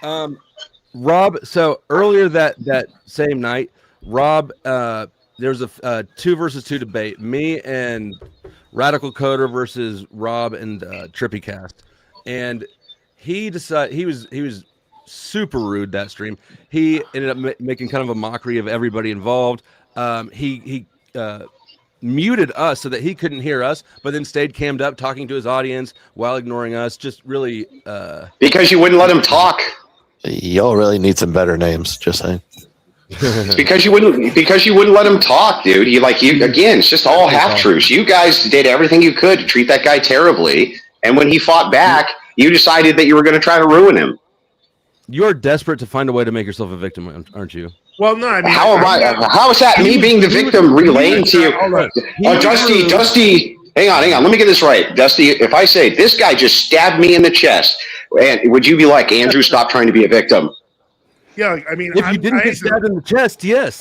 you? Rob, so earlier that same night, Rob, there was a 2 versus 2 debate, me and Radical Coder versus Rob and TrippyCast, and he decided he was super rude that stream. He ended up making kind of a mockery of everybody involved. He muted us so that he couldn't hear us, but then stayed cammed up talking to his audience while ignoring us. Just really because you wouldn't let him talk. Y'all really need some better names. Just saying. It's because you wouldn't let him talk, dude. Again, it's just all half truths. You guys did everything you could to treat that guy terribly, and when he fought back, you decided that you were going to try to ruin him. You are desperate to find a way to make yourself a victim, aren't you? Well, no, I mean, how is that me being the victim relaying to you? Oh, Dusty, hang on. Let me get this right. Dusty, if I say this guy just stabbed me in the chest, and would you be like, Andrew, stop trying to be a victim? Yeah, I mean, if you didn't get stabbed in the chest, yes.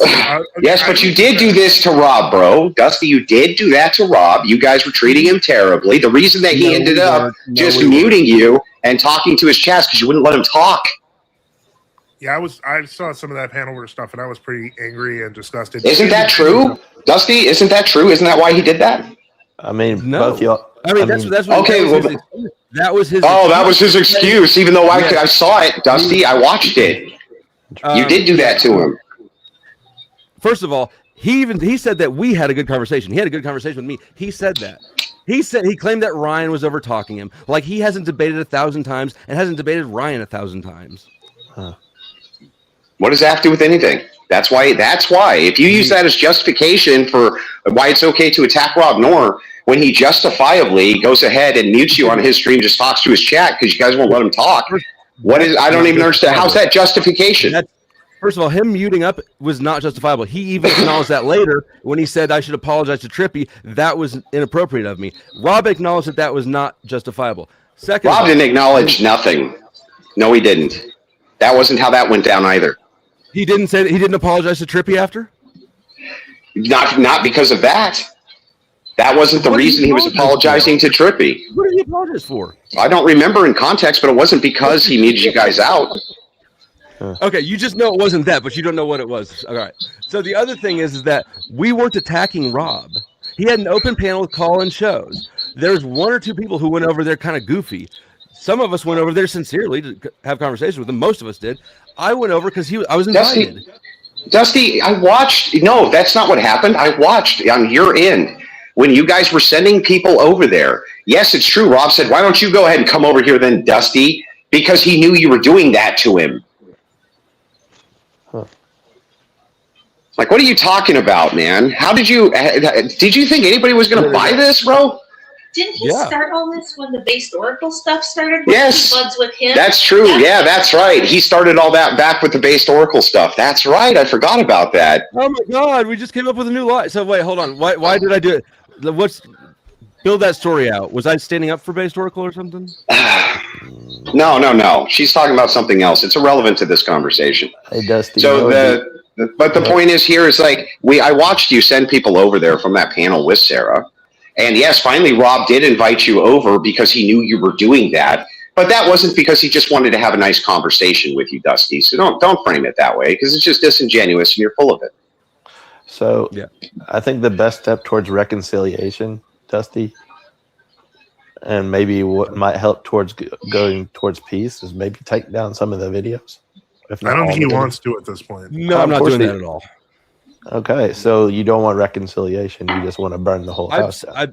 Yes, but you did do this to Rob, bro. Dusty, you did do that to Rob. You guys were treating him terribly. The reason that he ended up just muting you and talking to his chest because you wouldn't let him talk. Yeah, I saw some of that Panelverse stuff, and I was pretty angry and disgusted. Isn't that true, Dusty? Isn't that true? Isn't that why he did that? I mean, no. both y'all. That's what okay. That was his. Oh, that was his excuse. Even though I saw it, Dusty, I watched it. You did do that to him. First of all, he said that we had a good conversation. He had a good conversation with me. He said that. He claimed that Ryan was over talking him. Like he hasn't debated 1,000 times and hasn't debated Ryan 1,000 times. Huh. What does that have to do with anything? That's why. If you use that as justification for why it's okay to attack Rob Noor, when he justifiably goes ahead and mutes you on his stream, just talks to his chat because you guys won't let him talk. What is? I don't even understand. How's that justification? First of all, him muting up was not justifiable. He even acknowledged that later when he said I should apologize to Trippy. That was inappropriate of me. Rob acknowledged that was not justifiable. Second, Rob didn't acknowledge nothing. No, he didn't. That wasn't how that went down either. He didn't say that he didn't apologize to Trippy after? Not because of that. That wasn't the reason he was apologizing to Trippy. What did he apologize for? I don't remember in context, but it wasn't because he needed you guys out. Okay, you just know it wasn't that, but you don't know what it was. All right. So the other thing is that we weren't attacking Rob. He had an open panel call-in shows. There's 1 or 2 people who went over there kind of goofy. Some of us went over there sincerely to have conversations with him. Most of us did. I went over because I was invited. Dusty, I watched. No, that's not what happened. I watched on your end when you guys were sending people over there. Yes, it's true. Rob said, why don't you go ahead and come over here then, Dusty? Because he knew you were doing that to him. Like, what are you talking about, man? How did you think anybody was going to buy this, bro? Didn't he start all this when the based Oracle stuff started? Yes. Buds with him? That's true. Yeah, that's right. He started all that back with the based Oracle stuff. That's right. I forgot about that. Oh my God. We just came up with a new lie. So wait, hold on. Why did I do it? Build that story out. Was I standing up for based Oracle or something? No. She's talking about something else. It's irrelevant to this conversation. Hey, Dusty. So the point is here is like I watched you send people over there from that panel with Sarah. And yes, finally, Rob did invite you over because he knew you were doing that. But that wasn't because he just wanted to have a nice conversation with you, Dusty. So don't frame it that way because it's just disingenuous and you're full of it. So I think the best step towards reconciliation, Dusty, and maybe what might help towards going towards peace is maybe take down some of the videos. I don't think he wants to at this point. No, I'm not doing that at all. Okay, so you don't want reconciliation. You just want to burn the whole house down.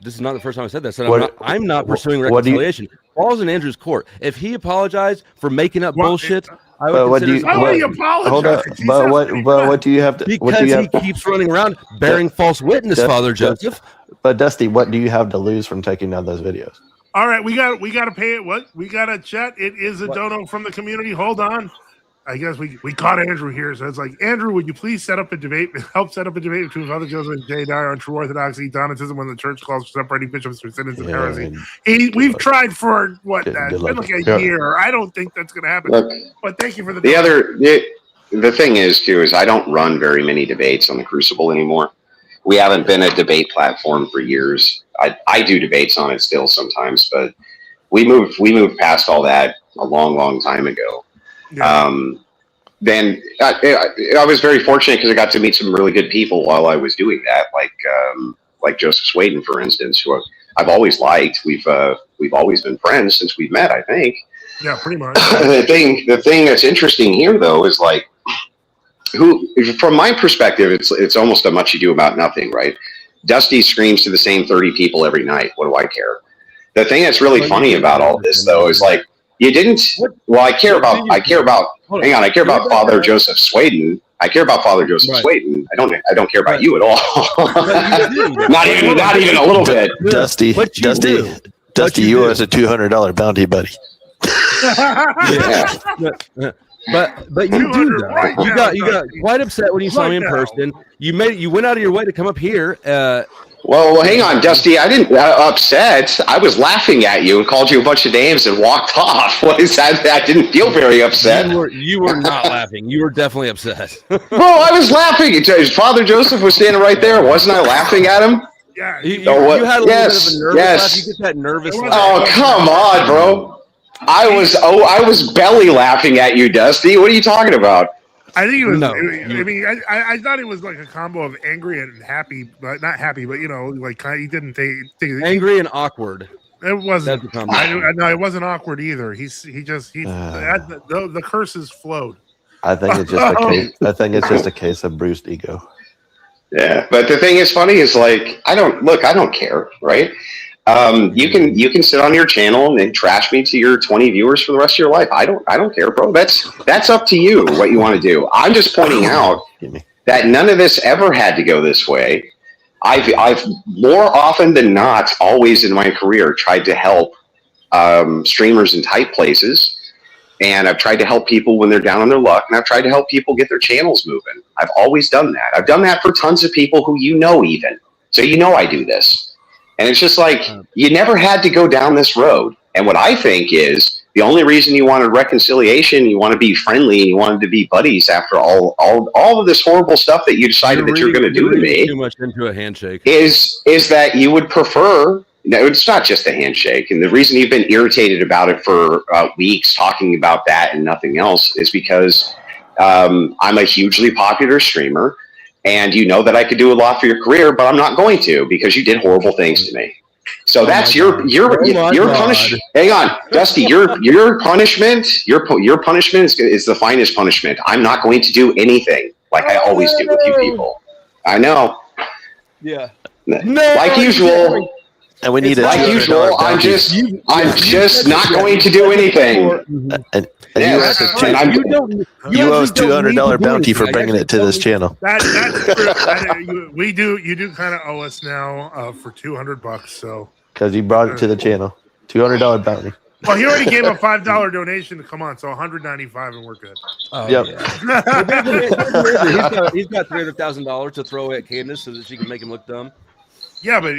this is not the first time I said this. I'm not pursuing what do you- reconciliation. Ball's in Andrew's court. If he apologized for making up Well, bullshit, I but would what do consider you- Why would he Hold apologize? up, but what do you have to? What do because you he have? keeps running around bearing false witness, Father Joseph. But Dusty, what do you have to lose from taking down those videos? All right, we got to pay it. What we got to chat? It is a dono from the community. Hold on. I guess we caught Andrew here, so it's like, Andrew, would you please set up a debate? Help set up a debate between Father Joseph and Jay Dyer on true orthodoxy, Donatism, when the church calls for separating bishops for sins and heresy. We've tried for what? It's been like a year. I don't think that's going to happen. Look, but thank you for the the thing is too is I don't run very many debates on the Crucible anymore. We haven't been a debate platform for years. I do debates on it still sometimes, but we moved past all that a long time ago. Yeah. Then I was very fortunate because I got to meet some really good people while I was doing that, like Joseph Swayden, for instance, who I've always liked. We've always been friends since we've met, I think. Yeah, pretty much. the thing that's interesting here, though, is like from my perspective, it's almost a much ado about nothing, right? Dusty screams to the same 30 people every night. What do I care? The thing that's really funny about all this, though, is like you didn't. Well, I care about. Hang on, I care about Father Joseph Swayden. I care about Father Joseph Swayden. I don't care about you at all. not even a little bit. Dusty, you owe us a $200 bounty, buddy. Yeah. But you do though. Right you got quite upset when you saw me in person. You went out of your way to come up here. Well, hang on, Dusty. I didn't upset. I was laughing at you and called you a bunch of names and walked off. What is that? I didn't feel very upset. You were not laughing. You were definitely upset. Bro, I was laughing. Father Joseph was standing right there. Wasn't I laughing at him? Yeah. You had a little bit of a nervous laugh. You get that nervous laugh. Oh, come on, bro. I was belly laughing at you, Dusty. What are you talking about? I think it was. No. I mean, I thought it was like a combo of angry and happy, but not happy. But like he didn't think Angry and awkward. It wasn't. That's the combo. No, it wasn't awkward either. The curses flowed. I think it's just a case. I think it's just a case of bruised ego. Yeah, but the thing is funny is like I don't care, right? You can sit on your channel and trash me to your 20 viewers for the rest of your life. I don't care, bro. That's up to you what you want to do. I'm just pointing out that none of this ever had to go this way. I've more often than not, always in my career, tried to help streamers in tight places. And I've tried to help people when they're down on their luck, and I've tried to help people get their channels moving. I've always done that. I've done that for tons of people who even. So I do this. And it's just like, you never had to go down this road. And what I think is, the only reason you wanted reconciliation, you want to be friendly, and you wanted to be buddies after all of this horrible stuff that you decided that you're going to do to me. Too much into a handshake. Is that you would prefer... No, it's not just a handshake. And the reason you've been irritated about it for weeks, talking about that and nothing else, is because I'm a hugely popular streamer, and you know that I could do a lot for your career, but I'm not going to because you did horrible things to me. So that's your punishment. Hang on, Dusty. Your punishment. Your punishment is the finest punishment. I'm not going to do anything like I always do with you people. I know. Yeah. Like usual. And we need like usual. I'm just not going to do anything. You owe us a $200 bounty for bringing it to this channel. That's true. You do kind of owe us now for $200. So because you brought it to the channel, $200 bounty. Well, he already gave a $5 donation to come on, so $195, and we're good. Oh, yep. Yeah. he's got $300,000 to throw away at Candace so that she can make him look dumb. Yeah, but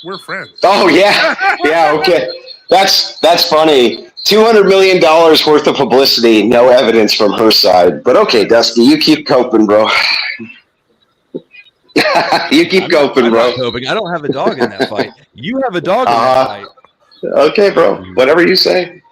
we're friends. Oh yeah, yeah. Okay, that's funny. $200 million worth of publicity, no evidence from her side. But okay, Dusty, you keep coping, bro. You keep coping, bro. I don't have a dog in that fight. You have a dog in that fight. Okay, bro. Whatever you say.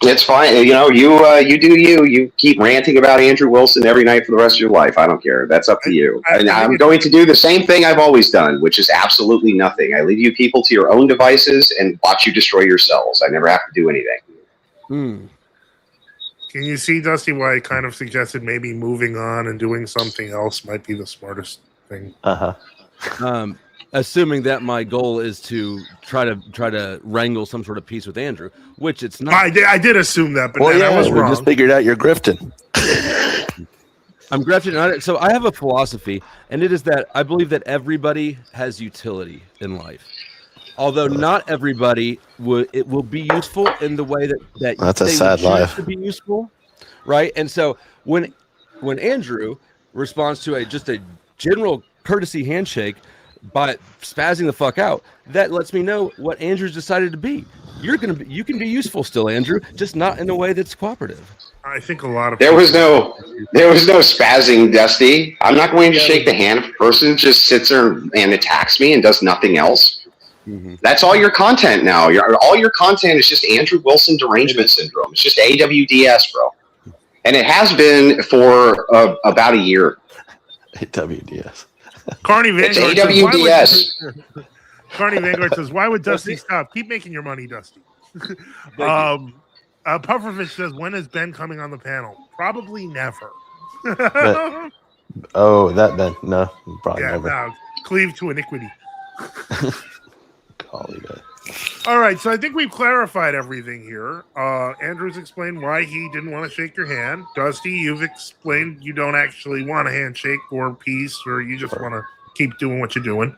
It's fine. You do you. You keep ranting about Andrew Wilson every night for the rest of your life. I don't care. That's up to you. And I'm going to do the same thing I've always done, which is absolutely nothing. I leave you people to your own devices and watch you destroy yourselves. I never have to do anything. Can you see, Dusty, why I kind of suggested maybe moving on and doing something else might be the smartest thing? Uh-huh. assuming that my goal is to try to wrangle some sort of peace with Andrew, which it's not. I did assume that, but Well, then I was we wrong. just figured out you're grifting. I'm grafting on it. So I have a philosophy, and it is that I believe that everybody has utility in life. Although not everybody will be useful in the way that That's a they sad would choose life. to be useful, right? And so when Andrew responds to just a general courtesy handshake by spazzing the fuck out, that lets me know what Andrew's decided to be. You can be useful still, Andrew, just not in a way that's cooperative. I think a lot of There was no spazzing, Dusty. I'm not going to shake the hand of a person who just sits there and attacks me and does nothing else. Mm-hmm. That's all your content now. All your content is just Andrew Wilson derangement syndrome. It's just AWDS, bro. And it has been for about a year. AWDS. Carney It's Vanguard says, AWDS. Carney Vanguard says, "Why would Dusty stop? Keep making your money, Dusty." Pufferfish says, "When is Ben coming on the panel? Probably never." Oh, that Ben. No, probably Yeah, never. no, cleave to iniquity. Golly, Ben. All right, so I think we've clarified everything here. Andrew's explained why he didn't want to shake your hand. Dusty, you've explained you don't actually want a handshake or peace, or you just want to keep doing what you're doing.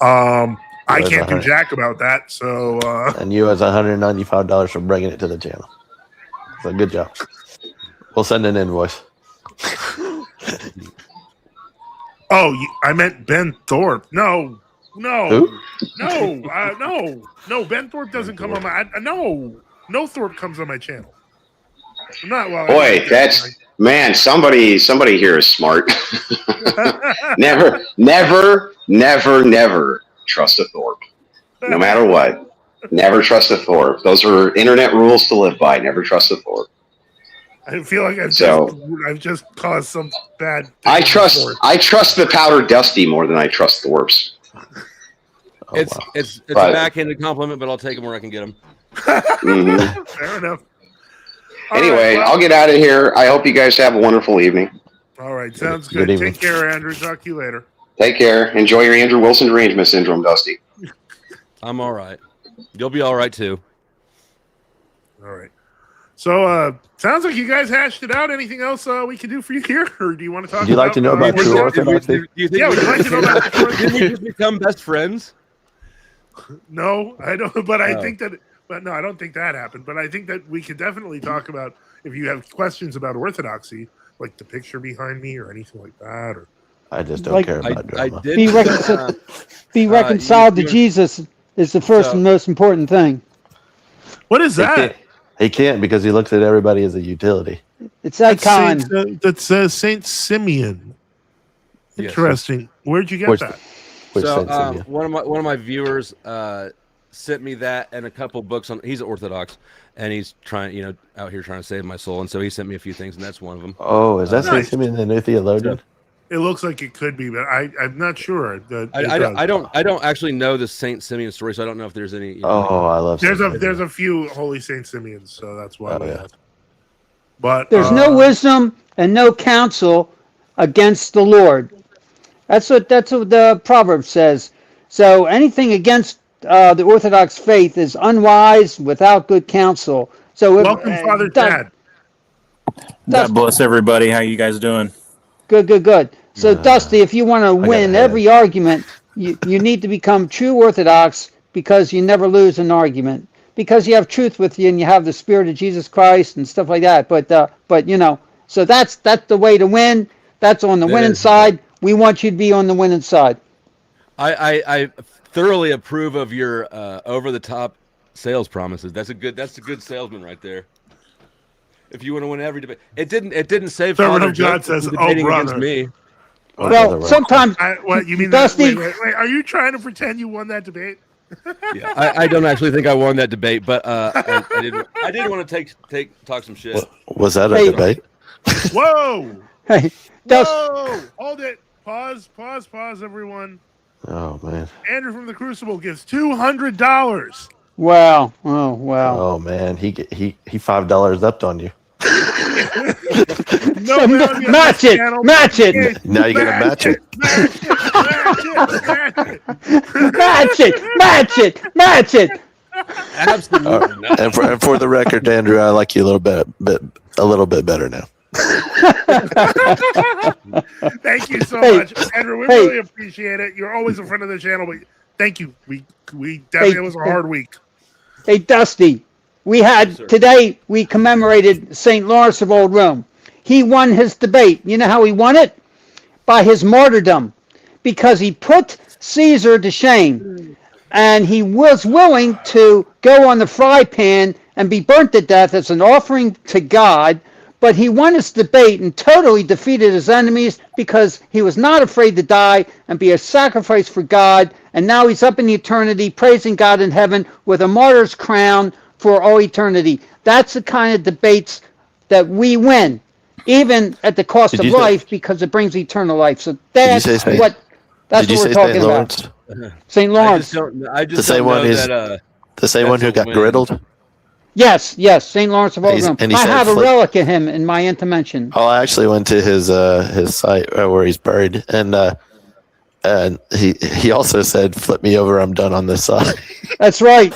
I can't do jack about that, so... And you as $195 for bringing it to the channel. So good job. We'll send an invoice. I meant Ben Thorpe. No. Who? No. Ben Thorpe doesn't come on my... No Thorpe comes on my channel. I'm not... Well, Boy, man, somebody here is smart. Never trust a Thorpe. No matter what. Never trust a Thorpe. Those are internet rules to live by. Never trust a Thorpe. I feel like I've just caused some bad... I trust the powder Dusty more than I trust Thorpes. It's a backhanded compliment, but I'll take them where I can get them. Mm-hmm. Fair enough. Anyway, I'll get out of here. I hope you guys have a wonderful evening. All right, sounds good. Take care, Andrew. Talk to you later. Take care. Enjoy your Andrew Wilson derangement syndrome, Dusty. I'm all right. You'll be all right too. All right. So, sounds like you guys hashed it out. Anything else we can do for you here, or do you want to talk? Would you like to know about true orthodoxy? Yeah, would you like to know about true orthodoxy? Did we just become best friends? No, I don't. But I think that. But no, I don't think that happened. But I think that we could definitely talk about if you have questions about orthodoxy, like the picture behind me or anything like that, or. I just don't care about drama. Be reconciled to Jesus is the first and most important thing. What is that? He can't because he looks at everybody as a utility. It's icon. That says Saint Simeon. Interesting. Yes. Where'd you get that? So one of my viewers sent me that and a couple books on. He's Orthodox, and he's trying, out here trying to save my soul, and so he sent me a few things, and that's one of them. Oh, is that Saint Simeon, the new theologian? It looks like it could be, but I'm not sure. I don't actually know the Saint Simeon story, so I don't know if there's any. I love. There's a few Holy Saint Simeons, so that's why we have. But there's no wisdom and no counsel against the Lord. That's what the proverb says. So anything against the Orthodox faith is unwise, without good counsel. So welcome, Father Tad. God bless everybody. How you guys doing? Good. So, Dusty, if you want to win every argument, you need to become true Orthodox because you never lose an argument. Because you have truth with you and you have the Spirit of Jesus Christ and stuff like that. But so that's the way to win. That's on the winning side. We want you to be on the winning side. I thoroughly approve of your over-the-top sales promises. That's a good salesman right there. If you want to win every debate, it didn't save. Servant of God says, "Oh, brother." Me. Well, sometimes. What you mean, Dusty? Wait, are you trying to pretend you won that debate? Yeah, I don't actually think I won that debate, but I did want to talk some shit. Was that a debate? Whoa! Hey, whoa! Hold it. Pause, everyone. Oh man! Andrew from the Crucible gives $200. Wow! Oh wow! Oh man, he $5 upped on you. Match it! Now you gotta match it. Match it! Match it. Absolutely not. And for the record, Andrew, I like you a little bit better now. Thank you so Hey, much, Andrew. We hey. really appreciate it. You're always a friend of the channel, but thank you. We definitely it was a hard week. Hey, Dusty, we had today. We commemorated St. Lawrence of Old Rome. He won his debate. You know how he won it? By his martyrdom, because he put Caesar to shame, and he was willing to go on the fry pan and be burnt to death as an offering to God. But he won his debate and totally defeated his enemies because he was not afraid to die and be a sacrifice for God. And now he's up in eternity, praising God in heaven with a martyr's crown for all eternity. That's the kind of debates that we win, even at the cost of life, because it brings eternal life. So that's what we're talking about. St. Lawrence. The same one who got griddled. Yes, St. Lawrence of Old Rome. I have a relic of him in my intermention. Oh, I actually went to his site where he's buried, and he also said, "Flip me over, I'm done on this side." That's right.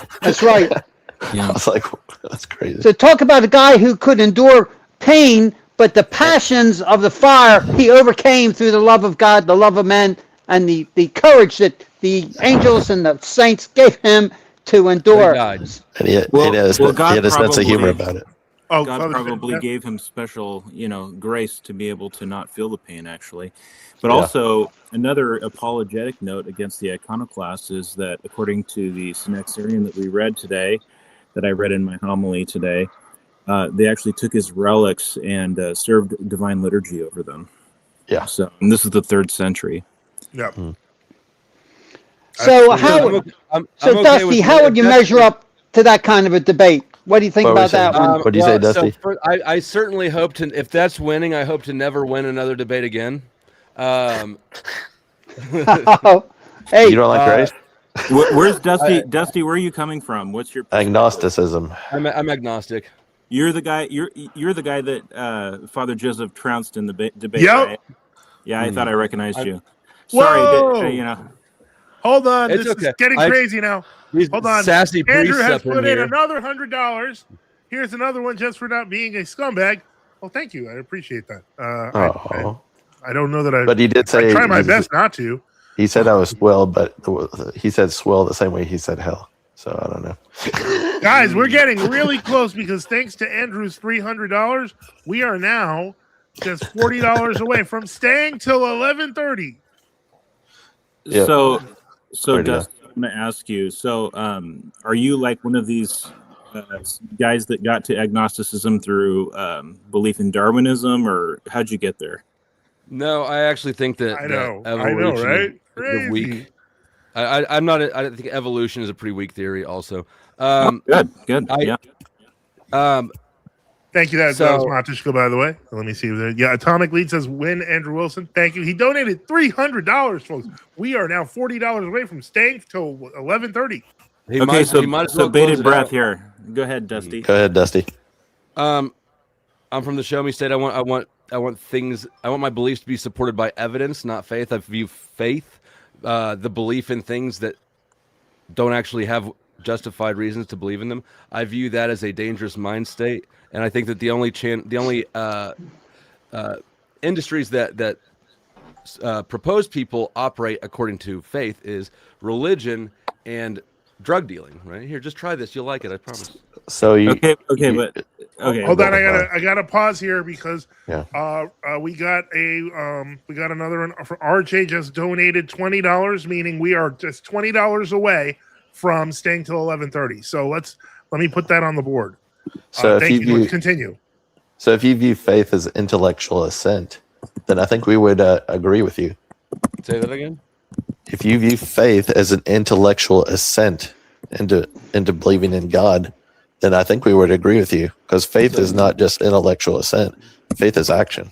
Yeah. I was like, that's crazy. So talk about a guy who could endure pain, but the passions of the fire he overcame through the love of God, the love of men, and the courage that the angels and the saints gave him to endure. And he had a sense of humor about it. God probably gave him special, grace to be able to not feel the pain, actually. But also, another apologetic note against the iconoclasts is that, according to the Synaxarion that we read today, that I read in my homily today, they actually took his relics and served divine liturgy over them. Yeah. So, and this is the 3rd century. Yeah. So Dusty, how would you measure up to that kind of a debate? What do you think about that one? What do you say, Dusty? I certainly hope to. If that's winning, I hope to never win another debate again. Hey, you don't like grace? Where's Dusty? Dusty, where are you coming from? What's your agnosticism? I'm agnostic. You're the guy. You're the guy that Father Joseph trounced in the debate. Yep. Right? Yeah, I thought I recognized you. Sorry, Hold on, it's this is getting crazy now. Hold on, sassy Andrew has put in here. another $100. Here's another one just for not being a scumbag. Well, thank you, I appreciate that. I don't know that I. But he did say I try my best not to. He said I was swell, but he said swell the same way he said hell. So I don't know. Guys, we're getting really close because thanks to Andrew's $300, we are now just $40 away from staying till 11:30. Yep. So Dustin, I'm going to ask you. So, are you like one of these guys that got to agnosticism through belief in Darwinism, or how'd you get there? No, I actually think that I know, evolution right? is weak. I'm not. I think evolution is a pretty weak theory. Also, good. Yeah. Thank you. That was Matishko, by the way. Let me see. Atomic Lead says, win Andrew Wilson. Thank you. He donated $300, folks. We are now $40 away from staying till 11:30. So bated breath here. Go ahead, Dusty. Go ahead, Dusty. I'm from the Show Me State. I want things. I want my beliefs to be supported by evidence, not faith. I view faith, the belief in things that don't actually have justified reasons to believe in them. I view that as a dangerous mind state, and I think that the only industries that propose people operate according to faith is religion and drug dealing. Right here, just try this. You'll like it. I promise. So you okay. Hold on, I gotta pause here because we got another one for RJ just donated $20, meaning we are just $20 away from staying till 11:30. So let me put that on the board. So thank you. Continue. So if you view faith as intellectual assent, then I think we would agree with you. Say that again. If you view faith as an intellectual assent into believing in God, then I think we would agree with you, because faith is not just intellectual assent. Faith is action.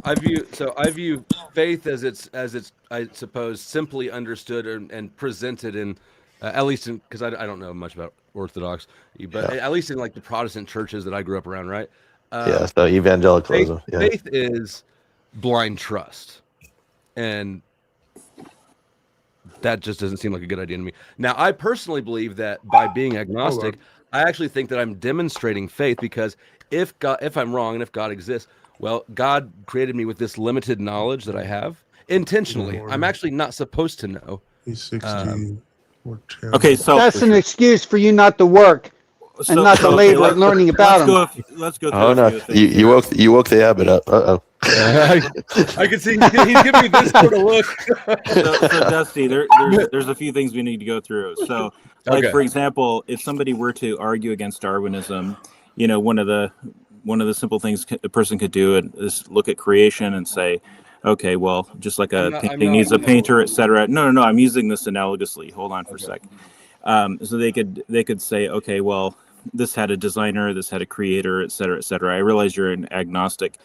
I view faith as it's I suppose simply understood and presented in at least in, because I don't know much about Orthodox, but at least in like the Protestant churches that I grew up around, right? So evangelicalism. Faith is blind trust, and that just doesn't seem like a good idea to me. Now, I personally believe that by being agnostic, I actually think that I'm demonstrating faith, because if I'm wrong and if God exists, well, God created me with this limited knowledge that I have intentionally. I'm actually not supposed to know. He's 60. Okay, so That's an excuse for you not to work and not to labor at learning about them. Let's go through Oh a no, few things you here. woke the habit up. I can see he's giving me this sort of look. So Dusty, there's a few things we need to go through. So, like Okay. for example, if somebody were to argue against Darwinism, one of the simple things a person could do is look at creation and say, okay, well, just like a painting needs a painter, etc. No. I'm using this analogously. Hold on for a sec. So they could say, okay, well, this had a designer, this had a creator, etc., etc. I realize you're an agnostic,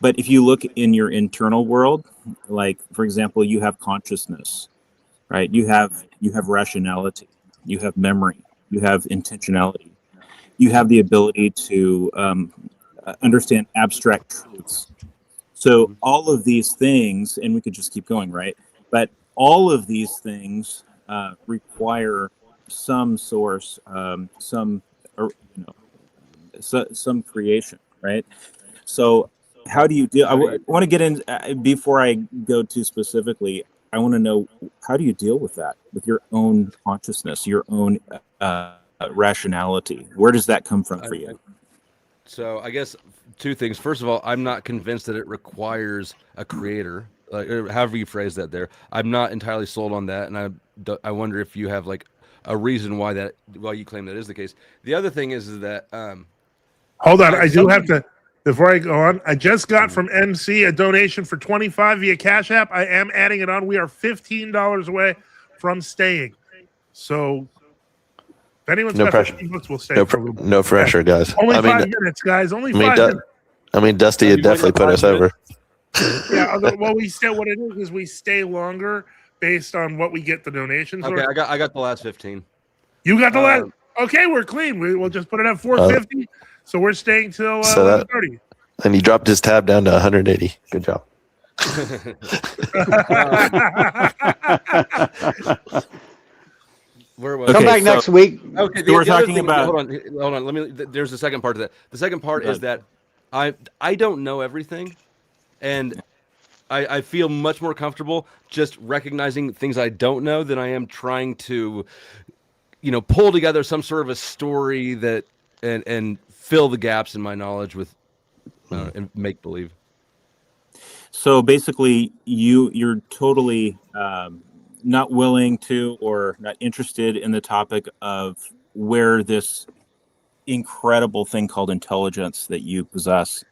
but if you look in your internal world, like for example, you have consciousness, right? You have rationality, you have memory, you have intentionality, you have the ability to understand abstract truths. So all of these things, and we could just keep going, right? But all of these things require some source, some, or, some creation, right? So how do you deal? I want to get in before I go too specifically. I want to know, how do you deal with that, with your own consciousness, your own rationality? Where does that come from for you? So I guess two things. First of all, I'm not convinced that it requires a creator, or however you phrase that there. I'm not entirely sold on that, and I wonder if you have like a reason why you claim that is the case. The other thing is that hold on, I do have to, before I go on, I just got from MC a donation for 25 via Cash App. I am adding it on. We are $15 away from staying. So if anyone's got 15 bucks, we'll stay for a little bit. No pressure, guys. Only 5 minutes, guys. Only 5 minutes. I mean, Dusty had definitely put us over. Yeah, well, we stay. What it is we stay longer based on what we get the donations. Okay, I got the last 15. You got the last. Okay, we're clean. We'll just put it at 450. So we're staying till 11:30. And he dropped his tab down to 180. Good job. Come back next week. Okay, we're talking about. Hold on. There's the second part of that. The second part is that I don't know everything, and I feel much more comfortable just recognizing things I don't know than I am trying to, pull together some sort of a story that and fill the gaps in my knowledge with and make believe. So basically, you're totally not willing to or not interested in the topic of where this incredible thing called intelligence that you possess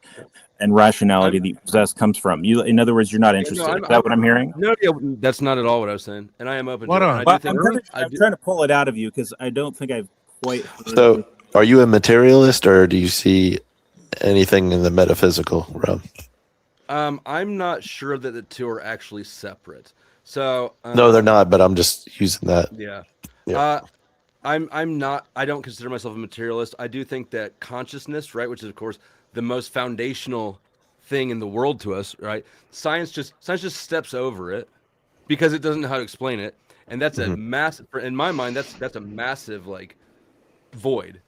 and rationality that you possess comes from. In other words, you're not interested. Is that what I'm hearing? No, that's not at all what I was saying. And I am open to it. I'm trying to pull it out of you because I don't think I've quite heard So, are you a materialist, or do you see anything in the metaphysical realm? I'm not sure that the two are actually separate. So no, they're not. But I'm just using that. Yeah. I'm not. I don't consider myself a materialist. I do think that consciousness, right, which is of course the most foundational thing in the world to us, right? Science just steps over it because it doesn't know how to explain it, and that's a massive. In my mind, that's a massive like void.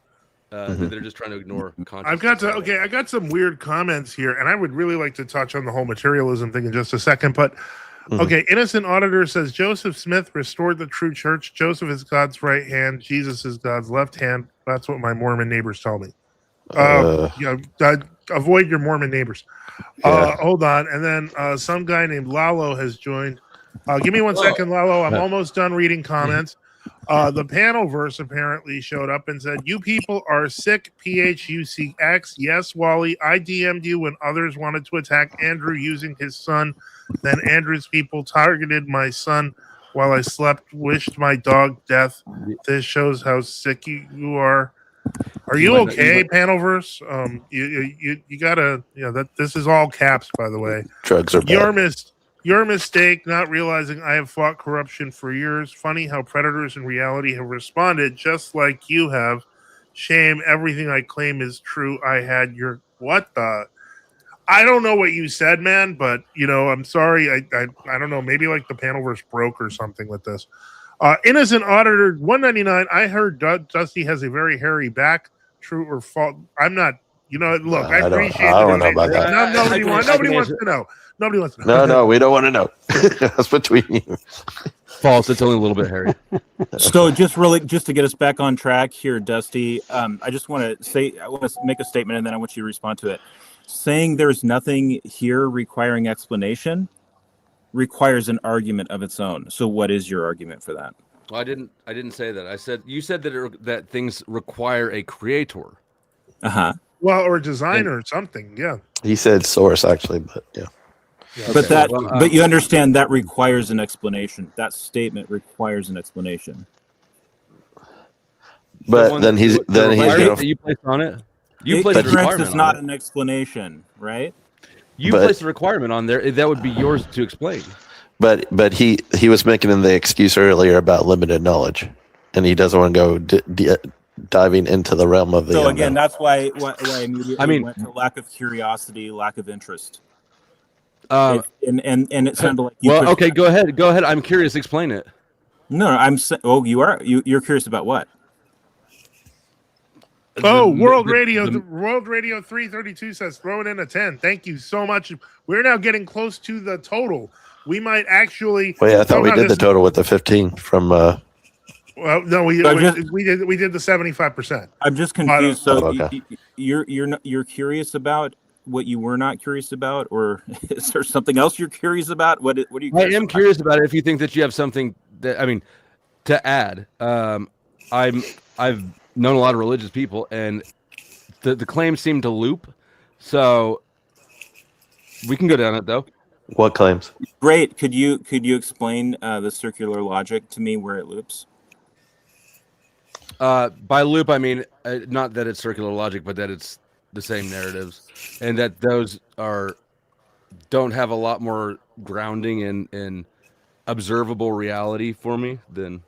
That they're just trying to ignore. I got some weird comments here, and I would really like to touch on the whole materialism thing in just a second. But okay, Innocent Auditor says Joseph Smith restored the true church. Joseph is God's right hand. Jesus is God's left hand. That's what my Mormon neighbors tell me. Avoid your Mormon neighbors. Hold on, and then some guy named Lalo has joined. Give me 1 second, Lalo. I'm almost done reading comments. The panel verse apparently showed up and said, "You people are sick. PHUCX. Yes, Wally. I DM'd you when others wanted to attack Andrew using his son. Then Andrew's people targeted my son while I slept. Wished my dog death. This shows how sick you are. Are you okay, panel verse? You gotta. That this is all caps, by the way. Drugs are bad. Your mistake, not realizing I have fought corruption for years. Funny how predators in reality have responded just like you have. Shame, everything I claim is true. I had your... What the... I don't know what you said, man, but I'm sorry. I don't know. Maybe like the Panelverse broke or something with this. Innocent Auditor 199. I heard Dusty has a very hairy back. True or false? I'm not. Look, I appreciate I the don't know donation. about that. Nobody wants to know. Nobody wants to know. No, we don't want to know. That's between you. False. It's only a little bit hairy. So just to get us back on track here, Dusty, I just want to make a statement and then I want you to respond to it. Saying there's nothing here requiring explanation requires an argument of its own. So what is your argument for that? Well, I didn't say that. I said you said that things require a creator. Uh-huh. Well, or a designer or something. Yeah. He said source actually, but yeah. But but you understand that requires an explanation. That statement requires an explanation. But then he's that you placed on it. You placed a requirement. It's not an explanation, right? You placed a requirement on there. That would be yours to explain. But he was making the excuse earlier about limited knowledge, and he doesn't want to go diving into the realm of the. So again, that's why I immediately went to lack of curiosity, lack of interest. And it sounded like you. Well, okay, go ahead. I'm curious. Explain it. No, I'm. Oh, you are. You're curious about what? Oh, World Radio 332 says throw it in a 10. Thank you so much. We're now getting close to the total. We might actually. Wait, I thought we did the total with the 15 from. Well, no, we did the 75%. I'm just confused. So okay. you're curious about what you were not curious about, or is there something else you're curious about? What are you? I am curious about it. If you think that you have something to add, I've known a lot of religious people, and the claims seem to loop. So we can go down it though. What claims? Great. Could you explain the circular logic to me where it loops? By loop, I mean not that it's circular logic, but that it's the same narratives, and that those don't have a lot more grounding in observable reality for me than.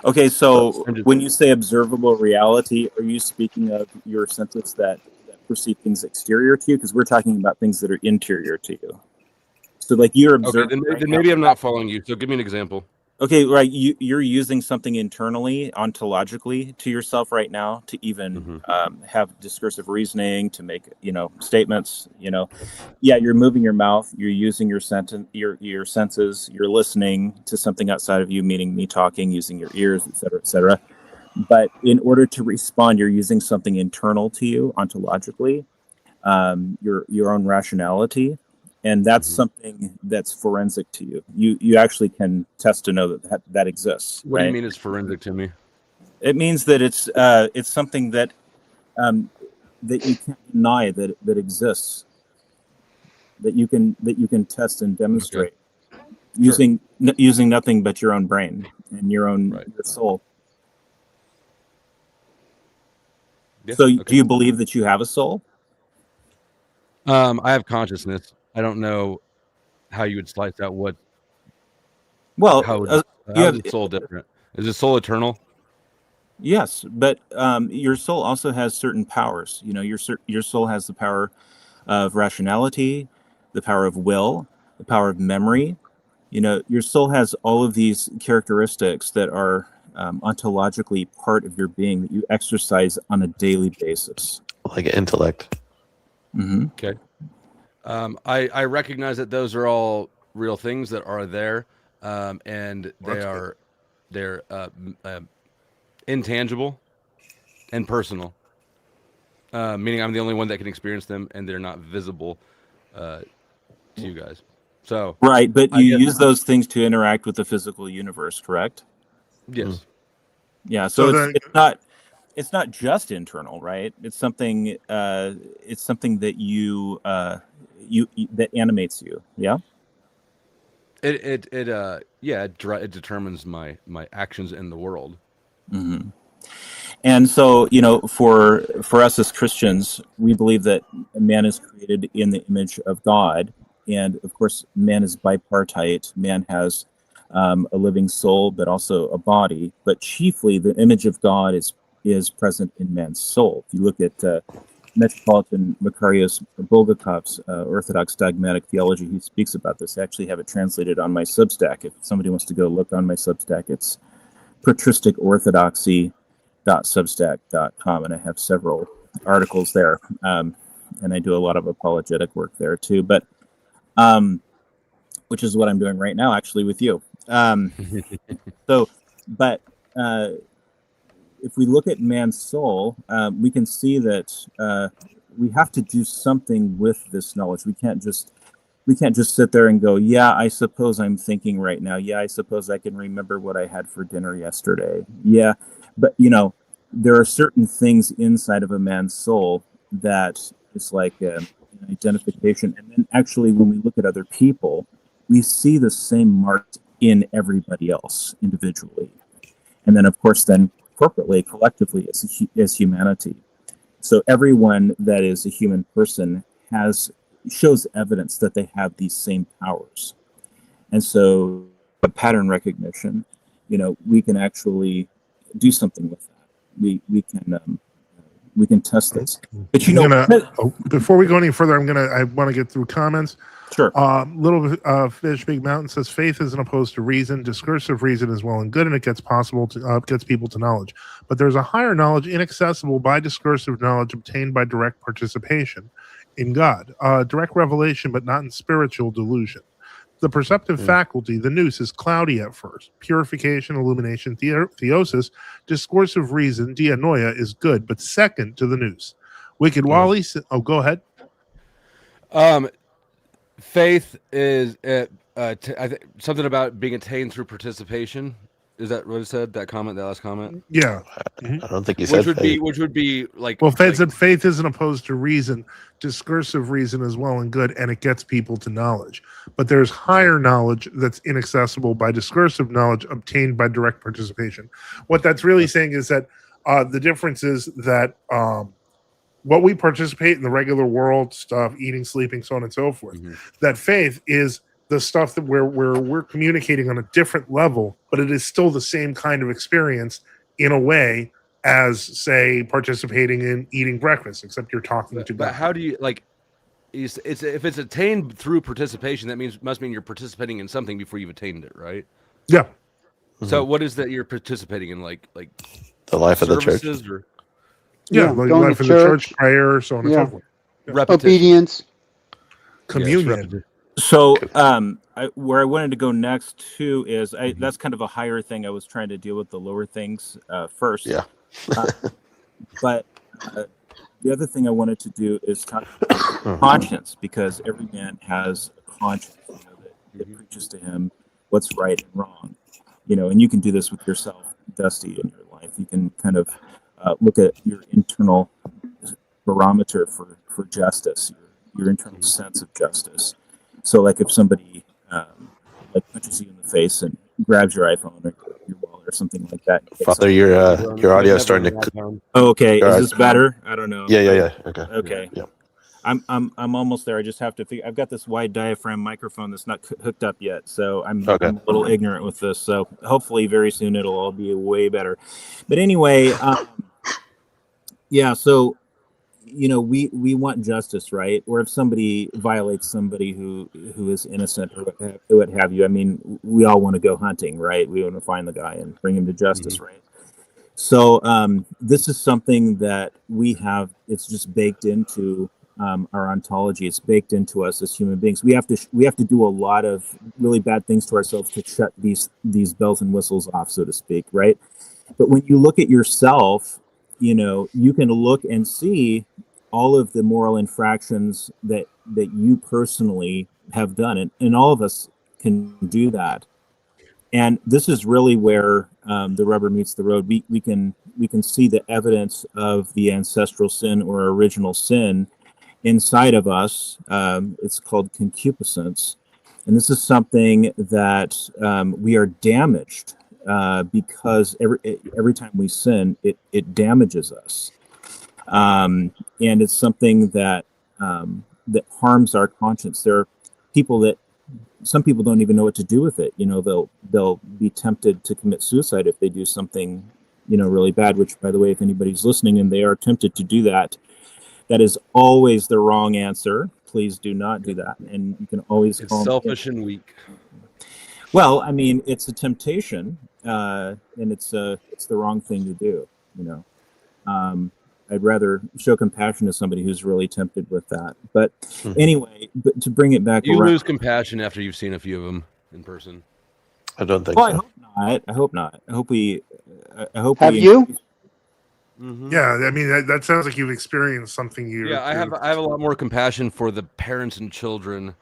Okay, so when you say observable reality, are you speaking of your senses that perceive things exterior to you? Because we're talking about things that are interior to you. So like you're observing. Okay, then maybe I'm not following you. So give me an example. Okay, right. You're using something internally, ontologically to yourself right now to even have discursive reasoning, to make statements. Yeah, you're moving your mouth. You're using your your senses. You're listening to something outside of you, meaning me talking, using your ears, et cetera, et cetera. But in order to respond, you're using something internal to you, ontologically, your own rationality. And that's something that's forensic to you. You actually can test to know that exists. What do you mean it's forensic to me? It means that it's something that that you can't deny that exists. That you can test and demonstrate using nothing but your own brain and your soul. Yeah, so, do you believe that you have a soul? I have consciousness. I don't know how you would slice out what. Well, how is the soul different? Is the soul eternal? Yes, but your soul also has certain powers. Your soul has the power of rationality, the power of will, the power of memory. Your soul has all of these characteristics that are ontologically part of your being that you exercise on a daily basis. Like intellect. Mm-hmm. Okay. I recognize that those are all real things that are there, and they're intangible and personal. Meaning I'm the only one that can experience them, and they're not visible to you guys. So right, but you use those things to interact with the physical universe, correct? Yes. Yeah. So it's not just internal, right? It's something. It's something that you that animates you. Yeah. It determines my actions in the world. Mm-hmm. And so, for us as Christians, we believe that man is created in the image of God, and of course, man is bipartite. Man has a living soul, but also a body. But chiefly, the image of God is present in man's soul. If you look at Metropolitan Makarios Bulgakov's Orthodox Dogmatic Theology. He speaks about this. I actually have it translated on my Substack. If somebody wants to go look on my Substack, it's patristicorthodoxy.substack.com, and I have several articles there. And I do a lot of apologetic work there too, but which is what I'm doing right now, actually, with you. But if we look at man's soul, we can see that we have to do something with this knowledge. We can't just sit there and go, yeah, I suppose I'm thinking right now. Yeah, I suppose I can remember what I had for dinner yesterday. Yeah, but there are certain things inside of a man's soul that is like an identification. And then actually, when we look at other people, we see the same marks in everybody else individually. And then, of course, then corporately, collectively, as humanity. So everyone that is a human person shows evidence that they have these same powers. And so a pattern recognition, we can actually do something with that. We can test this. But before we go any further, I want to get through comments. Sure. Little Fish Big Mountain says faith isn't opposed to reason. Discursive reason is well and good, and it gets people to knowledge. But there's a higher knowledge inaccessible by discursive knowledge obtained by direct participation in God, direct revelation, but not in spiritual delusion. The perceptive faculty, the nous, is cloudy at first. Purification, illumination, theosis, discursive reason, dianoia, is good, but second to the nous. Wicked Wally, go ahead. Faith is something about being attained through participation. Is that what it said? That last comment? Yeah. I don't think he said faith. Which would be like. Well, faith isn't opposed to reason. Discursive reason is well and good, and it gets people to knowledge. But there's higher knowledge that's inaccessible by discursive knowledge obtained by direct participation. What that's really saying is that the difference is that what we participate in the regular world stuff, eating, sleeping, so on and so forth, that faith is the stuff that where we're communicating on a different level, but it is still the same kind of experience in a way as, say, participating in eating breakfast, except you're talking to God. But how do you if it's attained through participation, that must mean you're participating in something before you've attained it, right? Yeah. So what is that you're participating in, like the life of the church? Or? Yeah, like life in the church, prayer, so on and so forth. Yeah. Obedience. Communion. Yes, so where I wanted to go next too is that's kind of a higher thing. I was trying to deal with the lower things first. Yeah. But the other thing I wanted to do is talk about conscience, because every man has a conscience that preaches to him what's right and wrong. And you can do this with yourself, Dusty, in your life. You can kind of look at your internal barometer for justice, your internal sense of justice. So, like if somebody punches you in the face and grabs your iPhone or your wallet or something like that. Father, your audio is starting to. Oh, okay, is this better? I don't know. Yeah. Okay. Yeah. I'm almost there. I just have to figure. I've got this wide diaphragm microphone that's not hooked up yet, so I'm a little ignorant with this. So hopefully, very soon it'll all be way better. But anyway, yeah. So we want justice, right? Or if somebody violates somebody who is innocent or what have you. I mean, we all want to go hunting, right? We want to find the guy and bring him to justice, right? So this is something that we have. It's just baked into our ontology. It's baked into us as human beings. We have to do a lot of really bad things to ourselves to shut these bells and whistles off, so to speak, right? But when you look at yourself, you can look and see all of the moral infractions that you personally have done, and all of us can do that. And this is really where the rubber meets the road. We can see the evidence of the ancestral sin or original sin inside of us. It's called concupiscence, and this is something that we are damaged because every time we sin, it damages us, and it's something that harms our conscience. There are some people don't even know what to do with it. They'll be tempted to commit suicide if they do something really bad. Which, by the way, if anybody's listening and they are tempted to do that, That is always the wrong answer. Please do not do that. And you can always It's call me. selfish and weak. Well, I mean, it's a temptation, and it's the wrong thing to do. You know, I'd rather show compassion to somebody who's really tempted with that. But anyway, but to bring it back You around, lose compassion after you've seen a few of them in person. I don't think well, I so. hope not. I hope not. I hope we. I hope Have we. you? Yeah, I mean that sounds like you've experienced something. Yeah, I have a lot more compassion for the parents and children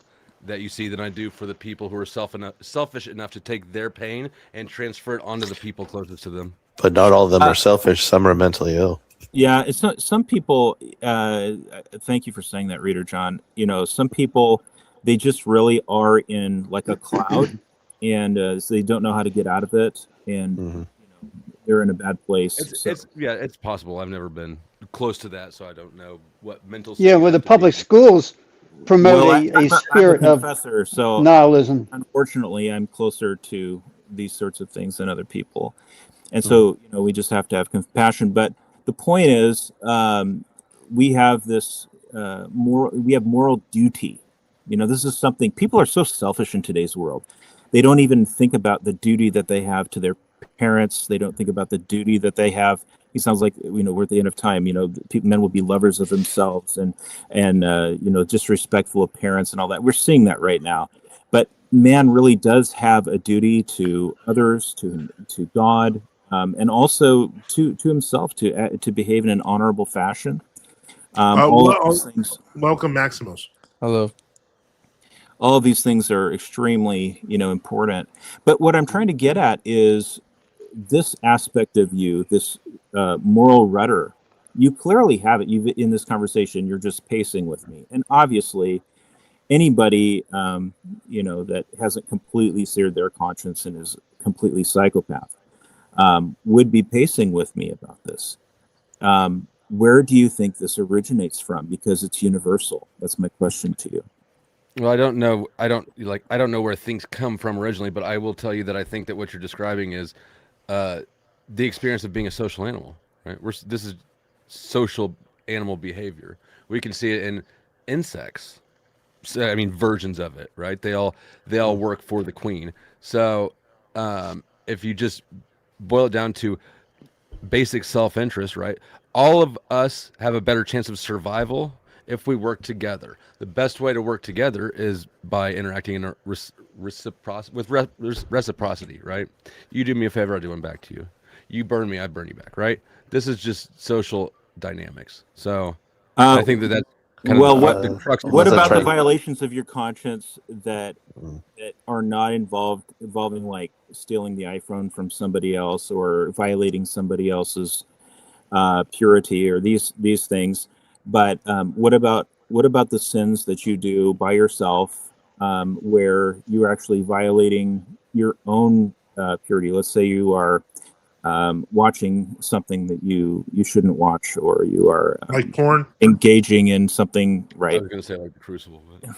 that you see than I do for the people who are selfish enough to take their pain and transfer it onto the people closest to them. But not all of them are selfish. Some are mentally ill. Yeah, it's not. Some people. Thank you for saying that, Reader John. You know, some people, they just really are in like a cloud, and so they don't know how to get out of it, and you know, they're in a bad place. It's possible. I've never been close to that, so I don't know what mental. Yeah, well, the public schools promote a spirit I'm a of professor, so nihilism. Unfortunately, I'm closer to these sorts of things than other people, and so you know, we just have to have compassion. But the point is, we have this moral duty. You know, this is something people are so selfish in today's world. They don't even think about the duty that they have to their parents. They don't think about the duty that they have. He sounds like, you know, we're at the end of time. You know, men will be lovers of themselves and you know, disrespectful of parents and all that. We're seeing that right now. But man really does have a duty to others, to God, and also to himself to behave in an honorable fashion. All of these things. Welcome, Maximus. Hello. All of these things are extremely, you know, important. But what I'm trying to get at is this aspect of you, this moral rudder. You clearly have it. You've in this conversation. You're just pacing with me, and obviously, anybody you know, that hasn't completely seared their conscience and is completely psychopath would be pacing with me about this. Where do you think this originates from? Because it's universal. That's my question to you. Well, I don't know. I don't know where things come from originally, but I will tell you that I think that what you're describing is the experience of being a social animal. Right? This is social animal behavior. We can see it in insects. So, I mean, versions of it. Right? They all work for the queen. So if you just boil it down to basic self-interest, right? All of us have a better chance of survival if we work together. The best way to work together is by interacting in a reciprocity, right? You do me a favor, I do one back to you. You burn me, I burn you back, right? This is just social dynamics. So I think that's kind of the crux of what about the violations of your conscience that are not involving like stealing the iPhone from somebody else or violating somebody else's purity or these things? But what about the sins that you do by yourself, where you're actually violating your own purity? Let's say you are watching something that you shouldn't watch, or you are like porn, engaging in something. Right. I was going to say like the Crucible, but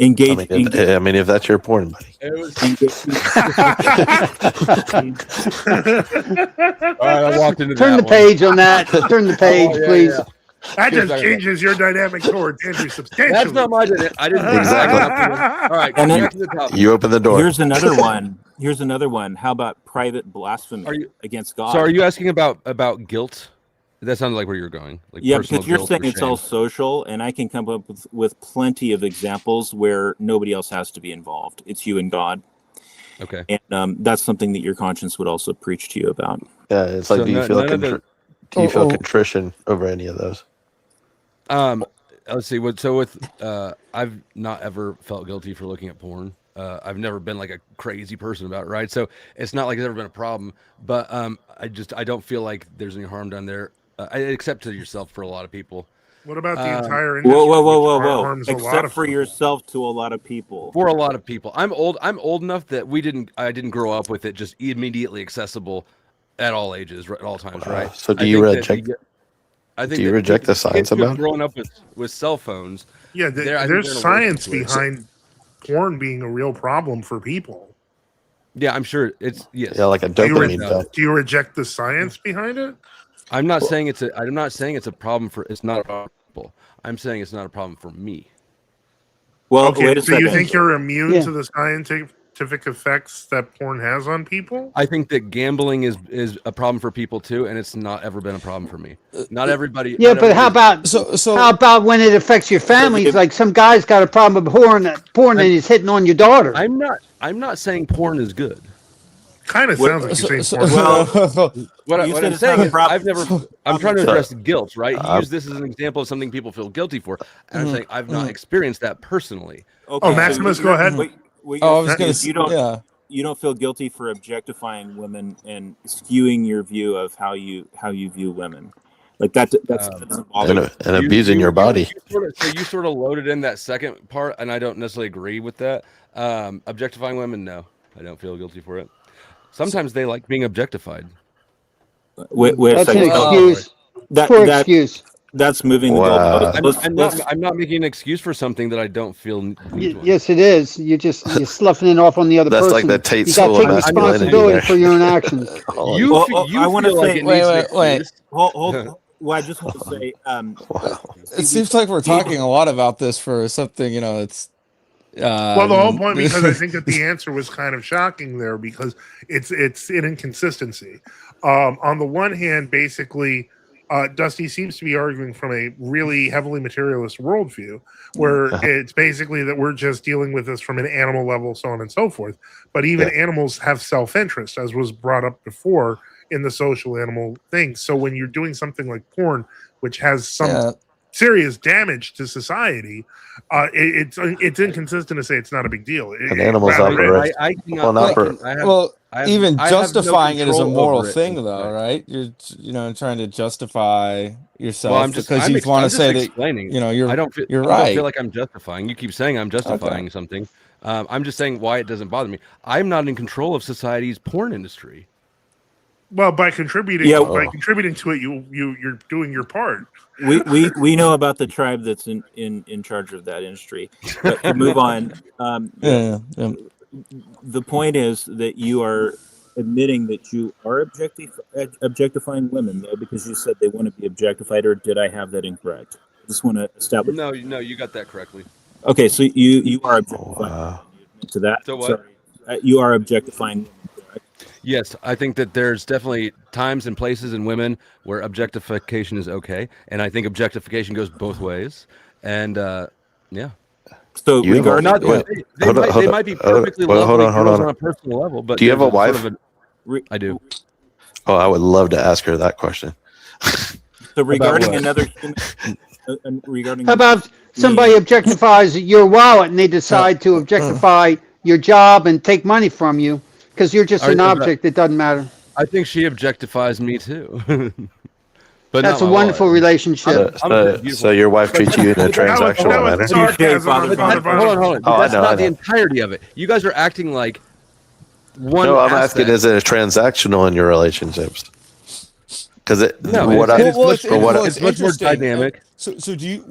I mean, if that's your porn, buddy. All right, I walked into Turn the page on that. Turn the page, please. Yeah. That just changes your dynamic towards Andrew substantially. That's not my dynamic. I didn't Exactly. All right, And then, back to the topic. You open the door. Here's another one. How about private blasphemy against God? So are you asking about guilt? That sounded like where you're going. Like yeah, because you're saying it's all social, and I can come up with plenty of examples where nobody else has to be involved. It's you and God. Okay. And that's something that your conscience would also preach to you about. Yeah, it's like, do you feel contrition over any of those? Let's see. I've not ever felt guilty for looking at porn. I've never been like a crazy person about it, right? So it's not like it's ever been a problem. But I don't feel like there's any harm done there, except to yourself for a lot of people. What about the entire industry? Whoa! Except for yourself to a lot of people. For a lot of people, I'm old enough that I didn't grow up with it just immediately accessible at all ages, at all times, right? So do you reject? Do you reject the science about it? Growing up with cell phones? Yeah, there's science behind porn being a real problem for people. Yeah, I'm sure it's yes. Yeah, like a dopamine. Do you reject the science behind it? I'm not saying it's a problem for. It's not a problem for people. I'm saying it's not a problem for me. Well, Okay, wait a so second. you think you're immune Yeah. to the scientific effects that porn has on people? I think that gambling is a problem for people too, and it's not ever been a problem for me. Not everybody. Yeah, not but how everybody- about So how about when it affects your families? if- Like some guy's got a problem with porn and he's hitting on your daughter. I'm not saying porn is good. Kind of What- sounds like you're saying so, porn. Well, What You said I'm it's saying not a is problem. I'm trying to So- address guilt, right? He I'm- used this as an example of something people feel guilty for, and I'm saying I've not experienced that personally. Okay, Oh, so Maximus, you're- go ahead. what oh, I you're was saying gonna. is Yeah. you don't feel guilty for objectifying women and skewing your view of how you view women. Like that doesn't bother you. and abusing your body. You sort of loaded in that second part, and I don't necessarily agree with that. Objectifying women, no, I don't feel guilty for it. Sometimes they like being objectified. Wait a That's an second. excuse. That, Poor that excuse. that's moving the Wow. goalpost. I'm not making an excuse for something that I don't feel. need to. Yes, it is. You're sloughing it off on the other That's person. like the Tate You got to School take of masculinity responsibility there. for your own actions. You, Well, fe- you I wanna feel like say- it needs an Wait. excuse. Hold. Well, I just want to say, Wow. It seems like we're talking a lot about this for something. It's. Well, the whole point, because I think that the answer was kind of shocking there, because it's an inconsistency. On the one hand, basically, Dusty seems to be arguing from a really heavily materialist worldview, where it's basically that we're just dealing with this from an animal level, so on and so forth. But even animals have self-interest, as was brought up before in the social animal thing. So when you're doing something like porn, which has some serious damage to society, it's inconsistent to say it's not a big deal. An animal's operate. I cannot. Well, not even I have no justifying it is a control moral over it. thing, though, right? You're trying to justify yourself Well, I'm just because I'm you ex- want I'm to just say that explaining. you're I don't feel, you're I don't right. feel like I'm justifying. You keep saying I'm justifying something. I'm just saying why it doesn't bother me. I'm not in control of society's porn industry. Well, by contributing to it, you're doing your part. we know about the tribe that's in charge of that industry. But to move on, the point is that you are admitting that you are objectifying women, though, because you said they want to be objectified, or did I have that incorrect? I just want to establish. No, you got that correctly. Okay, so you are objectifying. Wow. You admit to that. So what? Sorry. You are objectifying women, correct? Yes, I think that there's definitely times and places in women where objectification is okay, and I think objectification goes both ways. And yeah. So You have a- regarding They might be perfectly lovely girls on a personal level, but Do you have a there's wife? I do. Oh, I would love to ask her that question. So regarding what? another human, regarding How about somebody objectifies your wallet and they decide to objectify your job and take money from you because you're just an object that doesn't matter? I think she objectifies me too. But That's not a my wonderful wallet. relationship. So your wife treats you in a transactional manner? Sarcasm on the Hold part of- on. Oh, I That's know, not I the know. entirety of it. You guys are acting like one. No, I'm aspect. asking, is it transactional in your relationships? Because No, what it's I, much more- it's it's much more interesting. dynamic. So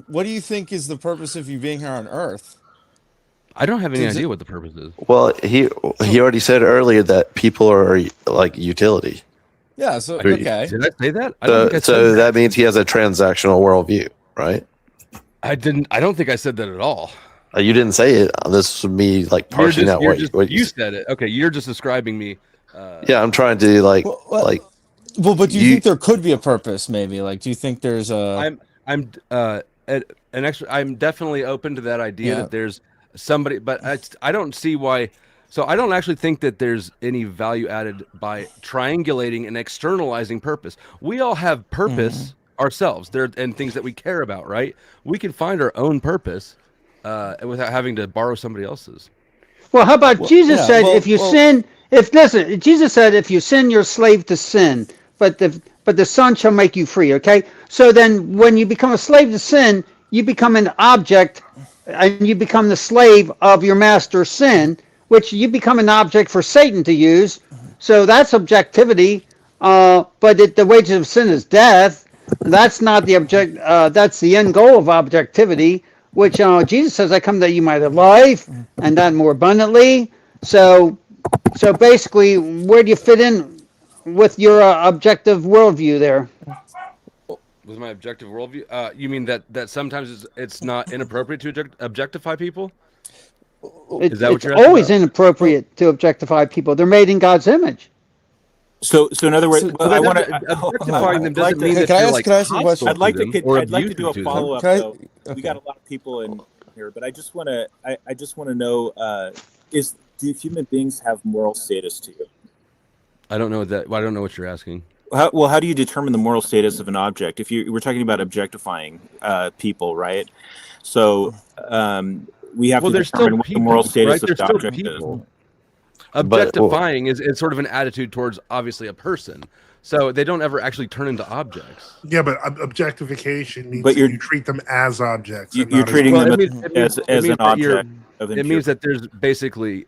what do you think is the purpose of you being here on Earth? I don't have any Does idea it- what the purpose is. well, he already said earlier that people are like utility. Yeah. So Are you- okay. Did I say that? I don't think I said So that. that means he has a transactional worldview, right? I didn't. I don't think I said that at all. You didn't say it. This was me like parsing out what you said it. Okay, you're just describing me. Yeah, I'm trying to like Well, like. Well, but do you You- think there could be a purpose? Maybe like, do you think there's a? I'm definitely open to that idea Yeah. that there's somebody, but I don't see why. So I don't actually think that there's any value added by triangulating and externalizing purpose. We all have purpose ourselves. There and things that we care about, right? We can find our own purpose without having to borrow somebody else's. Well, how about Jesus yeah, said, well- if you well- sin, Jesus said, if you sin, you're a slave to sin, but the Son shall make you free. Okay, so then when you become a slave to sin, you become an object, and you become the slave of your master sin, which you become an object for Satan to use. So that's objectivity. But the wages of sin is death. That's not the object. That's the end goal of objectivity, which Jesus says, "I come that you might have life, and that more abundantly." So basically, where do you fit in with your objective worldview there? With my objective worldview, you mean that sometimes it's not inappropriate to objectify people? Is that what It's you're asking always about? inappropriate to objectify people. They're made in God's image. So in other words, So- well, I want Objectifying them I'd like doesn't to- mean that Can I you're ask- like can I ask you a question? hostile I'd like to to them or I'd like to do a abusive to them. follow up Can I- though. We got a lot of people in here, but I just want to know do human beings have moral status to you? I don't know that. I don't know what you're asking. How do you determine the moral status of an object? If we're talking about objectifying people, right? So we have to They're still determine what the moral people, status right? of They're the still object is. people. Objectifying is sort of an attitude towards obviously a person. So they don't ever actually turn into objects. Yeah, but objectification means But that you treat them as objects. and You're not as treating people. them as an object of It means that there's basically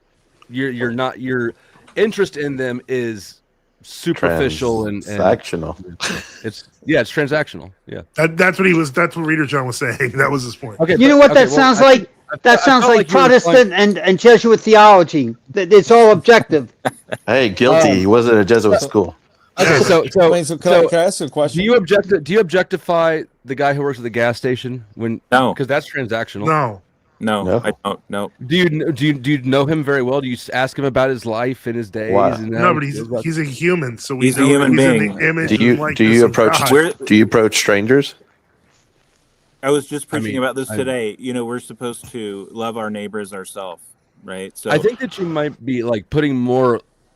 you're not your interest in them is superficial and transactional. It's transactional. Yeah. That's what Reader John was saying. That was his point. Okay. You know what that sounds like? That sounds like Protestant and Jesuit theology. That it's all objective. Hey, guilty. He wasn't a Jesuit school. Okay, so can I ask you a question? Do you objectify the guy who works at the gas station No, because that's transactional? No, I don't. No. Do you know him very well? Do you ask him about his life and his days? Wow. And No, but he's a human, so we He's a know human that he's being. in the image Do you and likeness of God. do you approach strangers? I was just preaching mean, about this today. We're supposed to love our neighbors ourselves, right? So I think that you might be like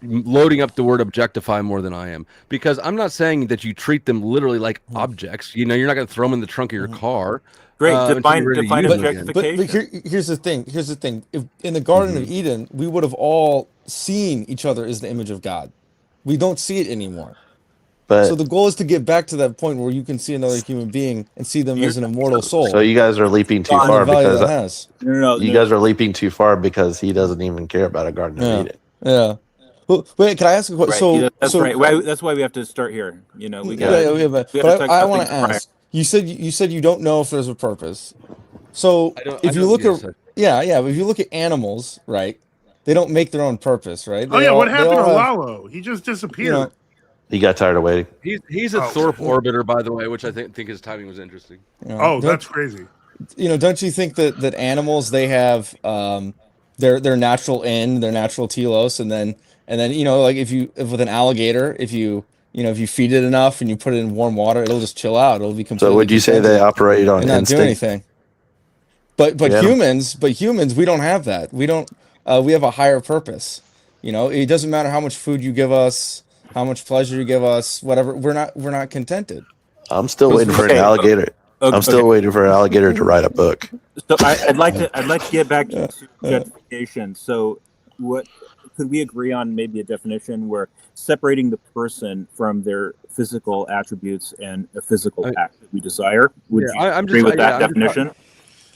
loading up the word objectify more than I am, because I'm not saying that you treat them literally like objects. You're not going to throw them in the trunk of your car. great. until Define you're ready to use them again. objectification. Here's the thing. If in the Garden of Eden, we would have all seen each other as the image of God. We don't see it anymore. But So the goal is to get back to that point where you can see another human being and see them as an immortal soul. so you guys are leaping too and the far value because that has. No, you guys are leaping too far because he doesn't even care about a Garden of Eden. Yeah. Well, wait, can I ask a question? Right. That's so, right. That's why we have to start here. We got. But I want to ask. You said you don't know if there's a purpose. So if you look at but if you look at animals, right? They don't make their own purpose, right? What happened to Lalo? He just disappeared. He got tired of waiting. He's a Thorpe orbiter, by the way, which I think his timing was interesting. That's crazy. Don't you think that animals, they have their natural end, their natural telos, and then like if with an alligator, if you feed it enough and you put it in warm water, it'll just chill out. It'll be completely. So would you say they operate on and not do instinct? anything? But humans, we don't have that. We don't. We have a higher purpose. It doesn't matter how much food you give us, how much pleasure you give us, whatever. We're not contented. I'm still waiting for an alligator. I'm still waiting for an alligator to write a book. So I'd like to get back to justification. So what could we agree on? Maybe a definition where separating the person from their physical attributes and a physical act that we desire. Would you agree with that definition?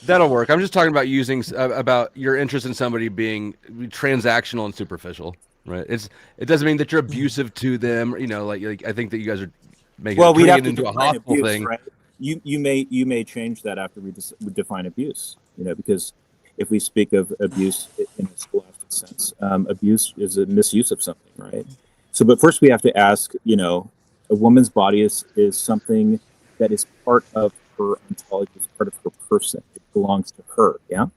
That'll work. I'm just talking about using about your interest in somebody being transactional and superficial, right? It doesn't mean that you're abusive to them. Like I think that you guys are making it into a hostile thing. Right? You may change that after we define abuse. Because if we speak of abuse in a scholastic sense, abuse is a misuse of something, right? So, but first we have to ask. A woman's body is something that is part of her ontology, is part of her person. It belongs to her. Yeah.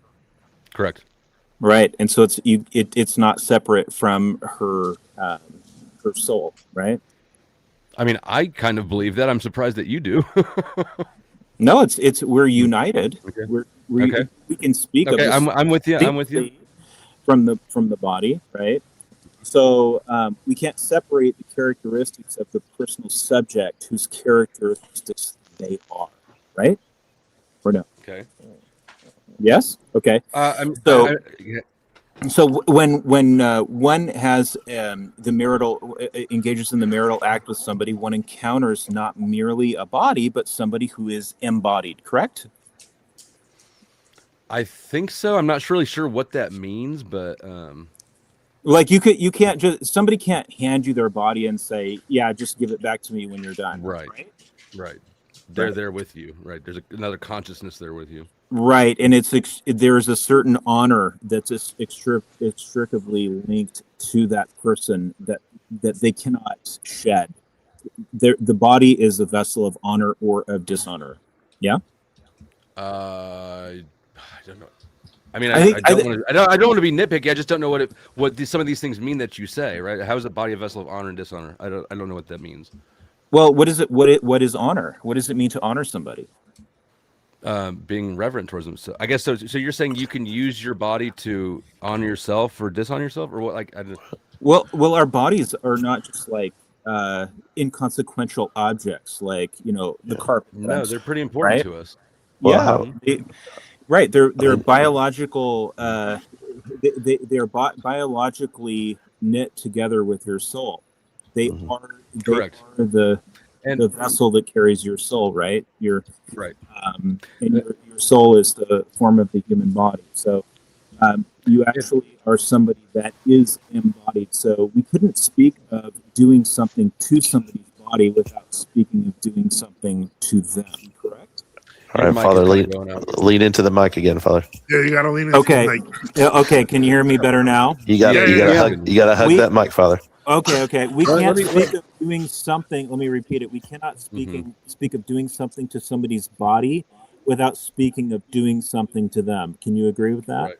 Correct. Right, and so it's not separate from her soul, right? I mean, I kind of believe that. I'm surprised that you do. No, it's we're united. Okay. We can speak. Okay, of I'm with you. I'm with you. From the body, right? So we can't separate the characteristics of the personal subject whose characteristics they are, right? Or no? Okay. Yes. Okay. So when one has engages in the marital act with somebody, one encounters not merely a body, but somebody who is embodied. Correct? I think so. I'm not really sure what that means, but like somebody can't hand you their body and say, "Yeah, just give it back to me when you're done." Right. They're there with you, right? There's another consciousness there with you. Right, and there's a certain honor that's inextricably linked to that person that they cannot shed the body is a vessel of honor or of dishonor. Yeah. I don't know. I mean, I I think- don't want to. I don't want to be nitpicky. I just don't know what some of these things mean that you say. Right? How is a body a vessel of honor and dishonor? I don't know what that means. Well, what is it? What is honor? What does it mean to honor somebody? Being reverent towards them. So I guess so. So you're saying you can use your body to honor yourself or dishonor yourself, or what? Like, Well, our bodies are not just like inconsequential objects, like the carpet. no, they're pretty important right? to us. Well, Yeah, how- right. They're biological. They're biologically knit together with your soul. They Mhm. are Correct. the And vessel that carries your soul, right? right. And your soul is the form of the human body. So you actually are somebody that is embodied. So we couldn't speak of doing something to somebody's body without speaking of doing something to them, correct? All Your right, mic Father, is kinda lean, going out. lean into the mic again, Father. Yeah, you got to lean into Okay. the mic. Yeah, okay, can you hear me better now? You got Yeah, you yeah, got to yeah. hug We- that mic, Father. Okay. We Let can't me- speak of doing something. Let me repeat it. We cannot speak of doing something to somebody's body without speaking of doing something to them. Can you agree with that? Right.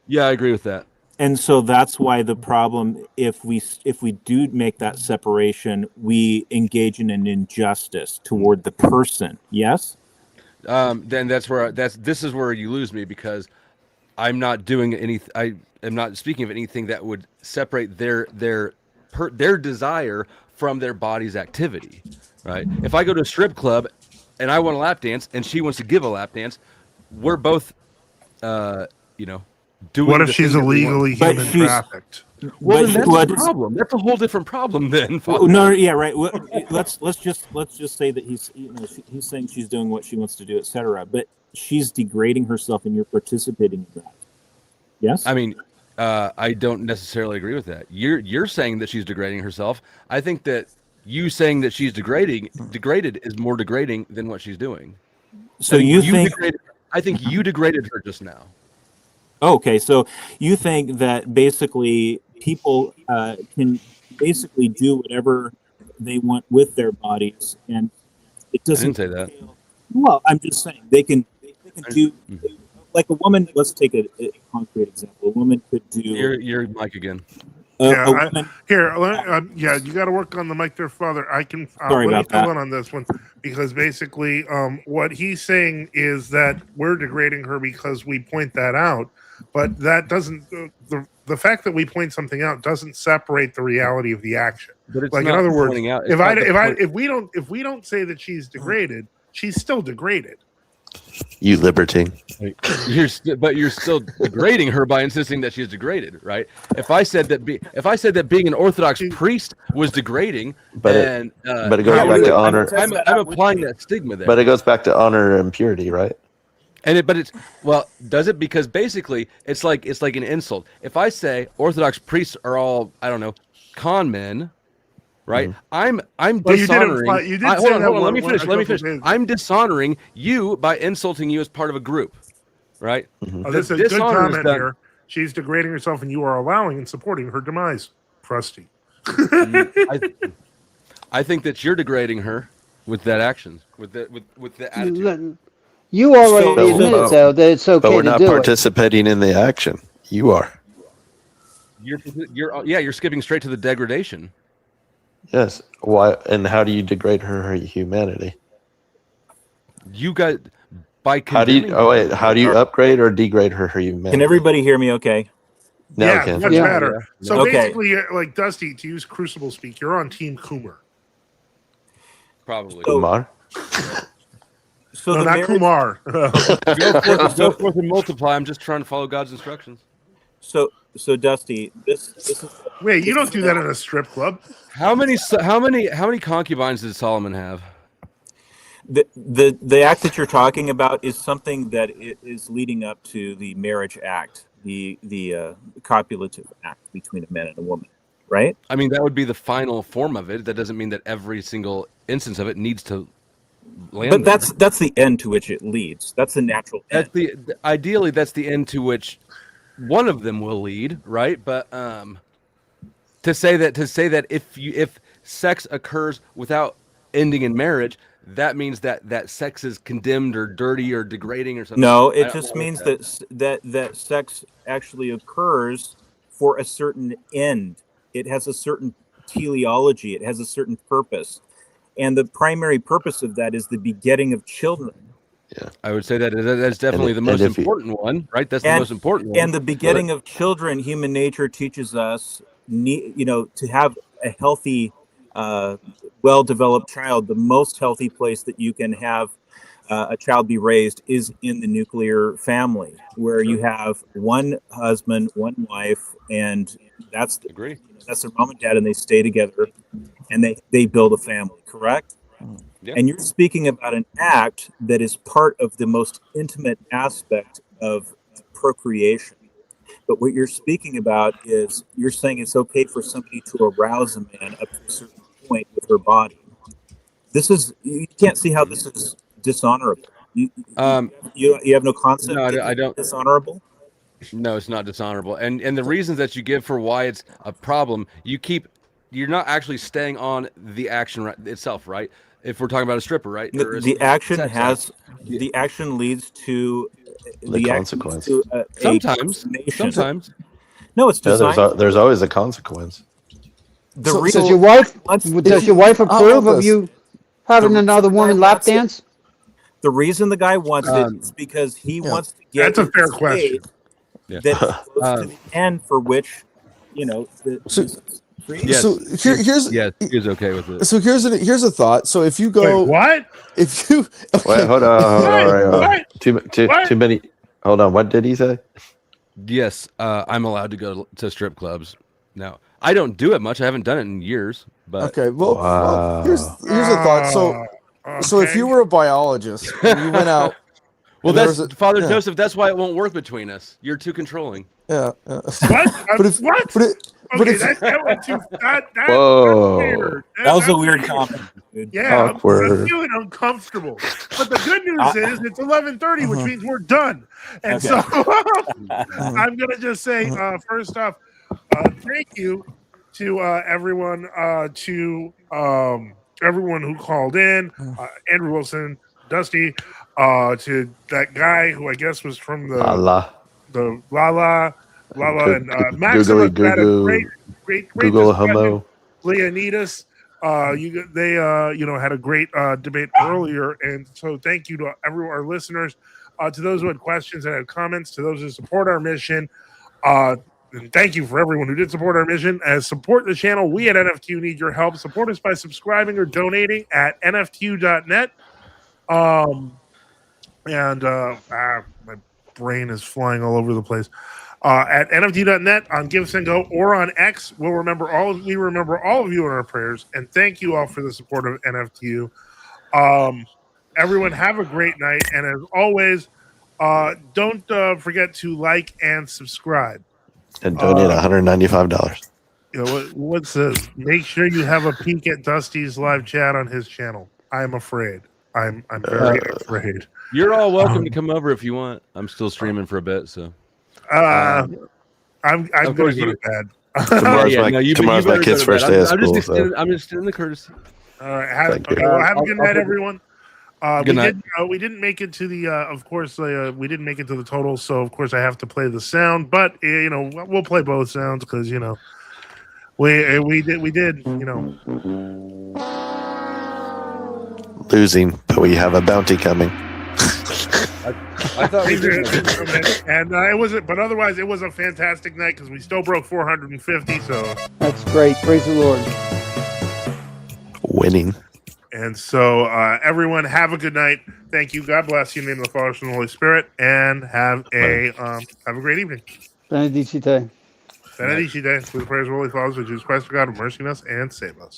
Yeah, I agree with that. And so that's why the problem, if we do make that separation, we engage in an injustice toward the person. Yes. Then this is where you lose me, because I'm not doing any. I am not speaking of anything that would separate their desire from their body's activity, right? If I go to a strip club and I want a lap dance and she wants to give a lap dance, we're both, doing. What if the she's thing that we want. illegally But human she's- trafficked? Well, But then that's what- the problem. That's a whole different problem then. Well, no, yeah, right. Well, let's just say that he's saying she's doing what she wants to do, etc. But she's degrading herself, and you're participating in that. Yes. I mean, I don't necessarily agree with that. You're saying that she's degrading herself. I think that you saying that she's degraded is more degrading than what she's doing. So you think? I think you degraded her just now. Okay, so you think that basically people can basically do whatever they want with their bodies, and it doesn't. say that. Well, I'm just saying they can do like a woman. Let's take a concrete example. A woman could do. Your mic again. Yeah, a woman, Here, yeah, you got to work on the mic there, Father. I can. Sorry let me about that. fill in on this one, because basically, what he's saying is that we're degrading her because we point that out, but that doesn't. The fact that we point something out doesn't separate the reality of the action. But it's Like, in not other words, pointing out. if we don't say that she's degraded, she's still degraded. You libertine. But you're still degrading her by insisting that she's degraded, right? If I said that being an Orthodox priest was degrading, But then it goes back to honor. I'm applying that stigma there. But it goes back to honor and purity, right? Does it? Because basically it's like an insult. If I say Orthodox priests are all, I don't know, con men, right? I'm Well, you did dishonoring. imply- you did hold say on, that Let me one- finish. a Let me couple finish. days- I'm dishonoring you by insulting you as part of a group, right? Oh, this is a good dishonor is comment done- here. She's degrading herself, and you are allowing and supporting her demise. Crusty. I think that you're degrading her with that action, with the attitude. You already So- admitted, though, that it's okay But we're to not do it. participating in the action. You are. You're skipping straight to the degradation. Yes. Why? And how do you degrade her humanity? You got by How do you? condemning Oh wait. her- How do you upgrade or degrade her humanity? can everybody hear me? Okay. Now Yeah, can. much Yeah. better. So Okay. basically, like Dusty, to use Crucible speak, you're on Team Coomer. Probably. Kumar? So No, the not marriage, Kumar. Go forth and multiply. I'm just trying to follow God's instructions. so Dusty, this is Wait, you don't do that in a strip club. How many concubines did Solomon have? the act that you're talking about is something that is leading up to the marriage act, the copulative act between a man and a woman, right? I mean, that would be the final form of it. That doesn't mean that every single instance of it needs to land. But there. that's the end to which it leads. That's the natural end. Ideally that's the end to which one of them will lead, right? But to say that if sex occurs without ending in marriage, that means that sex is condemned or dirty or degrading or something. No, I it don't just like means that sex actually occurs for a certain end. It has a certain teleology. It has a certain purpose, and the primary purpose of that is the begetting of children. I would say that's definitely the most important one, right? That's the most important one. And the begetting of children, human nature teaches us, to have a healthy, well-developed child. The most healthy place that you can have a child be raised is in the nuclear family, where you have one husband, one wife, and that's their mom and dad, and they stay together, and they build a family. Correct? Yeah. And you're speaking about an act that is part of the most intimate aspect of procreation. But what you're speaking about is you're saying it's okay for somebody to arouse a man up to a certain point with her body. You can't see how this is dishonorable. You have no concept. No, that I don't. Dishonorable. No, it's not dishonorable. And the reasons that you give for why it's a problem, you're not actually staying on the action itself, right? If we're talking about a stripper, right? The action leads to the consequence. Sometimes. No, it's designed. There's always a consequence. Does your wife approve of you having another woman lap dance? The reason the guy wants it is because he wants to get. That's a fair question. That goes to the end for which, Here's he's okay with it. So here's a thought. So if you go, wait, what? If you wait, hold on. Too many. Hold on. What did he say? Yes, I'm allowed to go to strip clubs now. I don't do it much. I haven't done it in years. But okay, well here's a thought. So if you were a biologist and you went out. Well, that's Father Joseph. That's why it won't work between us. You're too controlling. Yeah. What? Okay, that went too. That's weird. That was a weird comment. Yeah, I'm feeling uncomfortable. But the good news is it's 11:30, which means we're done. And so I'm gonna just say first off, thank you to everyone everyone who called in, Andrew Wilson, Dusty, to that guy who I guess was from the Lala, and Maximus had a great Google Homo. Leonidas, they had a great debate earlier, and so thank you to everyone, our listeners, to those who had questions and had comments, to those who support our mission. And thank you for everyone who did support our mission. As support the channel, we at NFTU need your help. Support us by subscribing or donating at NFTU.net. My brain is flying all over the place. At NFTU.net, on Give, Send, Go, or on X, we remember all of you in our prayers, and thank you all for the support of NFTU. Everyone have a great night, and as always, don't forget to like and subscribe. And donate $195. What's this? Make sure you have a peek at Dusty's live chat on his channel. I'm afraid. I'm very afraid. You're all welcome to come over if you want. I'm still streaming for a bit, so. I'm going to go to bed. Tomorrow's my kid's first day of school. I'm just in the courtesy. All right. Have a good night, everyone. We didn't make it to the. Of course, we didn't make it to the total. So of course, I have to play the sound. But we'll play both sounds because we did. Losing, but we have a bounty coming. I thought we did. And it wasn't, but otherwise, it was a fantastic night because we still broke 450. So that's great. Praise the Lord. Winning. And so, everyone, have a good night. Thank you. God bless you in the name of the Father, Son, and the Holy Spirit, and have a great evening. Benedicite. Benedicite, through the prayers of the Holy Fathers, of Jesus Christ, God, have mercy on us and save us.